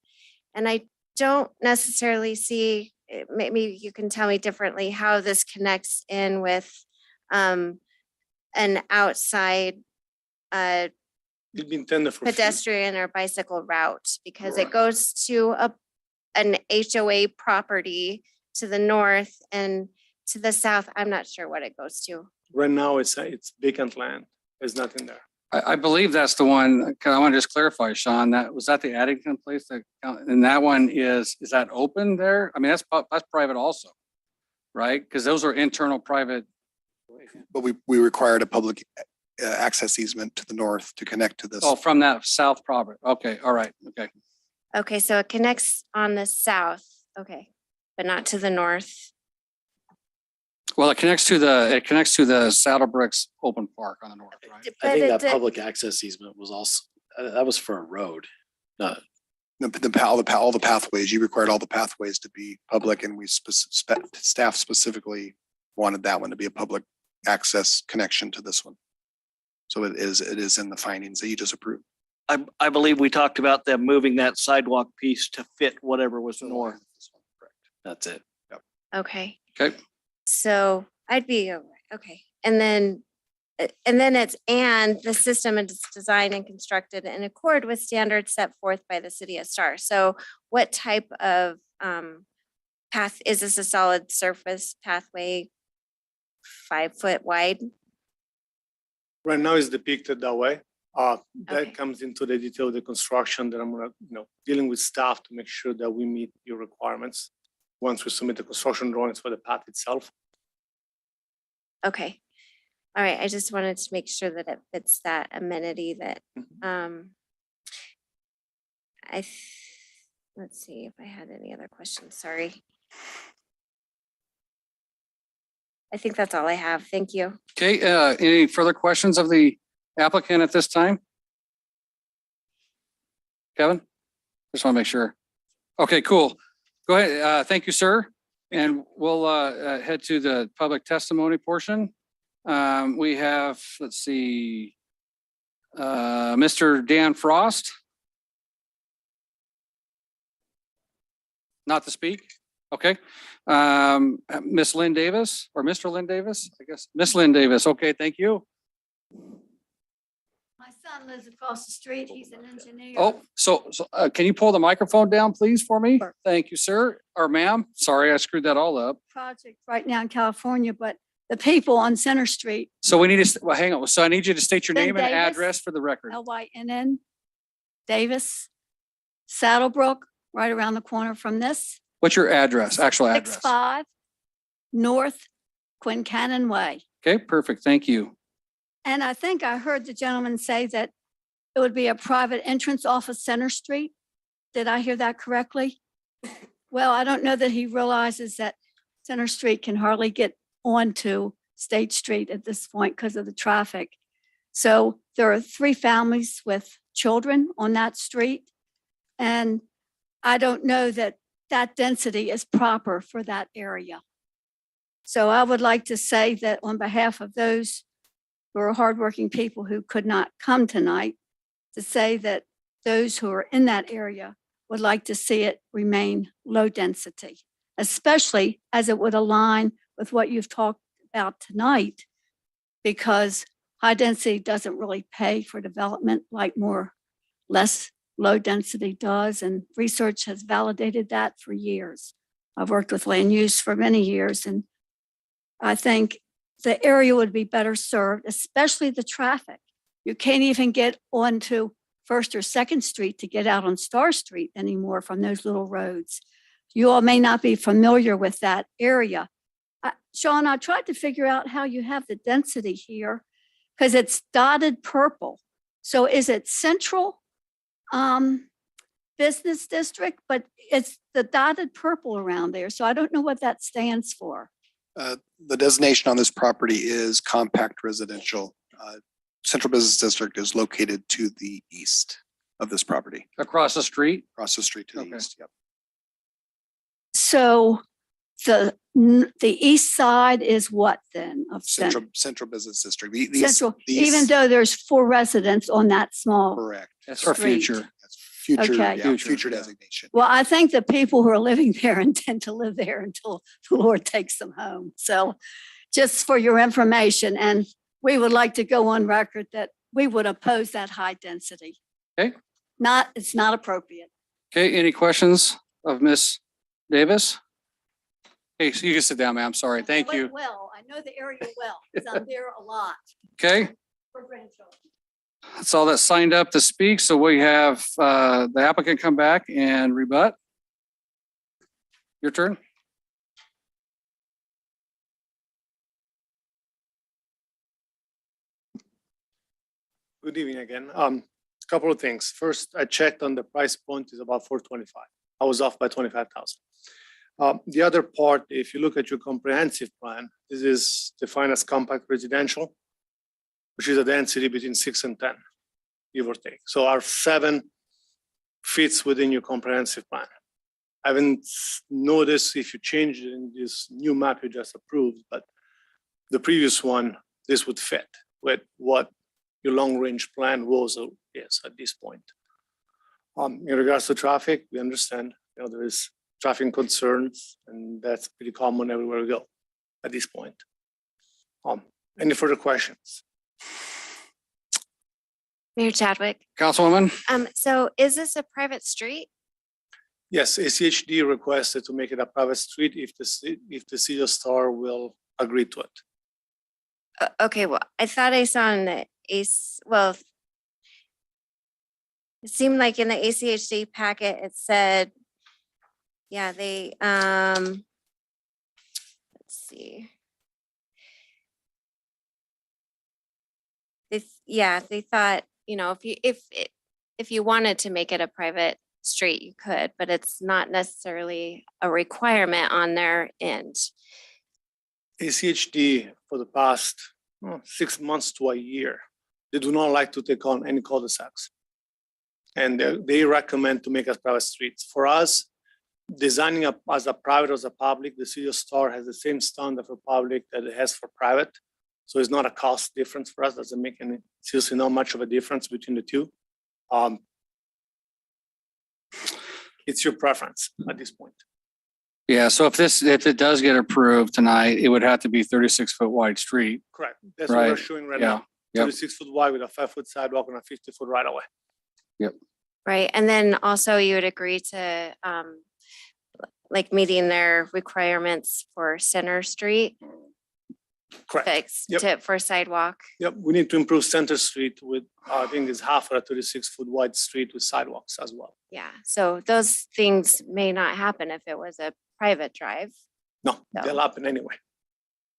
Speaker 5: And I don't necessarily see, maybe you can tell me differently, how this connects in with an outside
Speaker 16: It'll be intended for.
Speaker 5: pedestrian or bicycle route, because it goes to an HOA property to the north and to the south. I'm not sure what it goes to.
Speaker 16: Right now, it's vacant land. There's nothing there.
Speaker 1: I believe that's the one, 'cause I want to just clarify, Sean, was that the Addington place that, and that one is that open there? I mean, that's private also, right? Because those are internal private.
Speaker 6: But we required a public access easement to the north to connect to this.
Speaker 1: Oh, from that south property. Okay, all right, okay.
Speaker 5: Okay, so it connects on the south, okay, but not to the north.
Speaker 1: Well, it connects to the Saddle Bricks open park on the north, right?
Speaker 10: I think
Speaker 5: But
Speaker 10: that public access easement was also, that was for a road. Not,
Speaker 6: All the pathways, you required all the pathways to be public, and staff specifically wanted that one to be a public access connection to this one. So it is in the findings that you just approved.
Speaker 14: I believe we talked about them moving that sidewalk piece to fit whatever was north.
Speaker 10: that's it.
Speaker 5: Okay.
Speaker 1: Okay.
Speaker 5: So I'd be, okay. And then the system is designed and constructed in accord with standards set forth by the city of Star. So what type of path, is this a solid surface pathway, 5 foot wide?
Speaker 16: Right now it's depicted that way.
Speaker 5: Okay.
Speaker 16: That comes into the detail of the construction that I'm gonna, dealing with staff to make sure that we meet your requirements once we submit the construction drawings for the path itself.
Speaker 5: Okay. All right. I just wanted to make sure that it fits that amenity that, let's see if I had any other questions. Sorry. I think that's all I have. Thank you.
Speaker 1: Okay, any further questions of the applicant at this time? Kevin? Just want to make sure. Okay, cool. Go ahead. Thank you, sir. And we'll head to the public testimony portion. We have, let's see, Mr. Dan Frost. Not to speak? Okay. Miss Lynn Davis or Mr. Lynn Davis, I guess. Miss Lynn Davis. Okay, thank you.
Speaker 17: My son lives across the street. He's an engineer.
Speaker 1: Oh, so can you pull the microphone down, please, for me? Thank you, sir, or ma'am. Sorry, I screwed that all up.
Speaker 17: Project right now in California, but the people on Center Street,
Speaker 1: So we need to, well, hang on. So I need you to state your
Speaker 17: Lynn
Speaker 1: name and
Speaker 17: Davis.
Speaker 1: address for the record.
Speaker 17: Lynn Davis, Saddlebrook, right around the corner from this.
Speaker 1: What's your address, actual address?
Speaker 17: 65 North Quincannon Way.
Speaker 1: Okay, perfect. Thank you.
Speaker 17: And I think I heard the gentleman say that it would be a private entrance off of Center Street. Did I hear that correctly? Well, I don't know that he realizes that Center Street can hardly get onto State Street at this point because of the traffic. So there are 3 families with children on that street. And I don't know that that density is proper for that area. So I would like to say that on behalf of those who are hardworking people who could not come tonight, to say that those who are in that area would like to see it remain low density, especially as it would align with what you've talked about tonight, because high density doesn't really pay for development like less low density does, and research has validated that for years. I've worked with land use for many years, and I think the area would be better served, especially the traffic. You can't even get onto 1st or 2nd Street to get out on Star Street anymore from those little roads. You all may not be familiar with that area. Sean, I tried to figure out how you have the density here because it's dotted purple. So is it central business district, but it's the dotted purple around there. So I don't know what that stands for.
Speaker 6: The designation on this property is compact residential. Central Business District is located to the east of this property.
Speaker 1: Across the street?
Speaker 6: Across the street to the
Speaker 1: Okay.
Speaker 6: east, yep.
Speaker 17: So the east side is what then of
Speaker 6: Central Business District.
Speaker 17: Central, even though there's 4 residents on that small.
Speaker 6: Correct.
Speaker 1: That's for
Speaker 17: Street.
Speaker 1: future.
Speaker 6: That's future,
Speaker 17: Okay.
Speaker 6: yeah,
Speaker 1: Future,
Speaker 6: future
Speaker 1: yeah.
Speaker 6: designation.
Speaker 17: Well, I think the people who are living there intend to live there until the Lord takes them home. So just for your information, and we would like to go on record that we would oppose that high density.
Speaker 1: Okay.
Speaker 17: It's not appropriate.
Speaker 1: Okay, any questions of Ms. Davis? Hey, so you can sit down, ma'am. Sorry. Thank you.
Speaker 17: Well, I know the area well, because I'm there a lot
Speaker 1: Okay,
Speaker 17: for grandchildren.
Speaker 1: that's all that signed up to speak. So we have the applicant come back and rebut. Your turn.
Speaker 16: Good evening again. Couple of things. First, I checked on the price point is about 425. I was off by 25,000. The other part, if you look at your comprehensive plan, this is defined as compact residential, which is a density between 6 and 10, give or take. So our 7 fits within your comprehensive plan. I haven't noticed if you change it in this new map you just approved, but the previous one, this would fit with what your long-range plan was or is at this point. In regards to traffic, we understand, there is traffic concerns, and that's pretty common everywhere we go at this point. Any further questions?
Speaker 5: Mayor Chadwick.
Speaker 1: Councilwoman?
Speaker 5: So is this a private street?
Speaker 16: Yes, ACHD requested to make it a private street if the city of Star will agree to it.
Speaker 5: Okay, well, I thought I saw in the it seemed like in the ACHD packet, it said, yeah, they, let's see. They thought, if you wanted to make it a private street, you could, but it's not necessarily a requirement on their end.
Speaker 16: ACHD for the past 6 months to a year, they do not like to take on any cul-de-sacs. And they recommend to make us private streets. For us, designing up as a private or as a public, the city of Star has the same standard for public that it has for private. So it's not a cost difference for us, doesn't make any, seriously not much of a difference between the two. It's your preference at this point.
Speaker 1: Yeah, so if it does get approved tonight, it would have to be 36-foot wide street.
Speaker 16: Correct. That's what we're
Speaker 1: Right.
Speaker 16: showing right
Speaker 1: Yeah.
Speaker 16: now.
Speaker 1: Yep.
Speaker 16: 36-foot wide with a 5-foot sidewalk and a 50-foot right away.
Speaker 1: Yep.
Speaker 5: Right, and then also you would agree to, like meeting their requirements for Center Street,
Speaker 16: Correct. Yep.
Speaker 5: for sidewalk.
Speaker 16: Yep, we need to improve Center Street with, I think it's half of a 36-foot wide street with sidewalks as well.
Speaker 5: Yeah, so those things may not happen if it was a private drive.
Speaker 16: No,
Speaker 5: No.
Speaker 16: they'll happen anyway.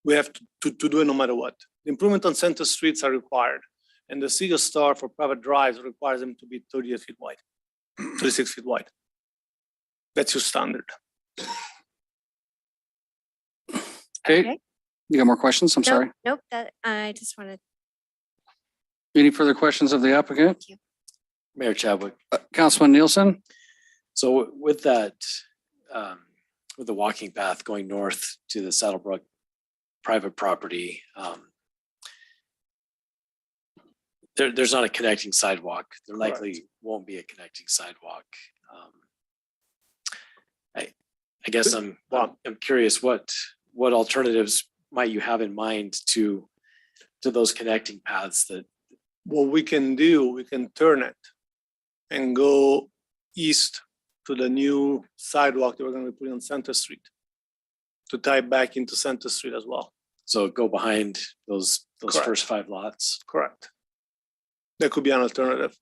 Speaker 16: We have to do it no matter what. The improvement on center streets are required. And the City of Star for private drives requires them to be 38 feet wide, 36 feet wide. That's your standard.
Speaker 1: Okay, you got more questions? I'm sorry.
Speaker 5: Nope, that, I just wanted,
Speaker 1: Any further questions of the applicant?
Speaker 10: Mayor Chadwick.
Speaker 1: Councilman Nielsen?
Speaker 10: So with that, with the walking path going north to the Saddlebrook private property, there's not a connecting sidewalk. There likely won't be a connecting sidewalk. I guess I'm curious what alternatives might you have in mind to those connecting paths that.
Speaker 16: What we can do, we can turn it and go east to the new sidewalk that we're going to be putting on Center Street to tie back into Center Street as well.
Speaker 10: So go behind those
Speaker 16: Correct.
Speaker 10: first 5 lots.
Speaker 16: Correct. That could be an alternative.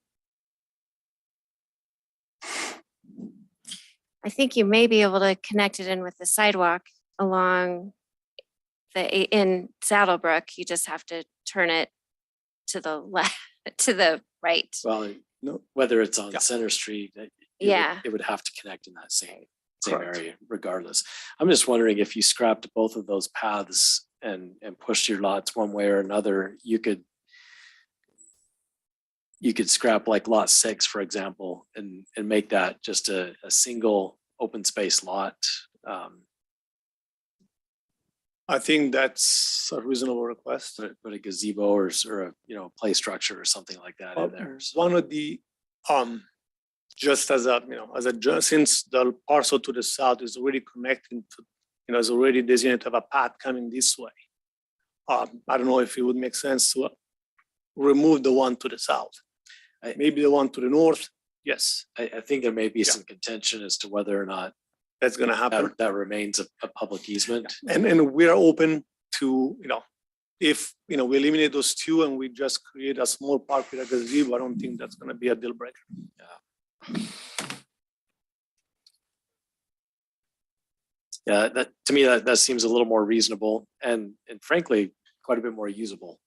Speaker 5: I think you may be able to connect it in with the sidewalk along in Saddlebrook. You just have to turn it to the left, to the right.
Speaker 10: Well, whether it's on Center Street, it would have to connect in that same
Speaker 16: Correct.
Speaker 10: area regardless. I'm just wondering if you scrapped both of those paths and pushed your lots one way or another, you could scrap like lot 6, for example, and make that just a single open space lot.
Speaker 16: I think that's a reasonable request.
Speaker 10: Put a gazebo or a, play structure or something like that in there. So
Speaker 16: One of the, just as a, since the parcel to the south is already connecting to, is already designated to have a path coming this way. I don't know if it would make sense to remove the one to the south. Maybe the one to the north, yes,
Speaker 10: I think there may be some contention as to whether or not
Speaker 16: that's gonna happen.
Speaker 10: that remains a public easement.
Speaker 16: And we are open to, if, we eliminate those two and we just create a small park with a gazebo, I don't think that's gonna be a deal breaker.
Speaker 10: Yeah, that to me that seems a little more reasonable and frankly quite a bit more usable.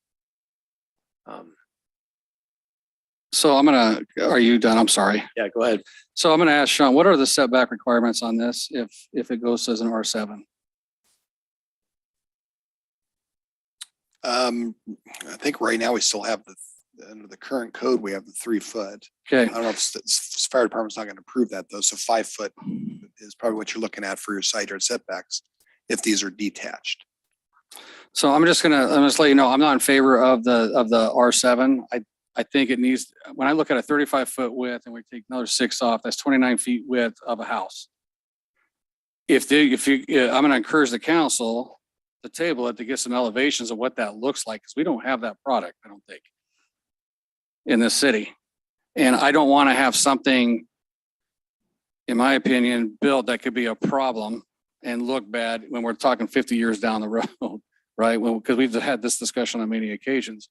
Speaker 1: So are you done? I'm sorry.
Speaker 10: Yeah, go ahead.
Speaker 1: So I'm gonna ask Sean, what are the setback requirements on this if it goes as an R7?
Speaker 6: I think right now we still have under the current code, we have the 3 foot.
Speaker 1: Okay.
Speaker 6: I don't know if fire department's not going to approve that though. So 5 foot is probably what you're looking at for your side yard setbacks if these are detached.
Speaker 1: So I'm just let you know, I'm not in favor of the R7. I think it needs, when I look at a 35-foot width and we take another 6 off, that's 29 feet width of a house. I'm gonna encourage the council to table it to get some elevations of what that looks like, because we don't have that product, I don't think, in this city. And I don't want to have something, in my opinion, built that could be a problem and look bad when we're talking 50 years down the road, right? Because we've had this discussion on many occasions.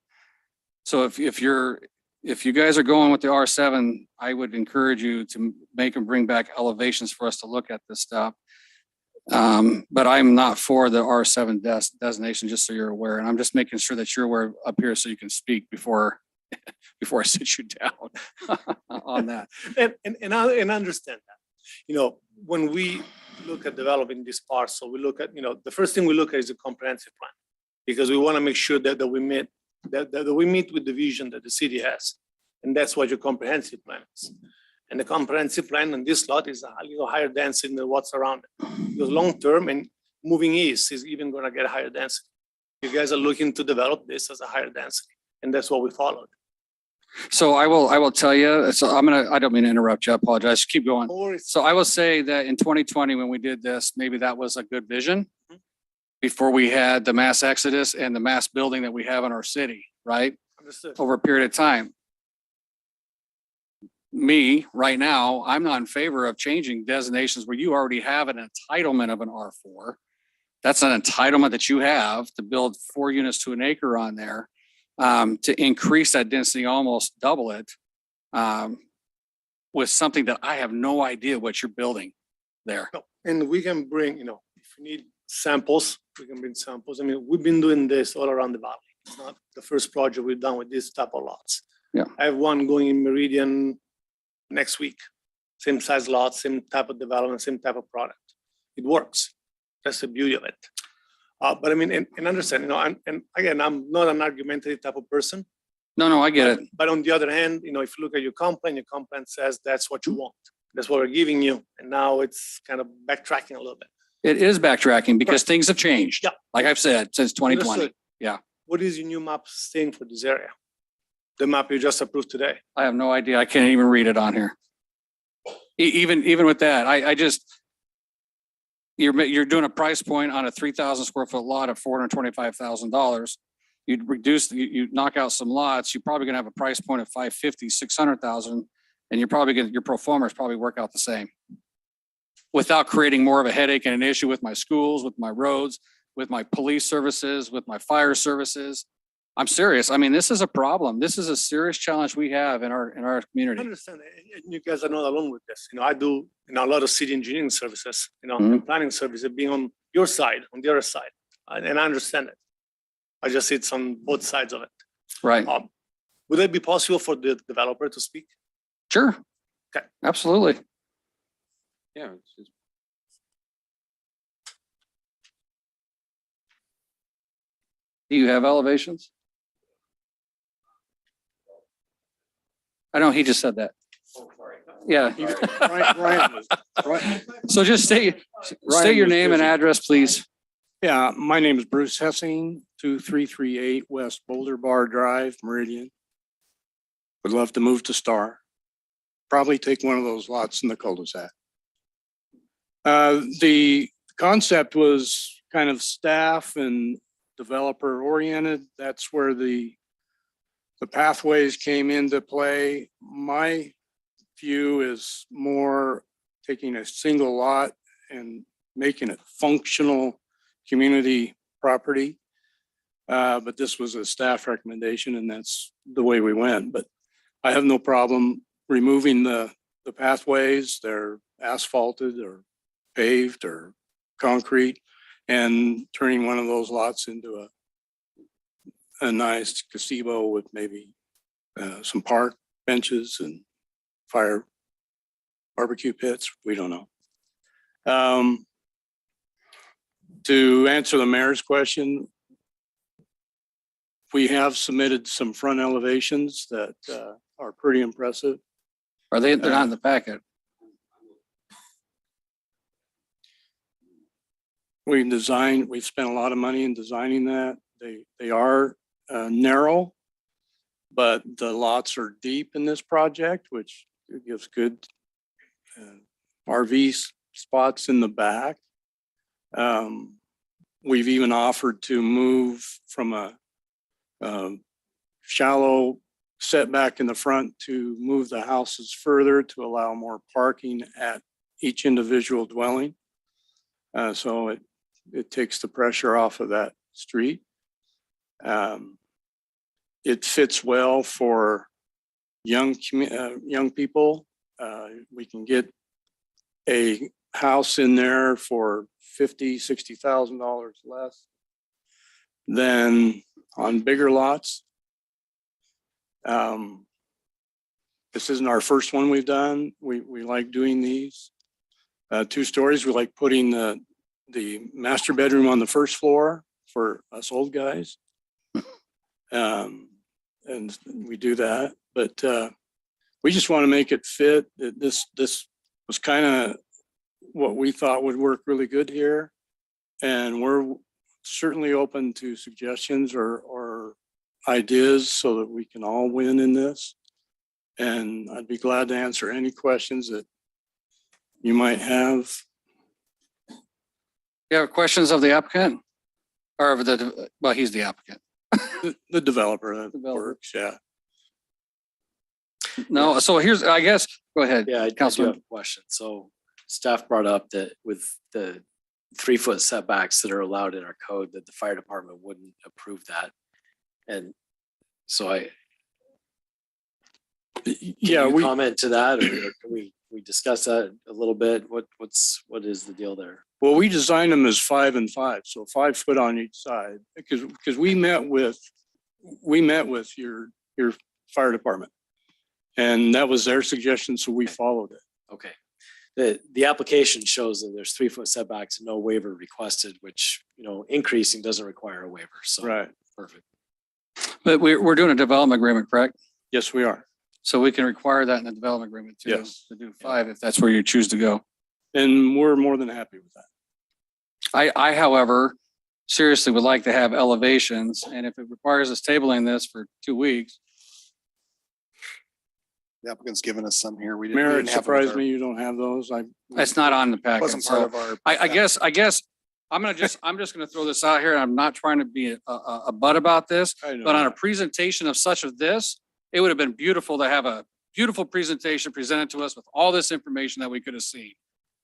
Speaker 1: So if you guys are going with the R7, I would encourage you to make and bring back elevations for us to look at this stuff. But I'm not for the R7 designation, just so you're aware. And I'm just making sure that you're aware up here so you can speak before I sit you down on that.
Speaker 16: And I understand that. When we look at developing this parcel, we look at, the first thing we look at is a comprehensive plan, because we want to make sure that we meet with the vision that the city has. And that's what your comprehensive plan is. And the comprehensive plan on this lot is a little higher density than what's around it. Because long term and moving east is even going to get higher density. You guys are looking to develop this as a higher density, and that's what we followed.
Speaker 1: So I will tell you, so I don't mean to interrupt you, I apologize, keep going. So I will say that in 2020, when we did this, maybe that was a good vision before we had the mass exodus and the mass building that we have in our city, right?
Speaker 16: Understood.
Speaker 1: Over a period of time. Me, right now, I'm not in favor of changing designations where you already have an entitlement of an R4. That's an entitlement that you have to build 4 units to an acre on there. To increase that density, almost double it, with something that I have no idea what you're building there.
Speaker 16: No, and we can bring, if you need samples, we can bring samples. I mean, we've been doing this all around the valley. It's not the first project we've done with this type of lots.
Speaker 1: Yeah. I
Speaker 16: have one going in Meridian next week. Same size lot, same type of development, same type of product. It works. That's the beauty of it. But I mean, and understand, and again, I'm not an argumentative type of person.
Speaker 1: No, I get it.
Speaker 16: But on the other hand, if you look at your complaint says that's what you want. That's what we're giving you. And now it's kind of backtracking a little bit.
Speaker 1: It is backtracking because things have changed.
Speaker 16: Yeah.
Speaker 1: Like I've said, since 2020.
Speaker 16: Understood.
Speaker 1: Yeah.
Speaker 16: What is your new map saying for this area? The map you just approved today.
Speaker 1: I have no idea. I can't even read it on here. Even with that, I just, you're doing a price point on a 3,000 square foot lot of $425,000. You knock out some lots, you're probably gonna have a price point of 550, 600,000, and you're probably your pro formers probably work out the same. Without creating more of a headache and an issue with my schools, with my roads, with my police services, with my fire services. I'm serious. I mean, this is a problem. This is a serious challenge we have in our
Speaker 16: I
Speaker 1: community.
Speaker 16: understand. And you guys are not alone with this. I do a lot of city engineering services,
Speaker 1: Mhm.
Speaker 16: and planning services being on your side, on the other side. And I understand it. I just see it's on both sides of it.
Speaker 1: Right.
Speaker 16: Would it be possible for the developer to speak?
Speaker 1: Sure.
Speaker 16: Okay.
Speaker 1: Absolutely.
Speaker 3: Yeah.
Speaker 1: Do you have elevations? I know he just said that. Yeah.
Speaker 11: Ryan,
Speaker 1: So just state your name and address, please.
Speaker 7: Yeah, my name is Bruce Hessing, 2338 West Boulder Bar Drive, Meridian. Would love to move to Star. Probably take one of those lots in the cul-de-sac. The concept was kind of staff and developer oriented. That's where the pathways came into play. My view is more taking a single lot and making it functional community property. But this was a staff recommendation and that's the way we went. But I have no problem removing the pathways. They're asphalted or paved or concrete and turning one of those lots into a nice gazebo with maybe some park benches and fire barbecue pits. We don't know. To answer the mayor's question, we have submitted some front elevations that are pretty impressive.
Speaker 1: Are they, they're not in the packet?
Speaker 7: We've spent a lot of money in designing that. They are narrow, but the lots are deep in this project, which gives good RV spots in the back. We've even offered to move from a shallow setback in the front to move the houses further to allow more parking at each individual dwelling. So it takes the pressure off of that street. It fits well for young people. We can get a house in there for $50,000-$60,000 less than on bigger lots. This isn't our first one we've done. We like doing these. 2 stories. We like putting the master bedroom on the first floor for us old guys. And we do that, but we just want to make it fit. This was kind of what we thought would work really good here. And we're certainly open to suggestions or ideas so that we can all win in this. And I'd be glad to answer any questions that you might have.
Speaker 1: You have questions of the applicant? Or of the, well, he's the applicant.
Speaker 7: The developer that works, yeah.
Speaker 1: No, so here's, I guess, go ahead.
Speaker 10: Yeah, I do
Speaker 1: Councilman.
Speaker 10: have a question. So staff brought up that with the 3-foot setbacks that are allowed in our code, that the fire department wouldn't approve that. And so
Speaker 7: Yeah,
Speaker 10: can you
Speaker 7: we
Speaker 10: comment to that, or can we discuss that a little bit? What is the deal there?
Speaker 7: Well, we designed them as 5 and 5, so 5 foot on each side, because we met with your fire department, and that was their suggestion, so we followed it.
Speaker 10: Okay. The application shows that there's 3-foot setbacks and no waiver requested, which, increasing doesn't require a waiver. So
Speaker 7: Right.
Speaker 10: Perfect.
Speaker 1: But we're doing a development agreement, correct?
Speaker 7: Yes, we are.
Speaker 1: So we can require that in the development agreement too.
Speaker 7: Yes.
Speaker 1: To do 5 if that's where you choose to go.
Speaker 7: And we're more than happy with that.
Speaker 1: I, however, seriously would like to have elevations, and if it requires us tabling this for 2 weeks.
Speaker 6: The applicant's given us some here. We
Speaker 7: Mayor, it
Speaker 6: didn't have it with
Speaker 7: surprised
Speaker 6: our-
Speaker 7: me you don't have those.
Speaker 1: It's not on the packet.
Speaker 6: Wasn't part
Speaker 1: So
Speaker 6: of our.
Speaker 1: I guess I'm just gonna throw this out here, and I'm not trying to be a butt about this,
Speaker 7: I know.
Speaker 1: but on a presentation of such of this, it would have been beautiful to have a beautiful presentation presented to us with all this information that we could have seen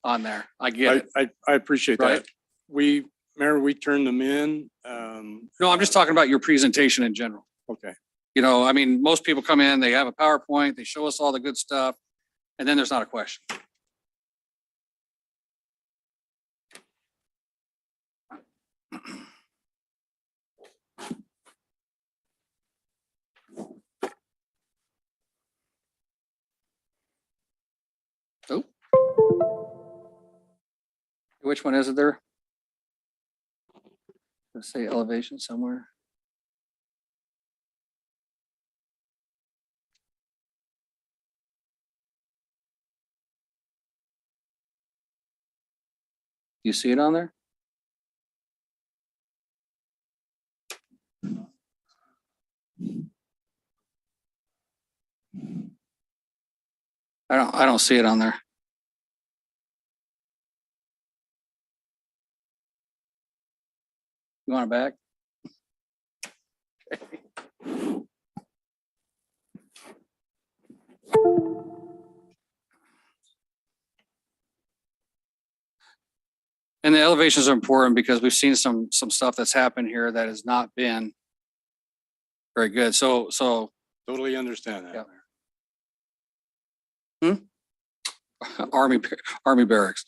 Speaker 1: on there. I get it.
Speaker 7: I appreciate
Speaker 1: Right.
Speaker 7: that. Mayor, we turned them in.
Speaker 1: No, I'm just talking about your presentation in general.
Speaker 7: Okay.
Speaker 1: I mean, most people come in, they have a PowerPoint, they show us all the good stuff, and then there's not a question. Oh. Which one is it there? Let's say elevation somewhere. You see it on there? I don't see it on there. You want it back? And the elevations are important because we've seen some stuff that's happened here that has not been very good. So
Speaker 7: Totally understand that.
Speaker 1: Yeah. Army barracks.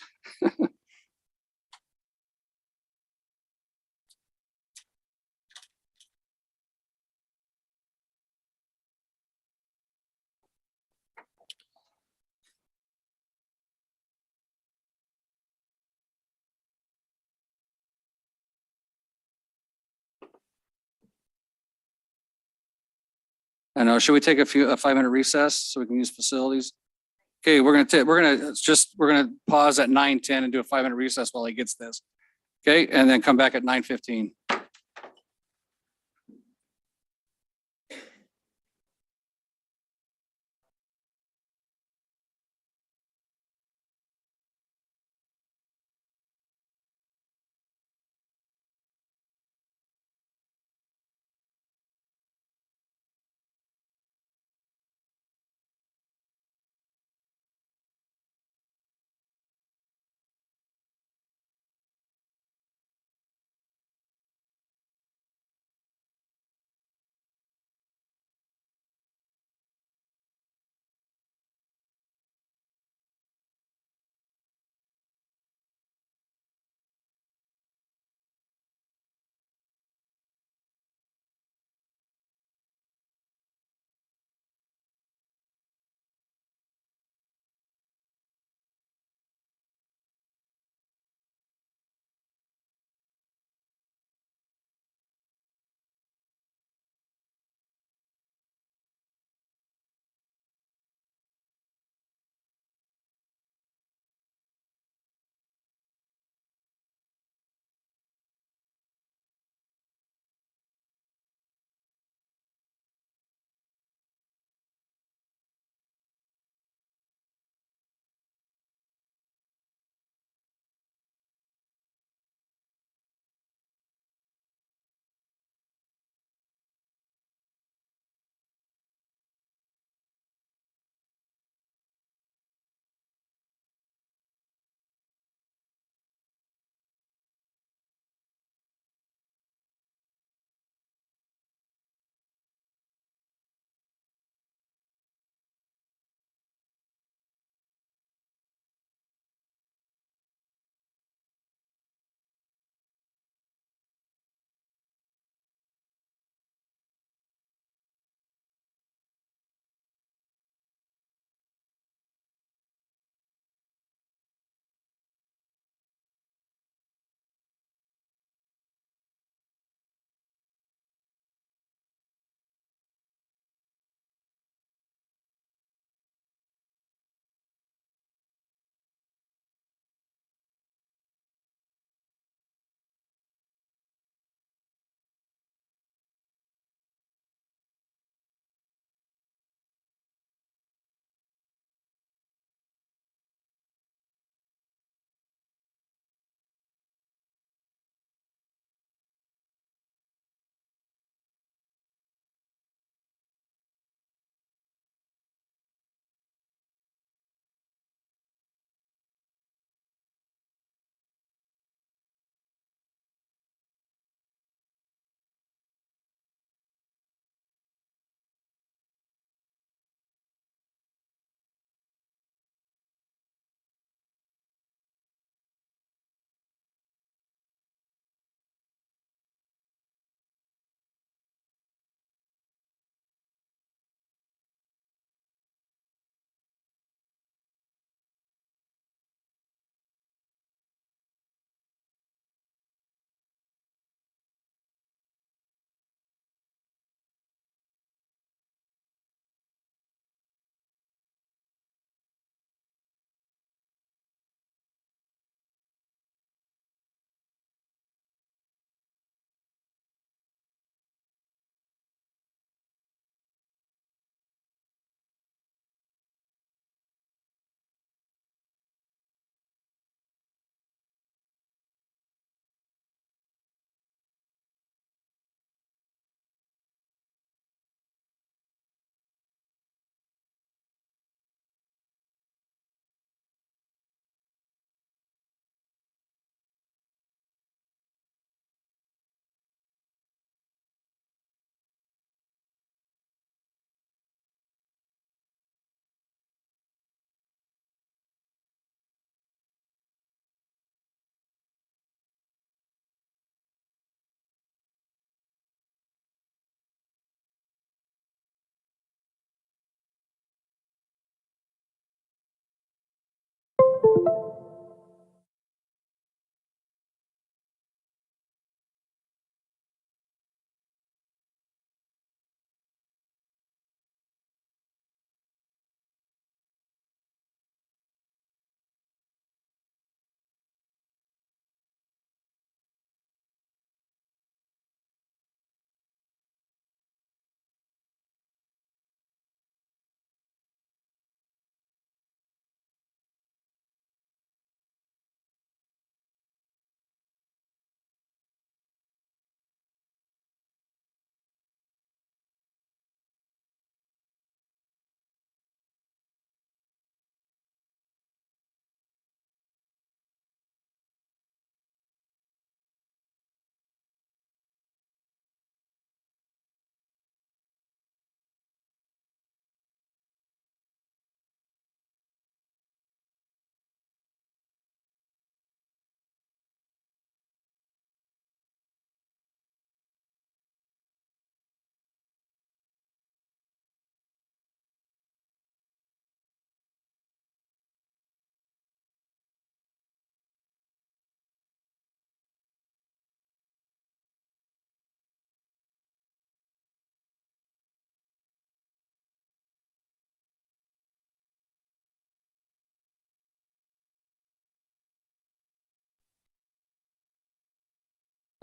Speaker 1: I know. Should we take a 5-minute recess so we can use facilities? Okay, we're gonna pause at 9:10 and do a 5-minute recess while he gets this. Okay, and then come back at 9:15.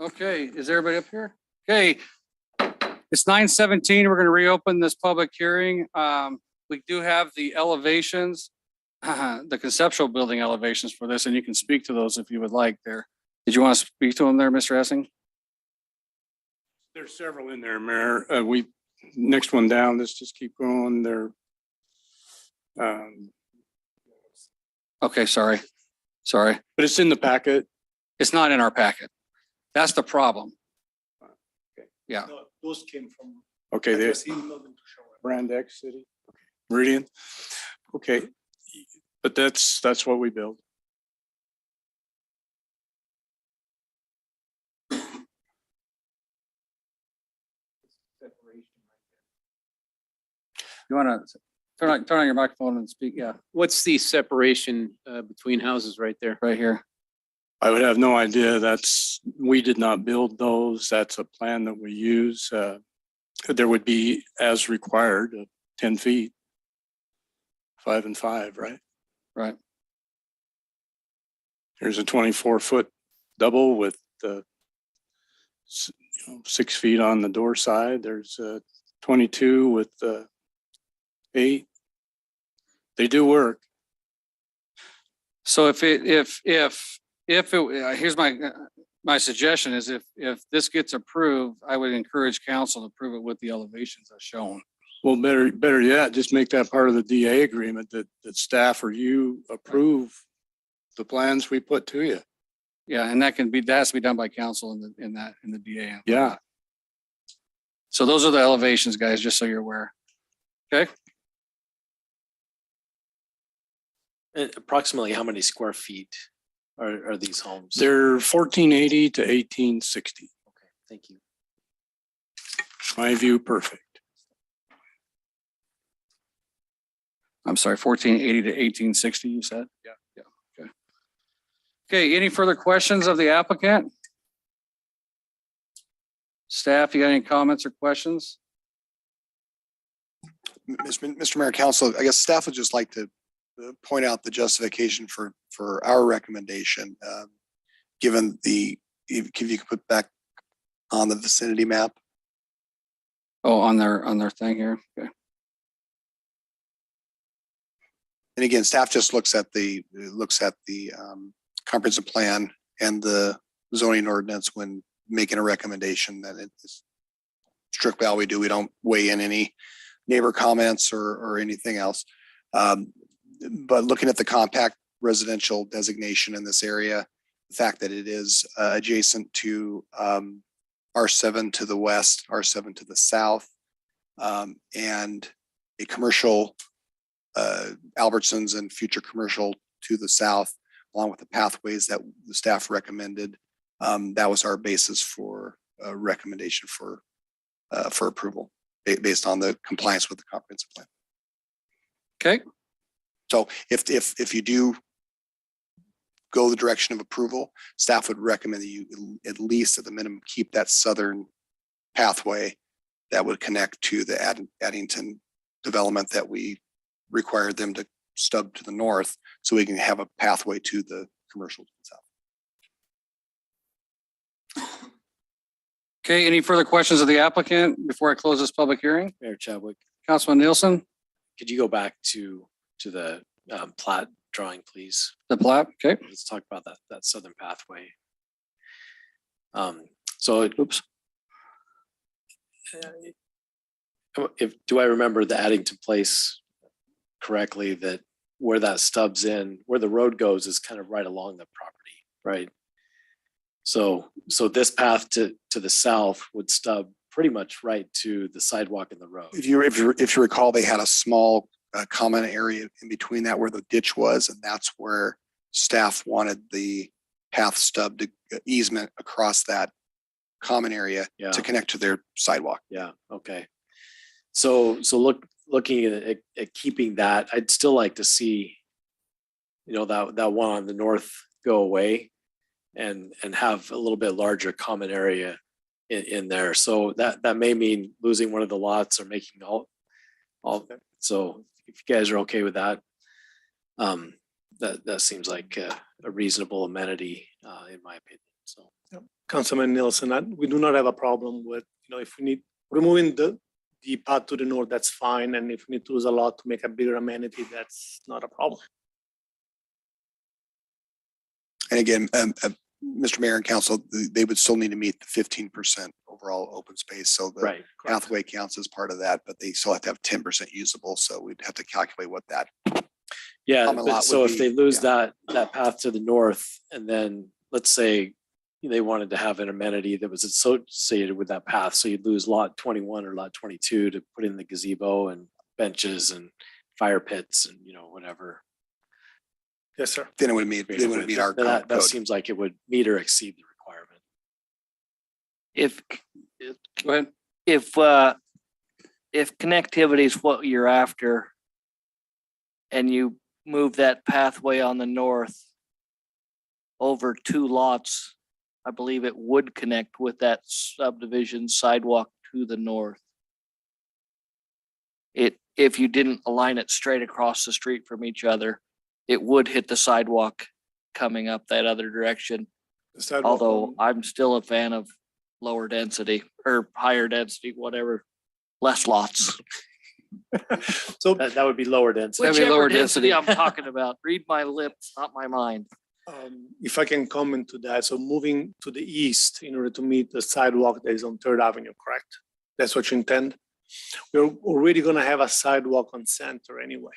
Speaker 1: Okay, is everybody up here? Okay. It's 9:17. We're going to reopen this public hearing. We do have the elevations, the conceptual building elevations for this, and you can speak to those if you would like there. Did you want to speak to them there, Mr. Essing?
Speaker 18: There's several in there, Mayor. Next one down, let's just keep going there.
Speaker 1: Okay, sorry.
Speaker 18: But it's in the packet.
Speaker 1: It's not in our packet. That's the problem. Yeah.
Speaker 16: No, those came from.
Speaker 18: Okay,
Speaker 16: I
Speaker 18: there,
Speaker 16: just emailed them to show it.
Speaker 18: Brand X City, Meridian. Okay, but that's what we build.
Speaker 1: You want to turn on your microphone and speak? Yeah,
Speaker 12: What's the separation between houses right there?
Speaker 1: right here.
Speaker 18: I would have no idea. We did not build those. That's a plan that we use. There would be, as required, 10 feet, 5 and 5, right?
Speaker 1: Right.
Speaker 18: Here's a 24-foot double with 6 feet on the door side. There's a 22 with 8. They do work.
Speaker 1: So here's my suggestion is if this gets approved, I would encourage council to approve it with the elevations as shown.
Speaker 18: Well, better yet, just make that part of the DA agreement that staff or you approve the plans we put to you.
Speaker 1: Yeah, and that has to be done by council in the DA.
Speaker 18: Yeah.
Speaker 1: So those are the elevations, guys, just so you're aware. Okay.
Speaker 10: And approximately how many square feet are these homes?
Speaker 18: They're 1480 to 1860.
Speaker 10: Okay, thank you.
Speaker 18: My view, perfect.
Speaker 1: I'm sorry, 1480 to 1860, you said? Yeah. Okay. Okay, any further questions of the applicant? Staff, you got any comments or questions?
Speaker 6: Mr. Mayor, Council, I guess staff would just like to point out the justification for our recommendation, given if you could put back on the vicinity map.
Speaker 1: Oh, on their thing here. Okay.
Speaker 6: And again, staff just looks at the comprehensive plan and the zoning ordinance when making a recommendation. That it's strictly all we do. We don't weigh in any neighbor comments or anything else. But looking at the compact residential designation in this area, the fact that it is adjacent to R7 to the west, R7 to the south, and a commercial Albertsons and future commercial to the south, along with the pathways that the staff recommended. That was our basis for a recommendation for approval based on the compliance with the comprehensive plan.
Speaker 1: Okay.
Speaker 6: So if you do go the direction of approval, staff would recommend that you at least at the minimum keep that southern pathway that would connect to the Addington development that we required them to stub to the north, so we can have a pathway to the commercial to the south.
Speaker 1: Okay, any further questions of the applicant before I close this public hearing?
Speaker 10: Mayor Chadwick,
Speaker 1: Councilman Nielsen,
Speaker 10: could you go back to the plat drawing, please?
Speaker 1: the plat, okay.
Speaker 10: Let's talk about that southern pathway. So oops. Do I remember the Addington Place correctly, that where that stubs in, where the road goes is kind of right along the property, right? So this path to the south would stub pretty much right to the sidewalk and the road.
Speaker 6: If you recall, they had a small common area in between that where the ditch was, and that's where staff wanted the path stub to easement across that common area to connect to their sidewalk.
Speaker 10: Yeah. Okay. So looking at keeping that, I'd still like to see, that one on the north go away and have a little bit larger common area in there. So that may mean losing one of the lots or making all. So if you guys are okay with that, that seems like a reasonable amenity in my opinion. So.
Speaker 16: Councilman Nielsen, we do not have a problem with, if we need removing the path to the north, that's fine. And if we need to lose a lot to make a bigger amenity, that's not a problem.
Speaker 6: And again, Mr. Mayor and Council, they would still need to meet the 15% overall open space. So the
Speaker 10: Right.
Speaker 6: pathway counts as part of that, but they still have to have 10% usable. So we'd have to calculate what that.
Speaker 10: Yeah,
Speaker 6: common
Speaker 10: but
Speaker 6: lot
Speaker 10: so
Speaker 6: would
Speaker 10: if
Speaker 6: be,
Speaker 10: they lose that path to the north, and then let's say they wanted to have an amenity that was associated with that path, so you'd lose lot 21 or lot 22 to put in the gazebo and benches and fire pits and whatever.
Speaker 16: Yes, sir.
Speaker 6: Then it would meet, they wouldn't meet our
Speaker 10: That
Speaker 6: code.
Speaker 10: seems like it would meet or exceed the requirement.
Speaker 1: Go ahead.
Speaker 14: If connectivity is what you're after and you move that pathway on the north over 2 lots, I believe it would connect with that subdivision sidewalk to the north. If you didn't align it straight across the street from each other, it would hit the sidewalk coming up that other direction. Although I'm still a fan of lower density or higher density, whatever, less lots.
Speaker 16: So
Speaker 10: that would be lower density.
Speaker 1: That'd be
Speaker 14: Whichever
Speaker 1: lower
Speaker 14: density
Speaker 1: density.
Speaker 14: I'm talking about. Read my lips, not my mind.
Speaker 16: if I can comment to that, so moving to the east in order to meet the sidewalk that is on 3rd Avenue, correct? That's what you intend? We're already gonna have a sidewalk on Center anyway,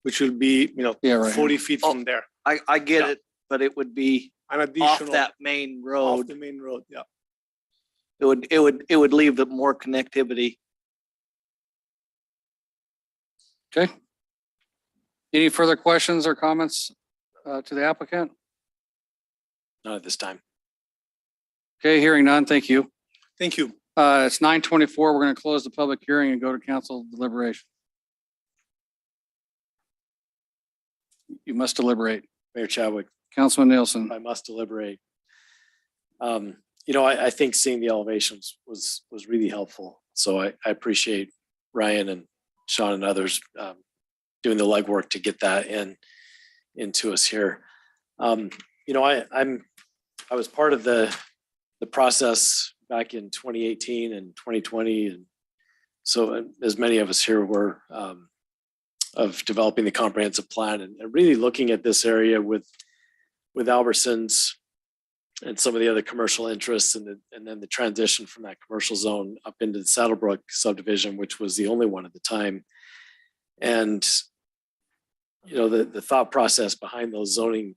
Speaker 16: which will be,
Speaker 1: Yeah, right.
Speaker 16: 40 feet from there.
Speaker 14: I get
Speaker 16: Yeah.
Speaker 14: it, but it would be
Speaker 16: An
Speaker 14: off
Speaker 16: additional,
Speaker 14: that main
Speaker 16: off
Speaker 14: road.
Speaker 16: the main road, yeah.
Speaker 14: It would leave the more connectivity.
Speaker 1: Okay. Any further questions or comments to the applicant?
Speaker 10: Not at this time.
Speaker 1: Okay, hearing none. Thank you.
Speaker 16: Thank you.
Speaker 1: It's 9:24. We're going to close the public hearing and go to council deliberation. You must deliberate.
Speaker 10: Mayor Chadwick,
Speaker 1: Councilman Nielsen.
Speaker 10: I must deliberate. I think seeing the elevations was really helpful. So I appreciate Ryan and Sean and others doing the legwork to get that into us here. I was part of the process back in 2018 and 2020, and so as many of us here were of developing the comprehensive plan and really looking at this area with Albertsons and some of the other commercial interests, and then the transition from that commercial zone up into the Saddlebrook subdivision, which was the only one at the time. And the thought process behind those zoning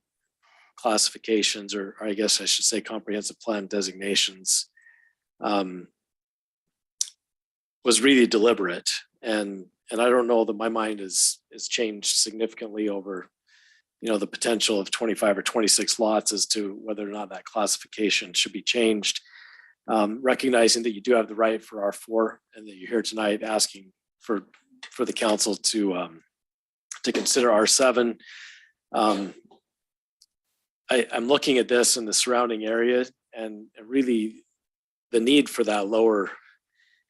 Speaker 10: classifications, or I guess I should say comprehensive plan designations, was really deliberate. And I don't know that my mind has changed significantly over the potential of 25 or 26 lots as to whether or not that classification should be changed. Recognizing that you do have the right for R4, and that you're here tonight asking for the council to consider R7. I'm looking at this in the surrounding area, and really the need for that lower,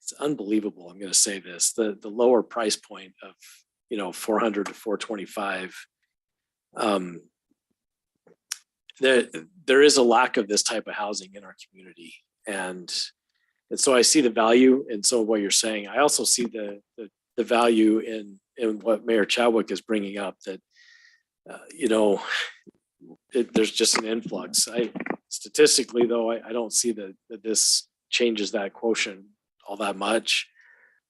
Speaker 10: it's unbelievable. I'm going to say this, the lower price point of 400 to 425. There is a lack of this type of housing in our community, and so I see the value in some of what you're saying. I also see the value in what Mayor Chadwick is bringing up, that there's just an influx. Statistically though, I don't see that this changes that quotient all that much.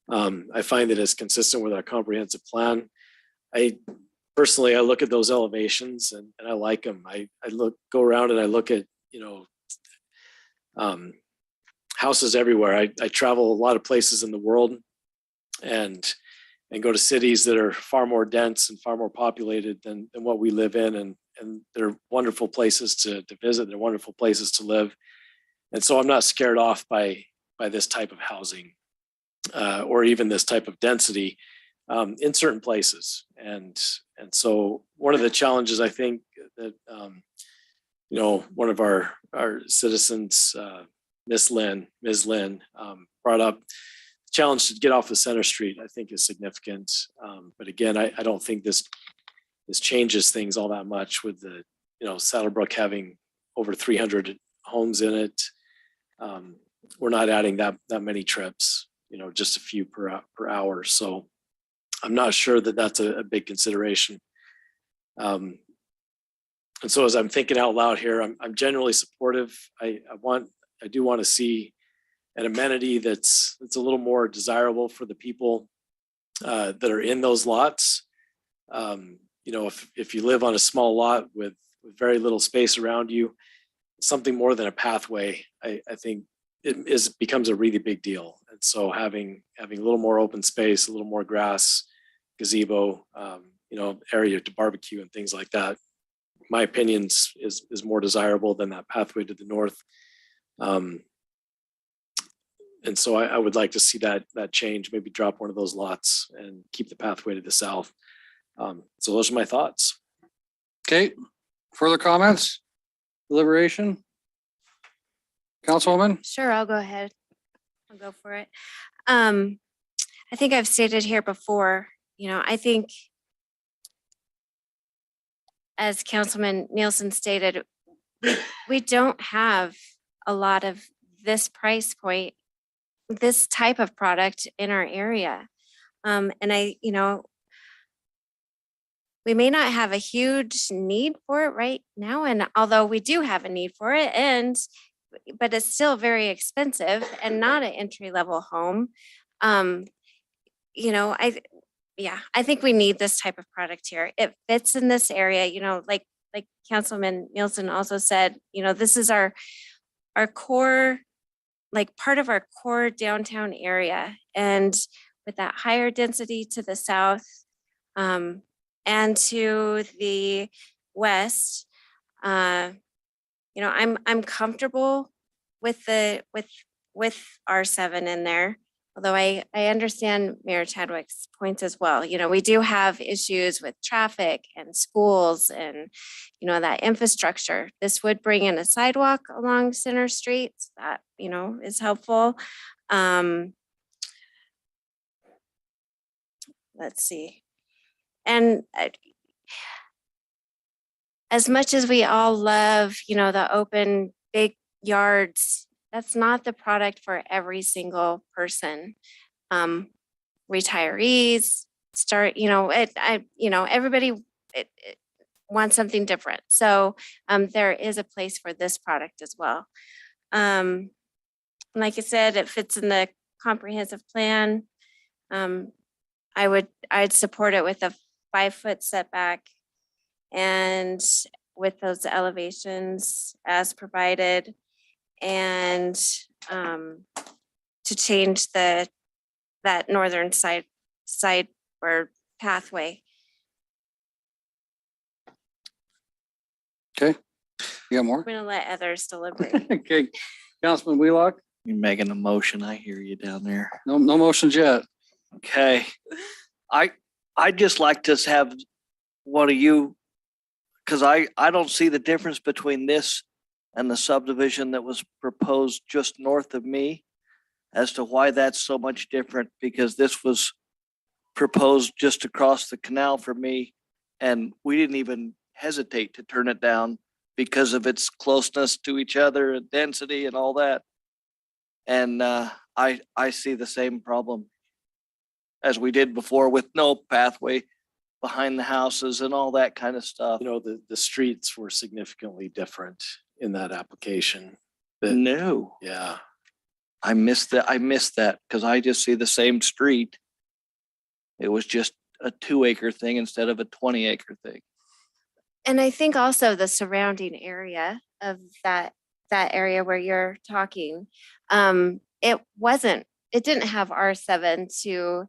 Speaker 10: I find that it's consistent with our comprehensive plan. Personally, I look at those elevations and I like them. I go around and I look at, houses everywhere. I travel a lot of places in the world and go to cities that are far more dense and far more populated than what we live in. And they're wonderful places to visit. They're wonderful places to live. And so I'm not scared off by this type of housing or even this type of density in certain places. And so one of the challenges I think that, one of our citizens, Ms. Lynn, brought up, the challenge to get off the center street, I think is significant. But again, I don't think this changes things all that much with the, Saddlebrook having over 300 homes in it. We're not adding that many trips, just a few per hour. So I'm not sure that that's a big consideration. And so as I'm thinking out loud here, I'm generally supportive. I do want to see an amenity that's a little more desirable for the people that are in those lots. If you live on a small lot with very little space around you, something more than a pathway, I think becomes a really big deal. And so having a little more open space, a little more grass, gazebo, area to barbecue and things like that, my opinion is more desirable than that pathway to the north. And so I would like to see that change, maybe drop one of those lots and keep the pathway to the south. So those are my thoughts.
Speaker 1: Okay, further comments? Deliberation? Councilwoman?
Speaker 5: Sure, I'll go ahead. I'll go for it. I think I've stated here before, I think as Councilman Nielsen stated, we don't have a lot of this price point, this type of product in our area. And we may not have a huge need for it right now. And although we do have a need for it, but it's still very expensive and not an entry-level home. I think we need this type of product here. It fits in this area, like Councilman Nielsen also said, this is our core, like part of our core downtown area. And with that higher density to the south and to the west, I'm comfortable with R7 in there. Although I understand Mayor Chadwick's points as well. We do have issues with traffic and schools and, that infrastructure. This would bring in a sidewalk along Center Street. That, is helpful. Let's see. And as much as we all love, the open big yards, that's not the product for every single person. Retirees everybody wants something different. So there is a place for this product as well. Like I said, it fits in the comprehensive plan. I'd support it with a 5-foot setback and with those elevations as provided, and to change that northern side or pathway.
Speaker 1: Okay, you got more?
Speaker 5: I'm gonna let others deliberate.
Speaker 1: Okay, Councilman Wheelock?
Speaker 14: You're making a motion. I hear you down there.
Speaker 1: No motions yet.
Speaker 14: Okay. I'd just like to have one of you, because I don't see the difference between this and the subdivision that was proposed just north of me as to why that's so much different, because this was proposed just across the canal for me, and we didn't even hesitate to turn it down because of its closeness to each other and density and all that. And I see the same problem as we did before with no pathway behind the houses and all that kind of stuff.
Speaker 10: The streets were significantly different in that application.
Speaker 14: No.
Speaker 10: Yeah.
Speaker 14: I missed that because I just see the same street. It was just a 2-acre thing instead of a 20-acre thing.
Speaker 5: And I think also the surrounding area of that area where you're talking, it didn't have R7 to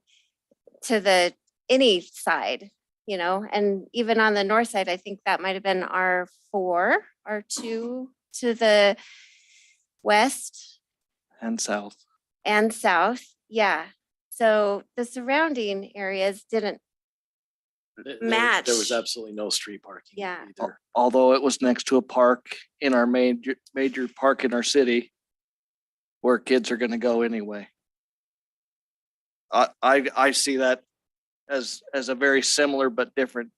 Speaker 5: the any side, and even on the north side, I think that might have been R4, R2 to the west
Speaker 14: and south.
Speaker 5: Yeah. So the surrounding areas didn't match.
Speaker 10: There was absolutely no street parking.
Speaker 5: Yeah.
Speaker 10: Either.
Speaker 14: Although it was next to a park in our major park in our city where kids are going to go anyway. I see that as a very similar but different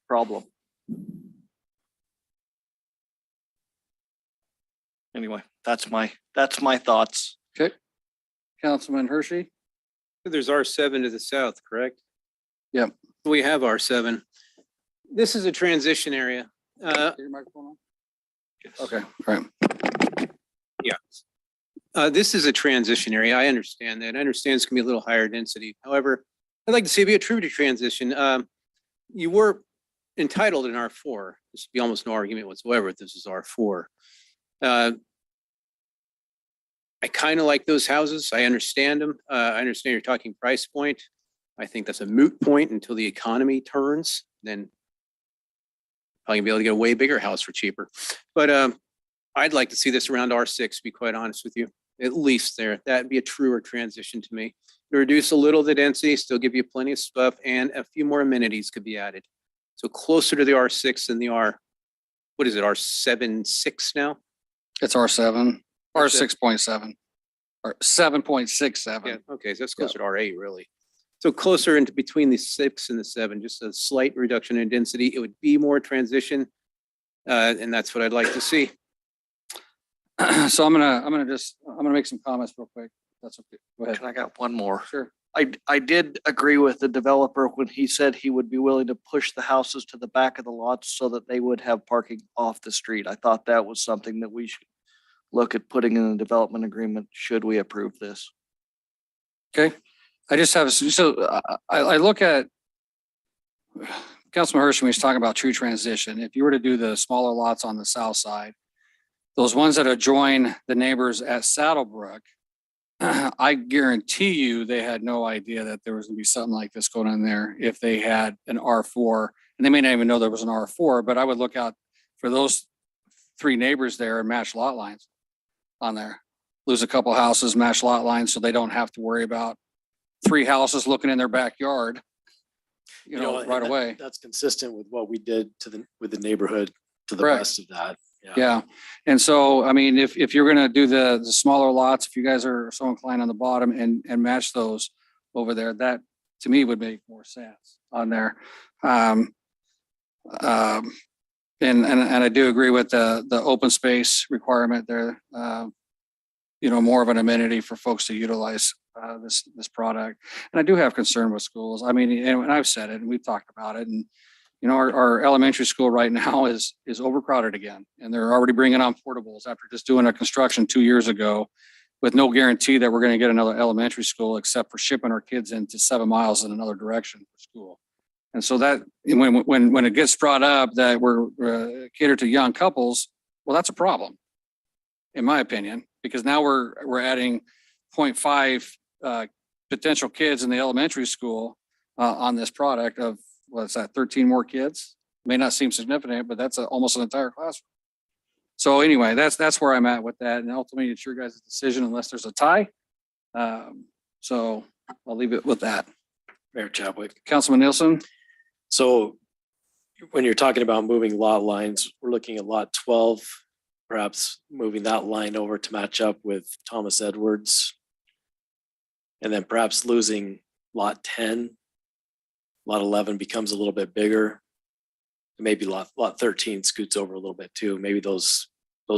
Speaker 14: problem. Anyway, that's my thoughts.
Speaker 1: Okay. Councilman Hershey?
Speaker 12: There's R7 to the south, correct?
Speaker 1: Yep.
Speaker 12: We have R7. This is a transition area.
Speaker 1: Your microphone on? Okay, all right.
Speaker 12: Yeah. This is a transition area. I understand that. I understand it's gonna be a little higher density. However, I'd like to see it be a true to transition. You were entitled in R4. This would be almost no argument whatsoever if this is R4. I kind of like those houses. I understand them. I understand you're talking price point. I think that's a moot point until the economy turns. Then probably gonna be able to get a way bigger house for cheaper. But I'd like to see this around R6, to be quite honest with you, at least there. That'd be a truer transition to me. Reduce a little of the density, still give you plenty of stuff, and a few more amenities could be added. So closer to the R6 than the what is it, R7.6 now?
Speaker 1: It's R7, R6.7, or 7.67.
Speaker 12: Yeah, okay, so that's closer to R8, really. So closer into between the 6 and the 7, just a slight reduction in density. It would be more transition, and that's what I'd like to see.
Speaker 1: So I'm gonna make some comments real quick. That's okay. Go ahead.
Speaker 14: And I got one more.
Speaker 1: Sure.
Speaker 14: I did agree with the developer when he said he would be willing to push the houses to the back of the lots so that they would have parking off the street. I thought that was something that we should look at putting in the development agreement, should we approve this.
Speaker 1: Okay. I just have, I look at Councilman Hershey when he's talking about true transition. If you were to do the smaller lots on the south side, those ones that adjoin the neighbors at Saddlebrook, I guarantee you they had no idea that there was gonna be something like this going on there if they had an R4. And they may not even know there was an R4, but I would look out for those 3 neighbors there and match lot lines on there. Lose a couple houses, match lot lines, so they don't have to worry about 3 houses looking in their backyard, you know,
Speaker 10: and
Speaker 1: right away.
Speaker 10: That's consistent with what we did with the neighborhood to the
Speaker 1: Correct.
Speaker 10: west of that.
Speaker 1: Yeah. And so, I mean, if you're gonna do the smaller lots, if you guys are so inclined on the bottom and match those over there, that to me would make more sense on there. And I do agree with the open space requirement there. You know, more of an amenity for folks to utilize this product. And I do have concern with schools. I mean, and I've said it and we've talked about it, and you know, our elementary school right now is overcrowded again, and they're already bringing on portables after just doing a construction 2 years ago with no guarantee that we're going to get another elementary school except for shipping our kids into 7 miles in another direction for school. And so that when it gets brought up that we're catered to young couples, well, that's a problem, in my opinion, because now we're adding 0.5 potential kids in the elementary school on this product of, what's that, 13 more kids? May not seem significant, but that's almost an entire classroom. So anyway, that's where I'm at with that. And ultimately, it's your guys' decision unless there's a tie. So I'll leave it with that.
Speaker 10: Mayor Chapwick.
Speaker 1: Councilman Nielsen?
Speaker 10: So when you're talking about moving lot lines, we're looking at lot 12, perhaps moving that line over to match up with Thomas Edwards. And then perhaps losing lot 10. Lot 11 becomes a little bit bigger. Maybe lot 13 scoots over a little bit too. Maybe those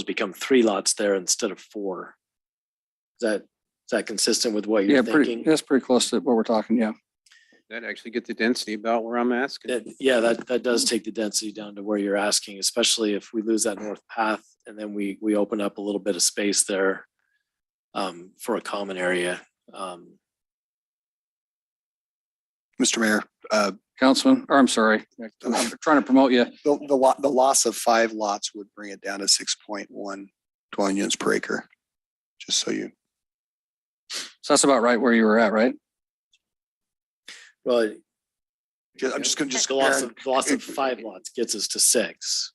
Speaker 10: become 3 lots there instead of 4. Is that consistent with what you're thinking?
Speaker 1: That's pretty close to what we're talking, yeah.
Speaker 12: That actually get the density about where I'm asking.
Speaker 10: Yeah, that does take the density down to where you're asking, especially if we lose that north path and then we open up a little bit of space there for a common area.
Speaker 6: Mr. Mayor,
Speaker 1: Councilman, or I'm sorry, I'm trying to promote you.
Speaker 6: the loss of 5 lots would bring it down to 6.1 dwelling units per acre. Just so you.
Speaker 1: So that's about right where you were at, right?
Speaker 10: Well,
Speaker 6: I'm just going to
Speaker 10: the loss of 5 lots gets us to 6.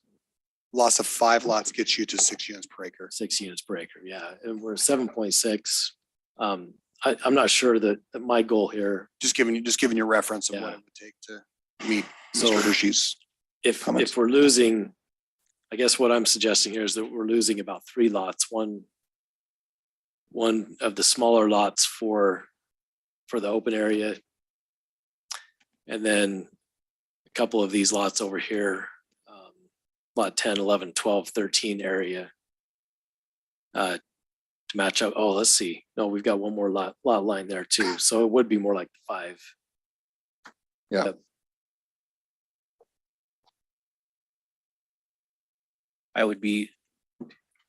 Speaker 6: Loss of 5 lots gets you to 6 units per acre.
Speaker 10: 6 units per acre, yeah. And we're 7.6. I'm not sure that my goal here.
Speaker 6: Just giving you reference of what it would take to meet Mr. Hershey's comments.
Speaker 10: If we're losing, I guess what I'm suggesting here is that we're losing about 3 lots. One of the smaller lots for the open area. And then a couple of these lots over here, lot 10, 11, 12, 13 area. To match up. Oh, let's see. No, we've got one more lot line there too. So it would be more like the 5.
Speaker 1: Yeah.
Speaker 10: Yep.
Speaker 12: I would be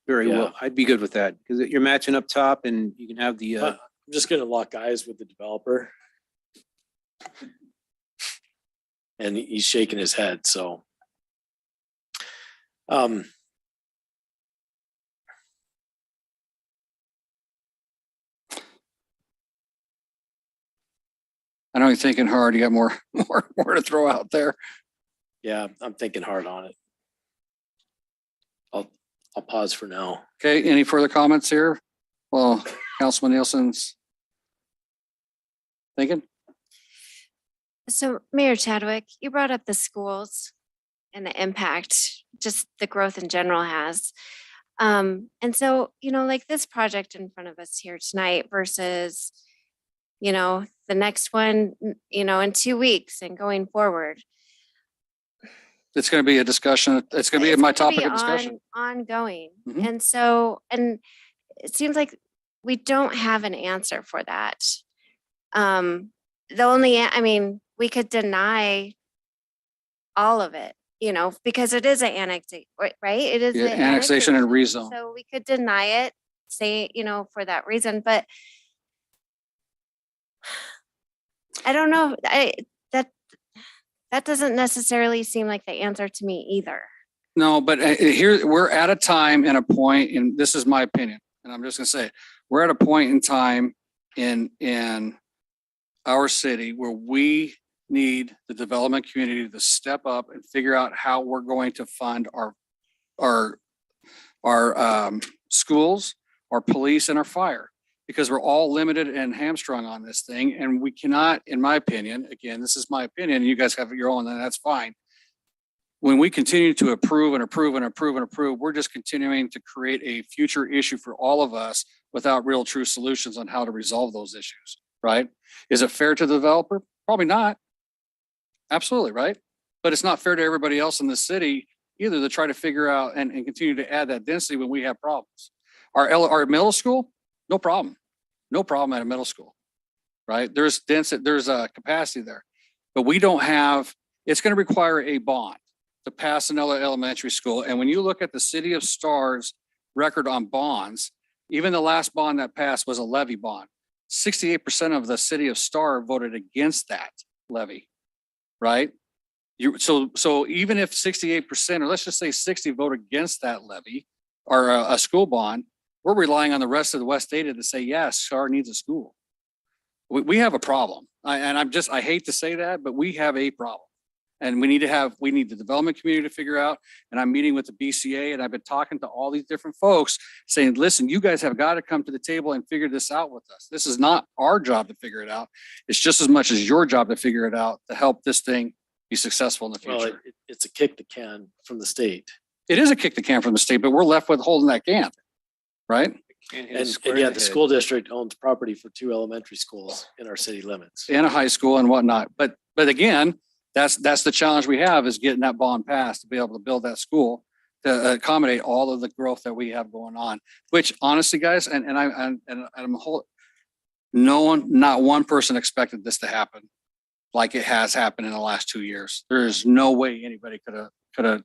Speaker 12: very well, I'd be good with that because you're matching up top and you can have the,
Speaker 10: I'm just gonna lock eyes with the developer. And he's shaking his head, so.
Speaker 1: I know you're thinking hard. You got more to throw out there.
Speaker 10: Yeah, I'm thinking hard on it. I'll pause for now.
Speaker 1: Okay, any further comments here? Well, Councilman Nielsen's thinking?
Speaker 5: So Mayor Chadwick, you brought up the schools and the impact just the growth in general has. And so, like this project in front of us here tonight versus, the next one, in 2 weeks and going forward.
Speaker 1: It's going to be a discussion. It's going to be my topic of discussion.
Speaker 5: Ongoing.
Speaker 1: Mhm.
Speaker 5: And it seems like we don't have an answer for that. We could deny all of it, because it is an annexation, right? It is
Speaker 1: Yeah,
Speaker 5: an
Speaker 1: annexation and rezone.
Speaker 5: So we could deny it, say, for that reason, but I don't know. That doesn't necessarily seem like the answer to me either.
Speaker 1: No, but here we're at a time and a point, and this is my opinion, and I'm just going to say, we're at a point in time in our city where we need the development community to step up and figure out how we're going to fund our schools, our police, and our fire, because we're all limited and hamstrung on this thing, and we cannot, in my opinion, again, this is my opinion, you guys have your own, and that's fine. When we continue to approve and approve and approve and approve, we're just continuing to create a future issue for all of us without real true solutions on how to resolve those issues, right? Is it fair to the developer? Probably not. Absolutely, right? But it's not fair to everybody else in the city either to try to figure out and continue to add that density when we have problems. Our middle school, no problem. No problem at a middle school, right? There's density, there's a capacity there, but we don't have, it's going to require a bond to pass another elementary school. And when you look at the city of Star's record on bonds, even the last bond that passed was a levy bond. 68% of the city of Star voted against that levy, right? So even if 68%, or let's just say 60 vote against that levy or a school bond, we're relying on the rest of the West data to say, yes, Star needs a school. We have a problem. I hate to say that, but we have a problem. And we need the development community to figure out, and I'm meeting with the BCA, and I've been talking to all these different folks saying, listen, you guys have got to come to the table and figure this out with us. This is not our job to figure it out. It's just as much as your job to figure it out to help this thing be successful in the future.
Speaker 10: Well, it's a kick the can from the state.
Speaker 1: It is a kick the can from the state, but we're left with holding that can, right?
Speaker 10: And yeah, the school district owns property for 2 elementary schools in our city limits.
Speaker 1: And a high school and whatnot. But again, that's the challenge we have, is getting that bond passed to be able to build that school to accommodate all of the growth that we have going on, which honestly, guys, not one person expected this to happen like it has happened in the last 2 years. There is no way anybody could have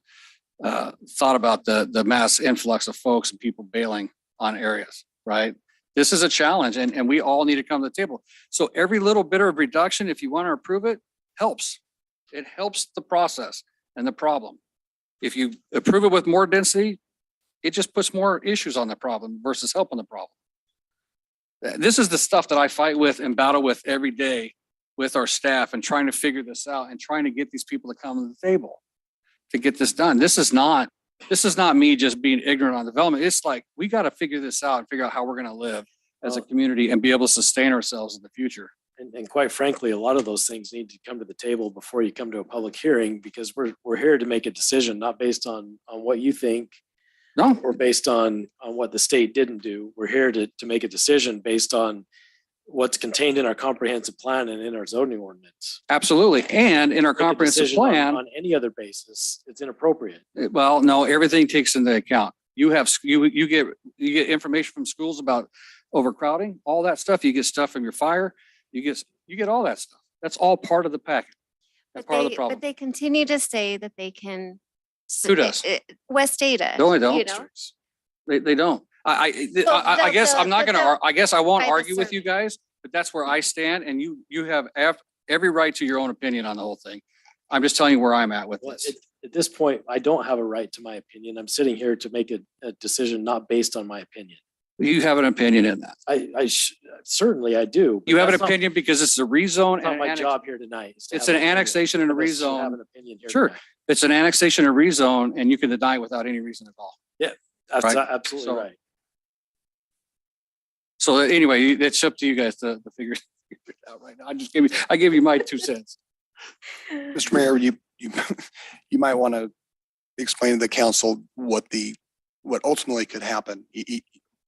Speaker 1: thought about the mass influx of folks and people bailing on areas, right? This is a challenge, and we all need to come to the table. So every little bit of reduction, if you want to approve it, helps. It helps the process and the problem. If you approve it with more density, it just puts more issues on the problem versus helping the problem. This is the stuff that I fight with and battle with every day with our staff, and trying to figure this out and trying to get these people to come to the table to get this done. This is not me just being ignorant on development. It's like, we got to figure this out and figure out how we're going to live as a community and be able to sustain ourselves in the future.
Speaker 10: And quite frankly, a lot of those things need to come to the table before you come to a public hearing, because we're here to make a decision, not based on what you think.
Speaker 1: No.
Speaker 10: Or based on what the state didn't do. We're here to make a decision based on what's contained in our comprehensive plan and in our zoning ordinance.
Speaker 1: Absolutely. And in our comprehensive plan.
Speaker 10: On any other basis, it's inappropriate.
Speaker 1: Well, no, everything takes into account. You have, you get information from schools about overcrowding, all that stuff. You get stuff from your fire. You get all that stuff. That's all part of the package. That's part of the problem.
Speaker 5: But they continue to say that they can.
Speaker 1: Who does?
Speaker 5: West Data.
Speaker 1: No, they
Speaker 5: you
Speaker 1: don't.
Speaker 5: know?
Speaker 1: They don't. I guess I'm not gonna, I guess I won't argue with you guys, but that's where I stand, and you have every right to your own opinion on the whole thing. I'm just telling you where I'm at with
Speaker 10: Well,
Speaker 1: this.
Speaker 10: at this point, I don't have a right to my opinion. I'm sitting here to make a decision not based on my opinion.
Speaker 1: You have an opinion in that.
Speaker 10: Certainly I do. but
Speaker 1: You have an
Speaker 10: that's not-
Speaker 1: opinion because it's a rezone.
Speaker 10: Not
Speaker 1: and
Speaker 10: my
Speaker 1: annex-
Speaker 10: job here tonight. is to
Speaker 1: It's
Speaker 10: have
Speaker 1: an
Speaker 10: opinion.
Speaker 1: annexation and a
Speaker 10: None of us should have
Speaker 1: rezone.
Speaker 10: an opinion here
Speaker 1: Sure.
Speaker 10: tonight.
Speaker 1: It's an annexation and rezone, and you can deny it without any reason at all.
Speaker 10: Yeah, that's
Speaker 1: Right.
Speaker 10: absolutely
Speaker 1: So-
Speaker 10: right.
Speaker 1: So anyway, it's up to you guys to figure it out right now. I gave you my 2 cents.
Speaker 6: Mr. Mayor, you might want to explain to the council what ultimately could happen,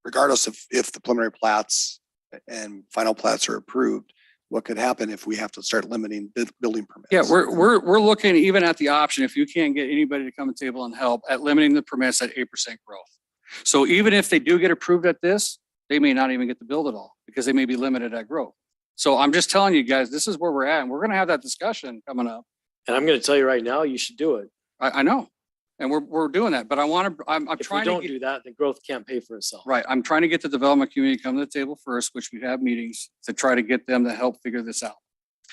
Speaker 6: regardless of if the preliminary plats and final plats are approved. What could happen if we have to start limiting building permits?
Speaker 1: Yeah, we're looking even at the option, if you can't get anybody to come to the table and help, at limiting the permits at 8% growth. So even if they do get approved at this, they may not even get to build at all because they may be limited at growth. So I'm just telling you guys, this is where we're at, and we're gonna have that discussion coming up.
Speaker 10: And I'm going to tell you right now, you should do it.
Speaker 1: I know, and we're doing that, but I'm
Speaker 10: If we
Speaker 1: trying to
Speaker 10: don't
Speaker 1: get,
Speaker 10: do that, then growth can't pay for itself.
Speaker 1: right, I'm trying to get the development community to come to the table first, which we have meetings to try to get them to help figure this out.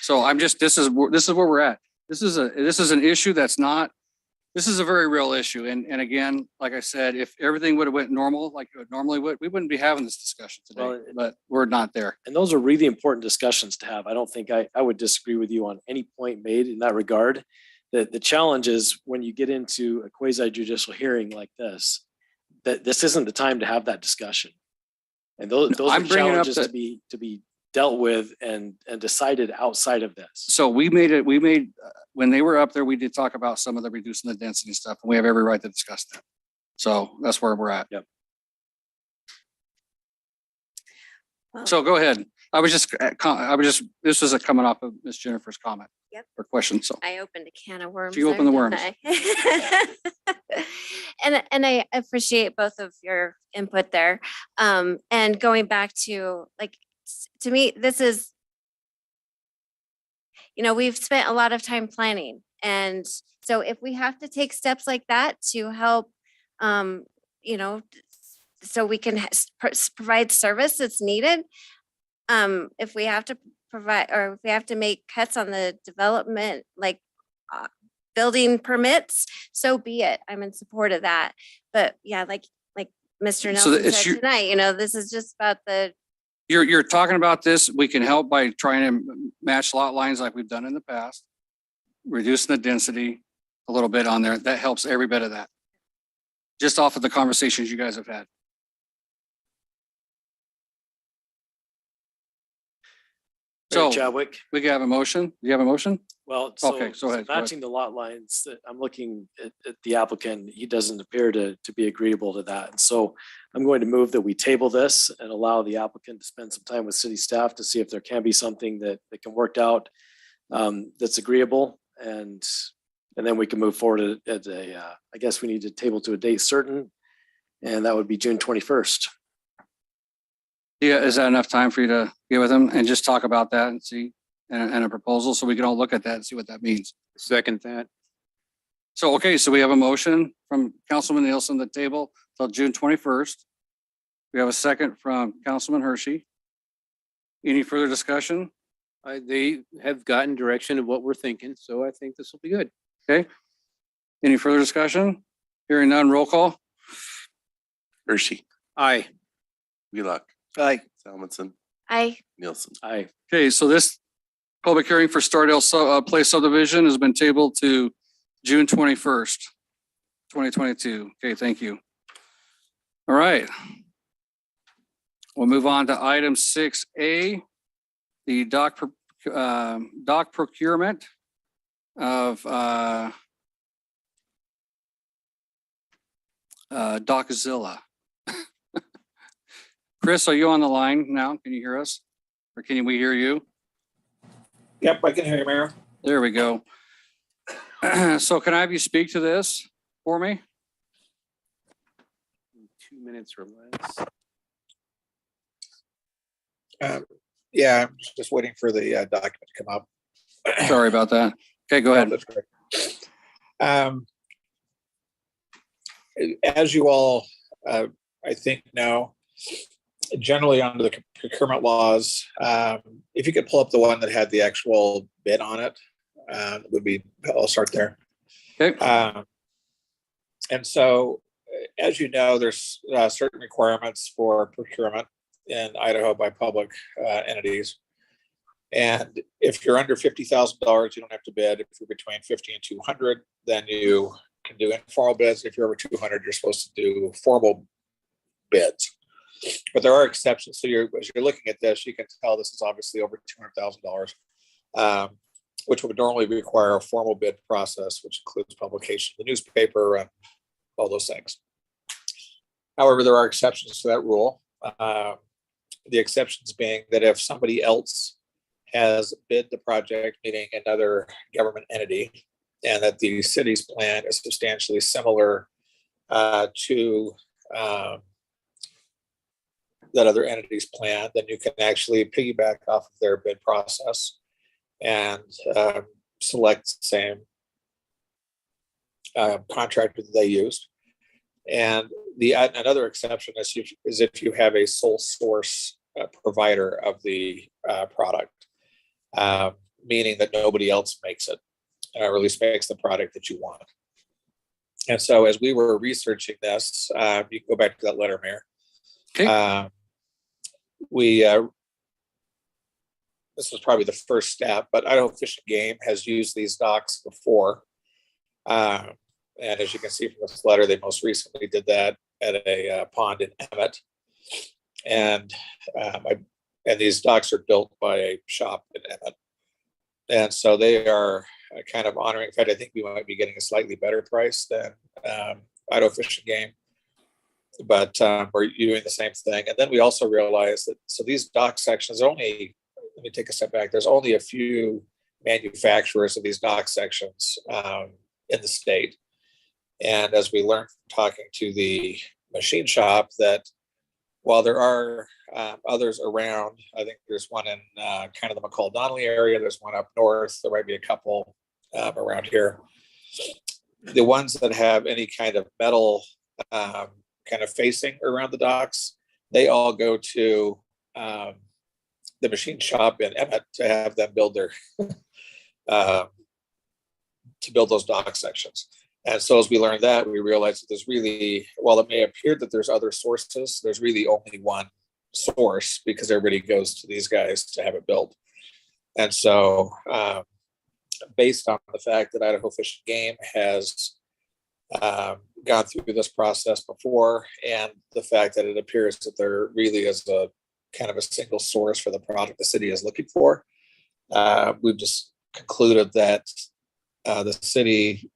Speaker 1: So this is where we're at. This is an issue that's not, this is a very real issue. And again, like I said, if everything would have went normal, like it normally would, we wouldn't be having this discussion today,
Speaker 10: Well,
Speaker 1: but we're not there.
Speaker 10: And those are really important discussions to have. I don't think I would disagree with you on any point made in that regard. The challenge is when you get into a quasi judicial hearing like this, that this isn't the time to have that discussion. And those are
Speaker 1: I'm bringing up
Speaker 10: challenges to be dealt with and decided outside of this.
Speaker 1: So we made, when they were up there, we did talk about some of the reducing the density stuff, and we have every right to discuss that. So that's where we're at.
Speaker 10: Yep.
Speaker 1: So go ahead. This was coming off of Miss Jennifer's comment.
Speaker 5: Yep.
Speaker 1: Or question, so.
Speaker 5: I opened a can of worms.
Speaker 1: You opened the
Speaker 5: there,
Speaker 1: worms.
Speaker 5: didn't I? And I appreciate both of your input there. And going back to to me, this is, we've spent a lot of time planning. And so if we have to take steps like that to help, so we can provide service that's needed, if we have to provide, or if we have to make cuts on the development, building permits, so be it. I'm in support of that. But yeah, like Mr.
Speaker 1: So
Speaker 5: Nelson
Speaker 1: it's
Speaker 5: said tonight, this is just about
Speaker 1: You're talking about this, we can help by trying to match lot lines like we've done in the past, reducing the density a little bit on there. That helps every bit of that. Just off of the conversations you guys have had.
Speaker 10: Mayor
Speaker 1: So
Speaker 10: Chadwick.
Speaker 1: we can have a motion. Do you have a motion?
Speaker 10: Well,
Speaker 1: Okay,
Speaker 10: so
Speaker 1: go ahead, go ahead.
Speaker 10: matching the lot lines, that I'm looking at the applicant, he doesn't appear to be agreeable to that. And so I'm going to move that we table this and allow the applicant to spend some time with city staff to see if there can be something that can work out that's agreeable. And then we can move forward at I guess we need to table to a date certain, and that would be June 21st.
Speaker 1: Yeah, is that enough time for you to get with them and just talk about that and see, and a proposal, so we can all look at that and see what that means?
Speaker 12: Second that.
Speaker 1: So, okay, so we have a motion from Councilman Nielsen, the table till June 21st. We have a second from Councilman Hershey. Any further discussion?
Speaker 12: They have gotten direction of what we're thinking, so I think this will be good.
Speaker 1: Okay. Any further discussion? Hearing none, roll call.
Speaker 3: Hershey,
Speaker 12: Aye.
Speaker 3: Wheelock,
Speaker 11: Aye.
Speaker 3: Salmonson,
Speaker 5: I
Speaker 3: Nielsen.
Speaker 10: Aye.
Speaker 1: Okay, so this public hearing for Stardew Place subdivision has been tabled to June 21st, 2022. Okay, thank you. All right. We'll move on to item 6A, the dock procurement of Dockzilla. Chris, are you on the line now? Can you hear us? Or can we hear you?
Speaker 19: Yep, I can hear you, Mayor.
Speaker 1: There we go. So can I have you speak to this for me?
Speaker 12: minutes or less.
Speaker 19: Yeah, I'm just waiting for the document to come up.
Speaker 1: Sorry about that. Okay, go ahead.
Speaker 19: That's great. As you all, I think know, generally under the procurement laws, if you could pull up the one that had the actual bid on it, would be, I'll start there.
Speaker 1: Okay.
Speaker 19: And so, as you know, there's certain requirements for procurement in Idaho by public entities. And if you're under $50,000, you don't have to bid. If you're between 50 and 200, then you can do informal bids. If you're over 200, you're supposed to do formal bids. But there are exceptions. So as you're looking at this, you can tell this is obviously over $200,000, which would normally require a formal bid process, which includes publication in the newspaper and all those things. However, there are exceptions to that rule. The exceptions being that if somebody else has bid the project, meaning another government entity, and that the city's plan is substantially similar to that other entity's plan, then you can actually piggyback off of their bid process and select the same contractor that they used. And another exception is if you have a sole source provider of the product, meaning that nobody else makes it, or at least makes the product that you want. And so as we were researching this, you can go back to that letter, Mayor.
Speaker 1: Okay.
Speaker 19: This was probably the first step, but Idaho Fish and Game has used these docks before. And as you can see from this letter, they most recently did that at a pond in Emmett. And these docks are built by a shop in Emmett. And so they are kind of honoring. In fact, I think we might be getting a slightly better price than Idaho Fish and Game. But we're doing the same thing. And then we also realized that, so these dock sections only, let me take a step back. There's only a few manufacturers of these dock sections in the state. And as we learned from talking to the machine shop, that while there are others around, I think there's one in kind of the McCall-Donnelly area, there's one up north, there might be a couple around here. The ones that have any kind of metal kind of facing around the docks, they all go to the machine shop in Emmett to have them build their to build those dock sections. And so as we learned that, we realized that there's really, while it may appear that there's other sources, there's really only one source, because everybody goes to these guys to have it built. And so based on the fact that Idaho Fish and Game has gone through this process before, and the fact that it appears that there really is a kind of a single source for the product the city is looking for, we've just concluded that the city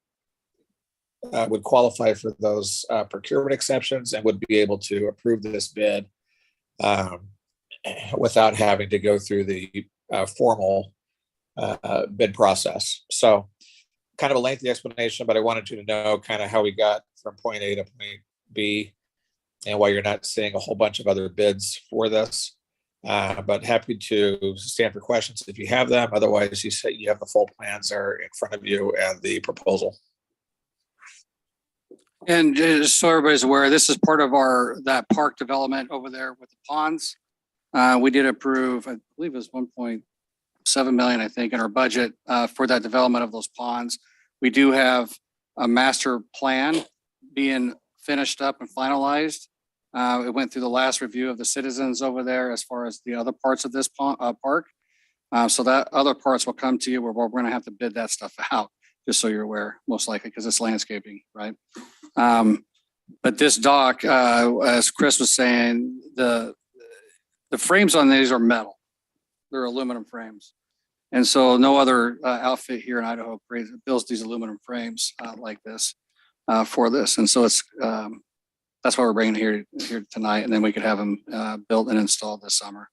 Speaker 19: would qualify for those procurement exceptions and would be able to approve this bid without having to go through the formal bid process. So kind of a lengthy explanation, but I wanted you to know kind of how we got from point A to point B and why you're not seeing a whole bunch of other bids for this. But happy to stand for questions if you have them. Otherwise, you say you have the full plans are in front of you and the proposal.
Speaker 1: And just so everybody's aware, this is part of that park development over there with the ponds. We did approve, I believe it was 1.7 million, I think, in our budget for that development of those ponds. We do have a master plan being finished up and finalized. It went through the last review of the citizens over there as far as the other parts of this park. So that other parts will come to you where we're going to have to bid that stuff out, just so you're aware, most likely, because it's landscaping, right? But this dock, as Chris was saying, the frames on these are metal. They're aluminum frames. And so no other outfit here in Idaho builds these aluminum frames like this for this. And so it's that's why we're bringing it here tonight, and then we could have them built and installed this summer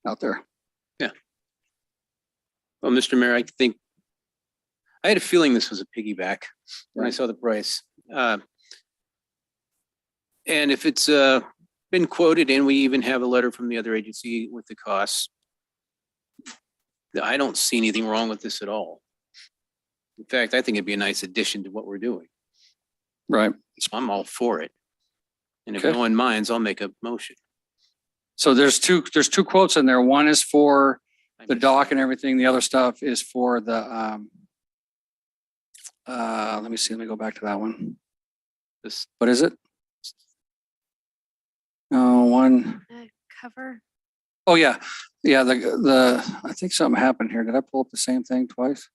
Speaker 1: out there.
Speaker 12: Yeah. Well, Mr. Mayor, I think I had a feeling this was a piggyback when I saw the price. And if it's been quoted and we even have a letter from the other agency with the costs, I don't see anything wrong with this at all. In fact, I think it'd be a nice addition to what we're doing.
Speaker 1: Right.
Speaker 12: So I'm all for it. And if
Speaker 1: Okay.
Speaker 12: no one minds, I'll make a motion.
Speaker 1: So there's two quotes in there. One is for the dock and everything. The other stuff is for the, let me see, let me go back to that one.
Speaker 12: This,
Speaker 1: What is it? Oh, one.
Speaker 5: Cover.
Speaker 1: Oh, yeah. Yeah, I think something happened here. Did I pull up the same thing twice?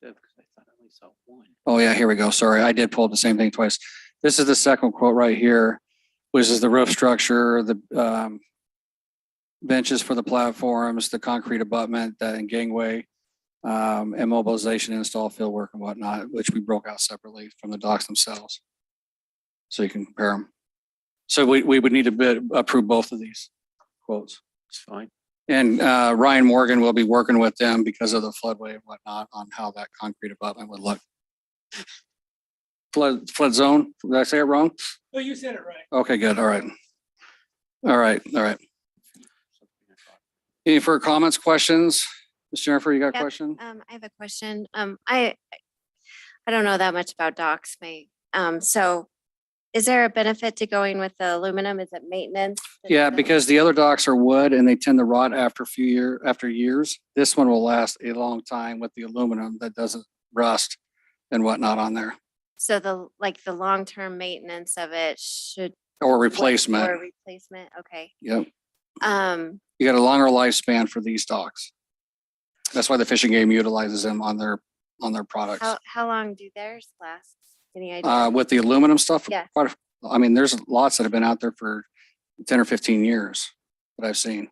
Speaker 12: because I thought I only saw one.
Speaker 1: Oh, yeah, here we go. Sorry, I did pull up the same thing twice. This is the second quote right here, which is the roof structure, the benches for the platforms, the concrete abutment, and gangway, and mobilization, install, field work and whatnot, which we broke out separately from the docks themselves. So you can compare them. So we would need to approve both of these quotes.
Speaker 12: It's fine.
Speaker 1: And Ryan Morgan will be working with them because of the floodway and whatnot on how that concrete abutment would look. Flood zone, did I say it wrong?
Speaker 11: No, you said it right.
Speaker 1: Okay, good, all right. All right. Any further comments, questions? Ms. Jennifer, you got a
Speaker 5: Yep,
Speaker 1: question?
Speaker 5: I have a question. I don't know that much about docks, so is there a benefit to going with the aluminum? Is it maintenance?
Speaker 1: Yeah, because the other docks are wood and they tend to rot after years. This one will last a long time with the aluminum that doesn't rust and whatnot on there.
Speaker 5: So the long-term maintenance of it should.
Speaker 1: Or replacement.
Speaker 5: Or replacement, okay.
Speaker 1: Yep.
Speaker 5: Um,
Speaker 1: You got a longer lifespan for these docks. That's why the fishing game utilizes them on their products.
Speaker 5: how long do theirs last? Any idea?
Speaker 1: With the aluminum stuff,
Speaker 5: Yeah.
Speaker 1: I mean, there's lots that have been out there for 10 or 15 years that I've seen.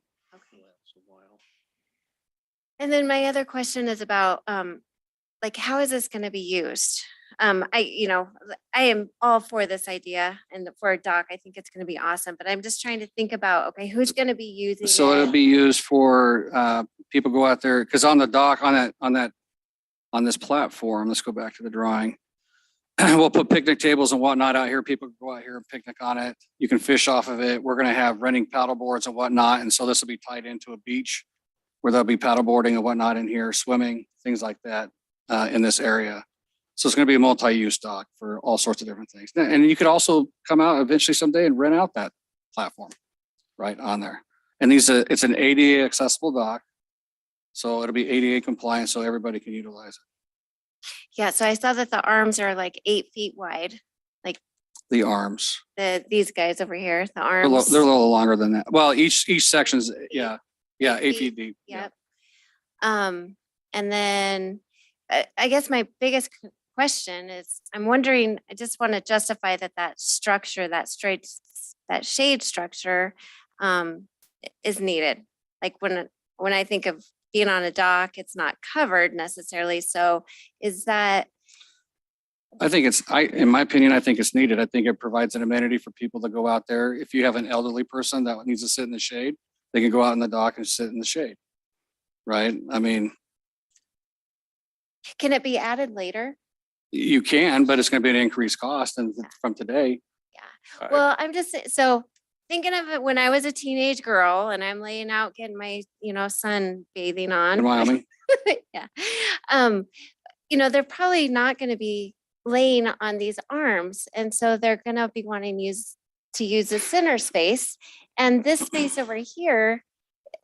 Speaker 5: And then my other question is about, how is this gonna be used? I am all for this idea and for a dock, I think it's gonna be awesome, but I'm just trying to think about, okay, who's gonna be using
Speaker 1: So it'll
Speaker 5: it?
Speaker 1: be used for people go out there, because on the dock, on this platform, let's go back to the drawing. We'll put picnic tables and whatnot out here. People can go out here and picnic on it. You can fish off of it. We're gonna have renting paddle boards and whatnot, and so this will be tied into a beach where there'll be paddle boarding and whatnot in here, swimming, things like that in this area. So it's gonna be a multi-use dock for all sorts of different things. And you could also come out eventually someday and rent out that platform right on there. And it's an ADA accessible dock. So it'll be ADA compliant, so everybody can utilize it.
Speaker 5: Yeah, so I saw that the arms are like 8 feet wide,
Speaker 1: The arms,
Speaker 5: these guys over here, the
Speaker 1: they're
Speaker 5: arms.
Speaker 1: a little longer than that. Well, each section's, yeah, 8 feet deep.
Speaker 5: Yep. And then I guess my biggest question is, I'm wondering, I just want to justify that structure, that shade structure is needed. Like when I think of being on a dock, it's not covered necessarily. So is that?
Speaker 1: I think in my opinion, I think it's needed. I think it provides an amenity for people to go out there. If you have an elderly person that needs to sit in the shade, they can go out in the dock and sit in the shade. Right? I mean,
Speaker 5: Can it be added later?
Speaker 1: you can, but it's going to be an increased cost and from today.
Speaker 5: Yeah. Well, I'm just so thinking of it when I was a teenage girl and I'm laying out getting my, sun bathing on.
Speaker 1: In Wyoming.
Speaker 5: Yeah. They're probably not going to be laying on these arms. And so they're going to be wanting to use the center space. And this space over here,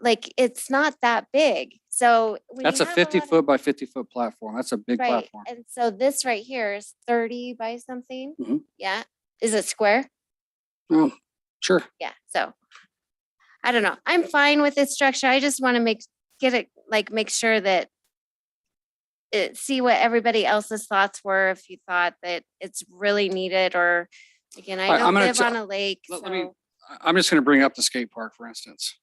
Speaker 5: it's not that big. So when
Speaker 1: That's
Speaker 5: you
Speaker 1: a
Speaker 5: have
Speaker 1: 50
Speaker 5: lot of-
Speaker 1: foot by 50 foot platform. That's a big
Speaker 5: right.
Speaker 1: platform.
Speaker 5: And so this right here is 30 by something.
Speaker 1: Mhm.
Speaker 5: Yeah. Is it square?
Speaker 1: Oh, sure.
Speaker 5: Yeah. So I don't know. I'm fine with this structure. I just want to make sure that see what everybody else's thoughts were. If you thought that it's really needed, or again, I
Speaker 1: All right,
Speaker 5: don't
Speaker 1: I'm gonna
Speaker 5: live
Speaker 1: tell-
Speaker 5: on a lake.
Speaker 1: I'm just going to bring up the skate park, for instance.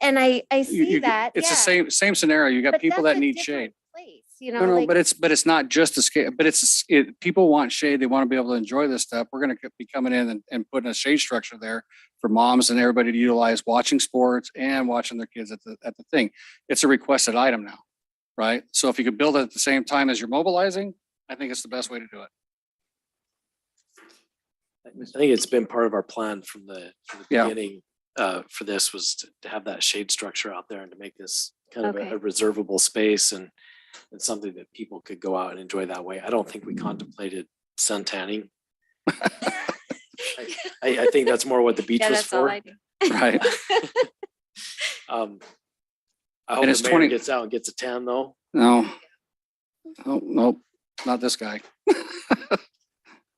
Speaker 5: And I
Speaker 1: You-
Speaker 5: see
Speaker 1: you-
Speaker 5: that.
Speaker 1: It's
Speaker 5: yeah.
Speaker 1: the same scenario. You got
Speaker 5: But
Speaker 1: people
Speaker 5: that's
Speaker 1: that
Speaker 5: a
Speaker 1: need
Speaker 5: different
Speaker 1: shade.
Speaker 5: Place,
Speaker 1: No, but it's not just a skate, but people want shade. They want to be able to enjoy this stuff. We're going to be coming in and putting a shade structure there for moms and everybody to utilize watching sports and watching their kids at the thing. It's a requested item now, right? So if you could build it at the same time as you're mobilizing, I think it's the best way to do it.
Speaker 10: I think it's been part of our plan from the
Speaker 1: Yeah.
Speaker 10: beginning for this was to have that shade structure out there and to make this kind of
Speaker 5: Okay.
Speaker 10: a reservable space and something that people could go out and enjoy that way. I don't think we contemplated sun tanning. I think that's more what the beach
Speaker 5: Yeah,
Speaker 10: was
Speaker 5: that's all
Speaker 10: for.
Speaker 5: I do.
Speaker 1: Right.
Speaker 10: I hope
Speaker 1: it's
Speaker 10: the mayor
Speaker 1: 20
Speaker 10: gets out and gets a tan though.
Speaker 1: No. Oh, nope, not this guy.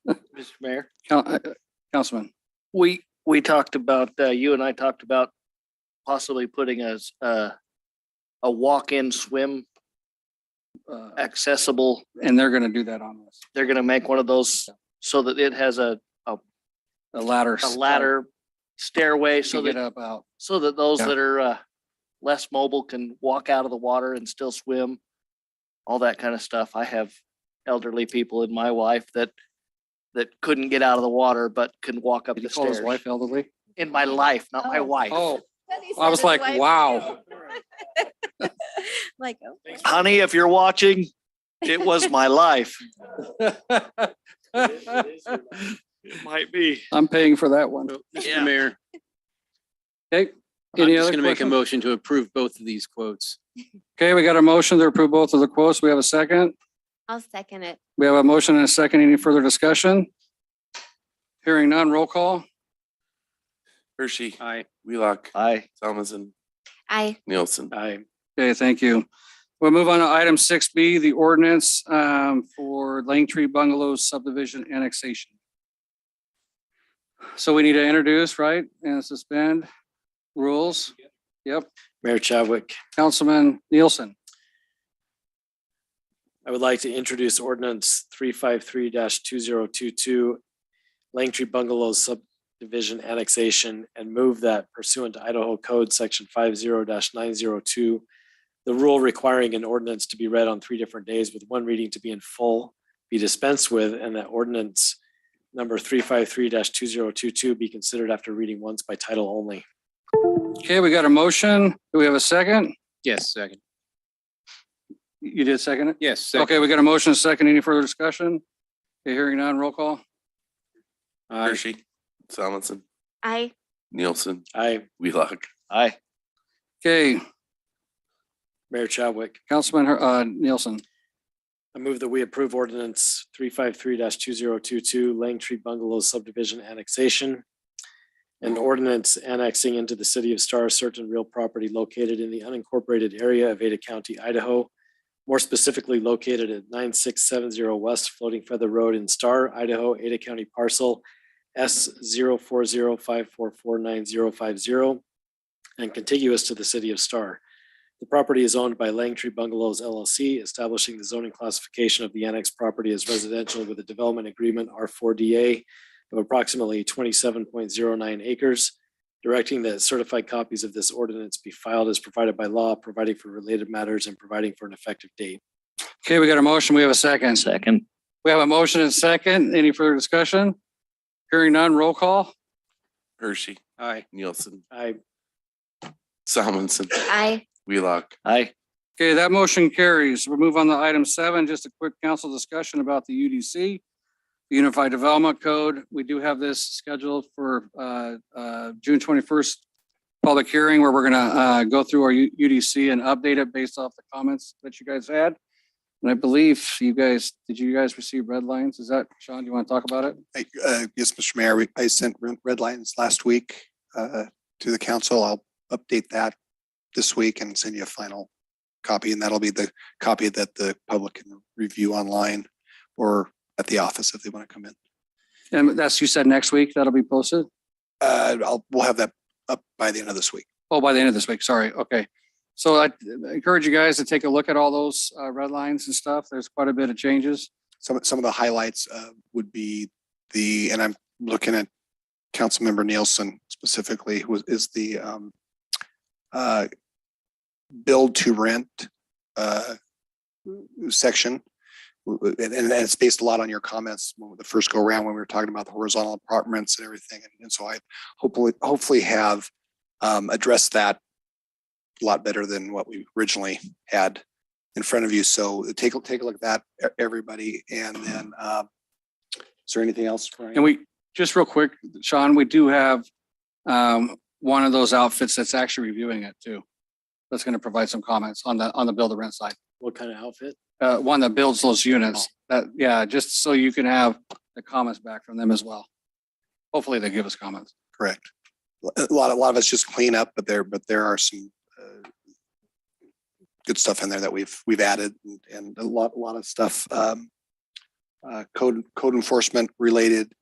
Speaker 14: Mr. Mayor,
Speaker 1: Councilman.
Speaker 14: we talked about, you and I talked about possibly putting a walk-in swim accessible.
Speaker 1: And they're gonna do that on this.
Speaker 14: They're gonna make one of those so that it has a
Speaker 1: ladder.
Speaker 14: ladder stairway
Speaker 1: To
Speaker 14: so
Speaker 1: get
Speaker 14: that,
Speaker 1: up out.
Speaker 14: so that those
Speaker 1: Yeah.
Speaker 14: that are less mobile can walk out of the water and still swim, all that kind of stuff. I have elderly people in my life that couldn't get out of the water, but can walk up
Speaker 1: Did
Speaker 14: the
Speaker 1: you call his
Speaker 14: stairs.
Speaker 1: wife elderly?
Speaker 14: In my life, not my wife.
Speaker 1: Oh, I was like, wow.
Speaker 5: Like, oh.
Speaker 14: Honey, if you're watching, it was my life. It might be.
Speaker 1: I'm paying for that one.
Speaker 12: Mr. Mayor,
Speaker 1: Okay,
Speaker 12: I'm
Speaker 1: any
Speaker 12: just
Speaker 1: other
Speaker 12: gonna make a
Speaker 1: questions?
Speaker 12: motion to approve both of these quotes.
Speaker 1: Okay, we got a motion to approve both of the quotes. We have a second.
Speaker 5: I'll second it.
Speaker 1: We have a motion and a second. Any further discussion? Hearing none, roll call.
Speaker 3: Hershey.
Speaker 12: Aye.
Speaker 3: Wheelock.
Speaker 14: Aye.
Speaker 3: Thomason.
Speaker 5: Aye.
Speaker 3: Nielsen.
Speaker 10: I
Speaker 1: Okay, thank you. We'll move on to item 6B, the ordinance for Langtree Bungalows subdivision annexation. So we need to introduce, right, and suspend rules. Yep,
Speaker 10: Mayor Chadwick,
Speaker 1: Councilman Nielsen.
Speaker 10: I would like to introduce ordinance 353-2022, Langtree Bungalows subdivision annexation, and move that pursuant to Idaho Code Section 50-902, the rule requiring an ordinance to be read on 3 different days with one reading to be in full be dispensed with, and that ordinance number 353-2022 be considered after reading once by title only.
Speaker 1: Okay, we got a motion. Do we have a second?
Speaker 12: Yes, second.
Speaker 1: You did second it?
Speaker 12: Yes. second.
Speaker 1: Okay, we got a motion, and a second. Any further discussion? Okay, hearing none, roll call.
Speaker 3: Hershey. Thomason.
Speaker 5: Aye.
Speaker 3: Nielsen.
Speaker 10: I,
Speaker 3: Wheelock.
Speaker 14: Aye.
Speaker 1: Okay,
Speaker 10: Mayor Chadwick,
Speaker 1: Councilman Nielsen.
Speaker 10: I move that we approve ordinance 353-2022, Langtree Bungalows subdivision annexation, an ordinance annexing into the city of Star certain real property located in the unincorporated area of Ada County, Idaho, more specifically located at 9670 West Floating Feather Road in Star, Idaho, Ada County parcel S0405449050, and contiguous to the city of Star. The property is owned by Langtree Bungalows LLC, establishing the zoning classification of the annexed property as residential with a development agreement R4DA of approximately 27.09 acres, directing that certified copies of this ordinance be filed as provided by law, providing for related matters and providing for an effective date.
Speaker 1: Okay, we got a motion. We have a second.
Speaker 14: Second.
Speaker 1: We have a motion and second. Any further discussion? Hearing none, roll call.
Speaker 3: Hershey.
Speaker 12: Aye.
Speaker 3: Nielsen.
Speaker 10: I,
Speaker 3: Thomason.
Speaker 5: Aye.
Speaker 3: Wheelock.
Speaker 14: Aye.
Speaker 1: Okay, that motion carries. We'll move on to item 7, just a quick council discussion about the UDC, Unified Development Code. We do have this scheduled for June 21st public hearing where we're gonna go through our UDC and update it based off the comments that you guys had. And I believe did you guys receive red lines? Is that, Sean, do you want to talk about it?
Speaker 6: Yes, Mr. Mayor, I sent red lines last week to the council. I'll update that this week and send you a final copy, and that'll be the copy that the public can review online or at the office if they want to come in.
Speaker 1: And that's, you said next week that'll be posted?
Speaker 6: We'll have that up by the end of this week.
Speaker 1: Oh, by the end of this week, sorry, okay. So I encourage you guys to take a look at all those red lines and stuff. There's quite a bit of changes.
Speaker 6: Some of the highlights would be and I'm looking at Councilmember Nielsen specifically, who is the build to rent section. And it's based a lot on your comments the first go around when we were talking about the horizontal apartments and everything. And so I hopefully have addressed that a lot better than what we originally had in front of you. So take a look at that, everybody. And then is there anything else, Brian?
Speaker 1: And just real quick, Sean, we do have one of those outfits that's actually reviewing it too. That's going to provide some comments on the build to rent side.
Speaker 10: What kind of outfit?
Speaker 1: One that builds those units. Yeah, just so you can have the comments back from them as well. Hopefully they give us comments.
Speaker 6: Correct. A lot of it's just cleanup, but there are some good stuff in there that we've added and a lot of stuff, code enforcement related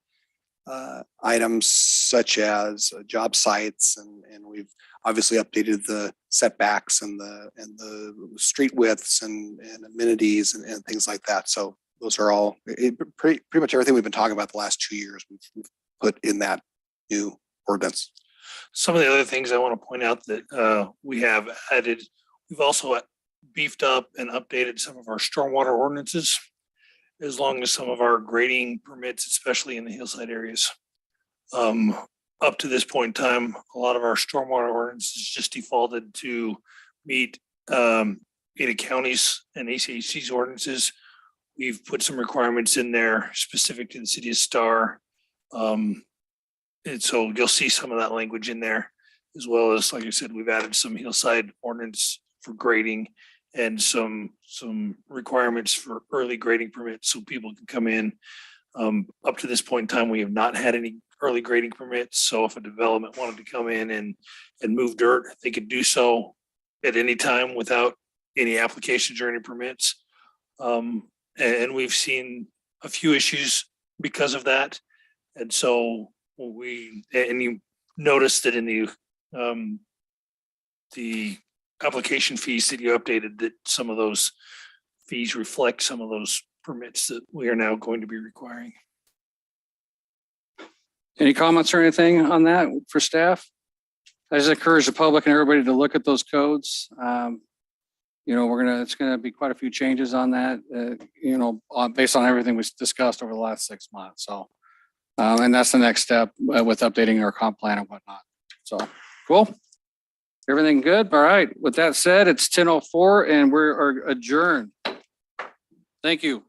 Speaker 6: items such as job sites and we've obviously updated the setbacks and the street widths and amenities and things like that. So those are all pretty much everything we've been talking about the last 2 years we've put in that new ordinance.
Speaker 16: Some of the other things I want to point out that we have added, we've also beefed up and updated some of our stormwater ordinances, as long as some of our grading permits, especially in the hillside areas. Up to this point in time, a lot of our stormwater ordinances just defaulted to meet Ada County's and ACHC's ordinances. We've put some requirements in there specific to the city of Star. And so you'll see some of that language in there, as well as, like I said, we've added some hillside ordinance for grading and some requirements for early grading permits so people can come in. Up to this point in time, we have not had any early grading permits. So if a development wanted to come in and move dirt, they could do so at any time without any applications or any permits. And we've seen a few issues because of that. And so you noticed that in the application fees that you updated, that some of those fees reflect some of those permits that we are now going to be requiring.
Speaker 1: Any comments or anything on that for staff? I just encourage the public and everybody to look at those codes. It's gonna be quite a few changes on that, based on everything we discussed over the last 6 months. So, and that's the next step with updating our comp plan and whatnot. So, cool. Everything good? All right. With that said, it's 10:04 and we are adjourned. Thank you.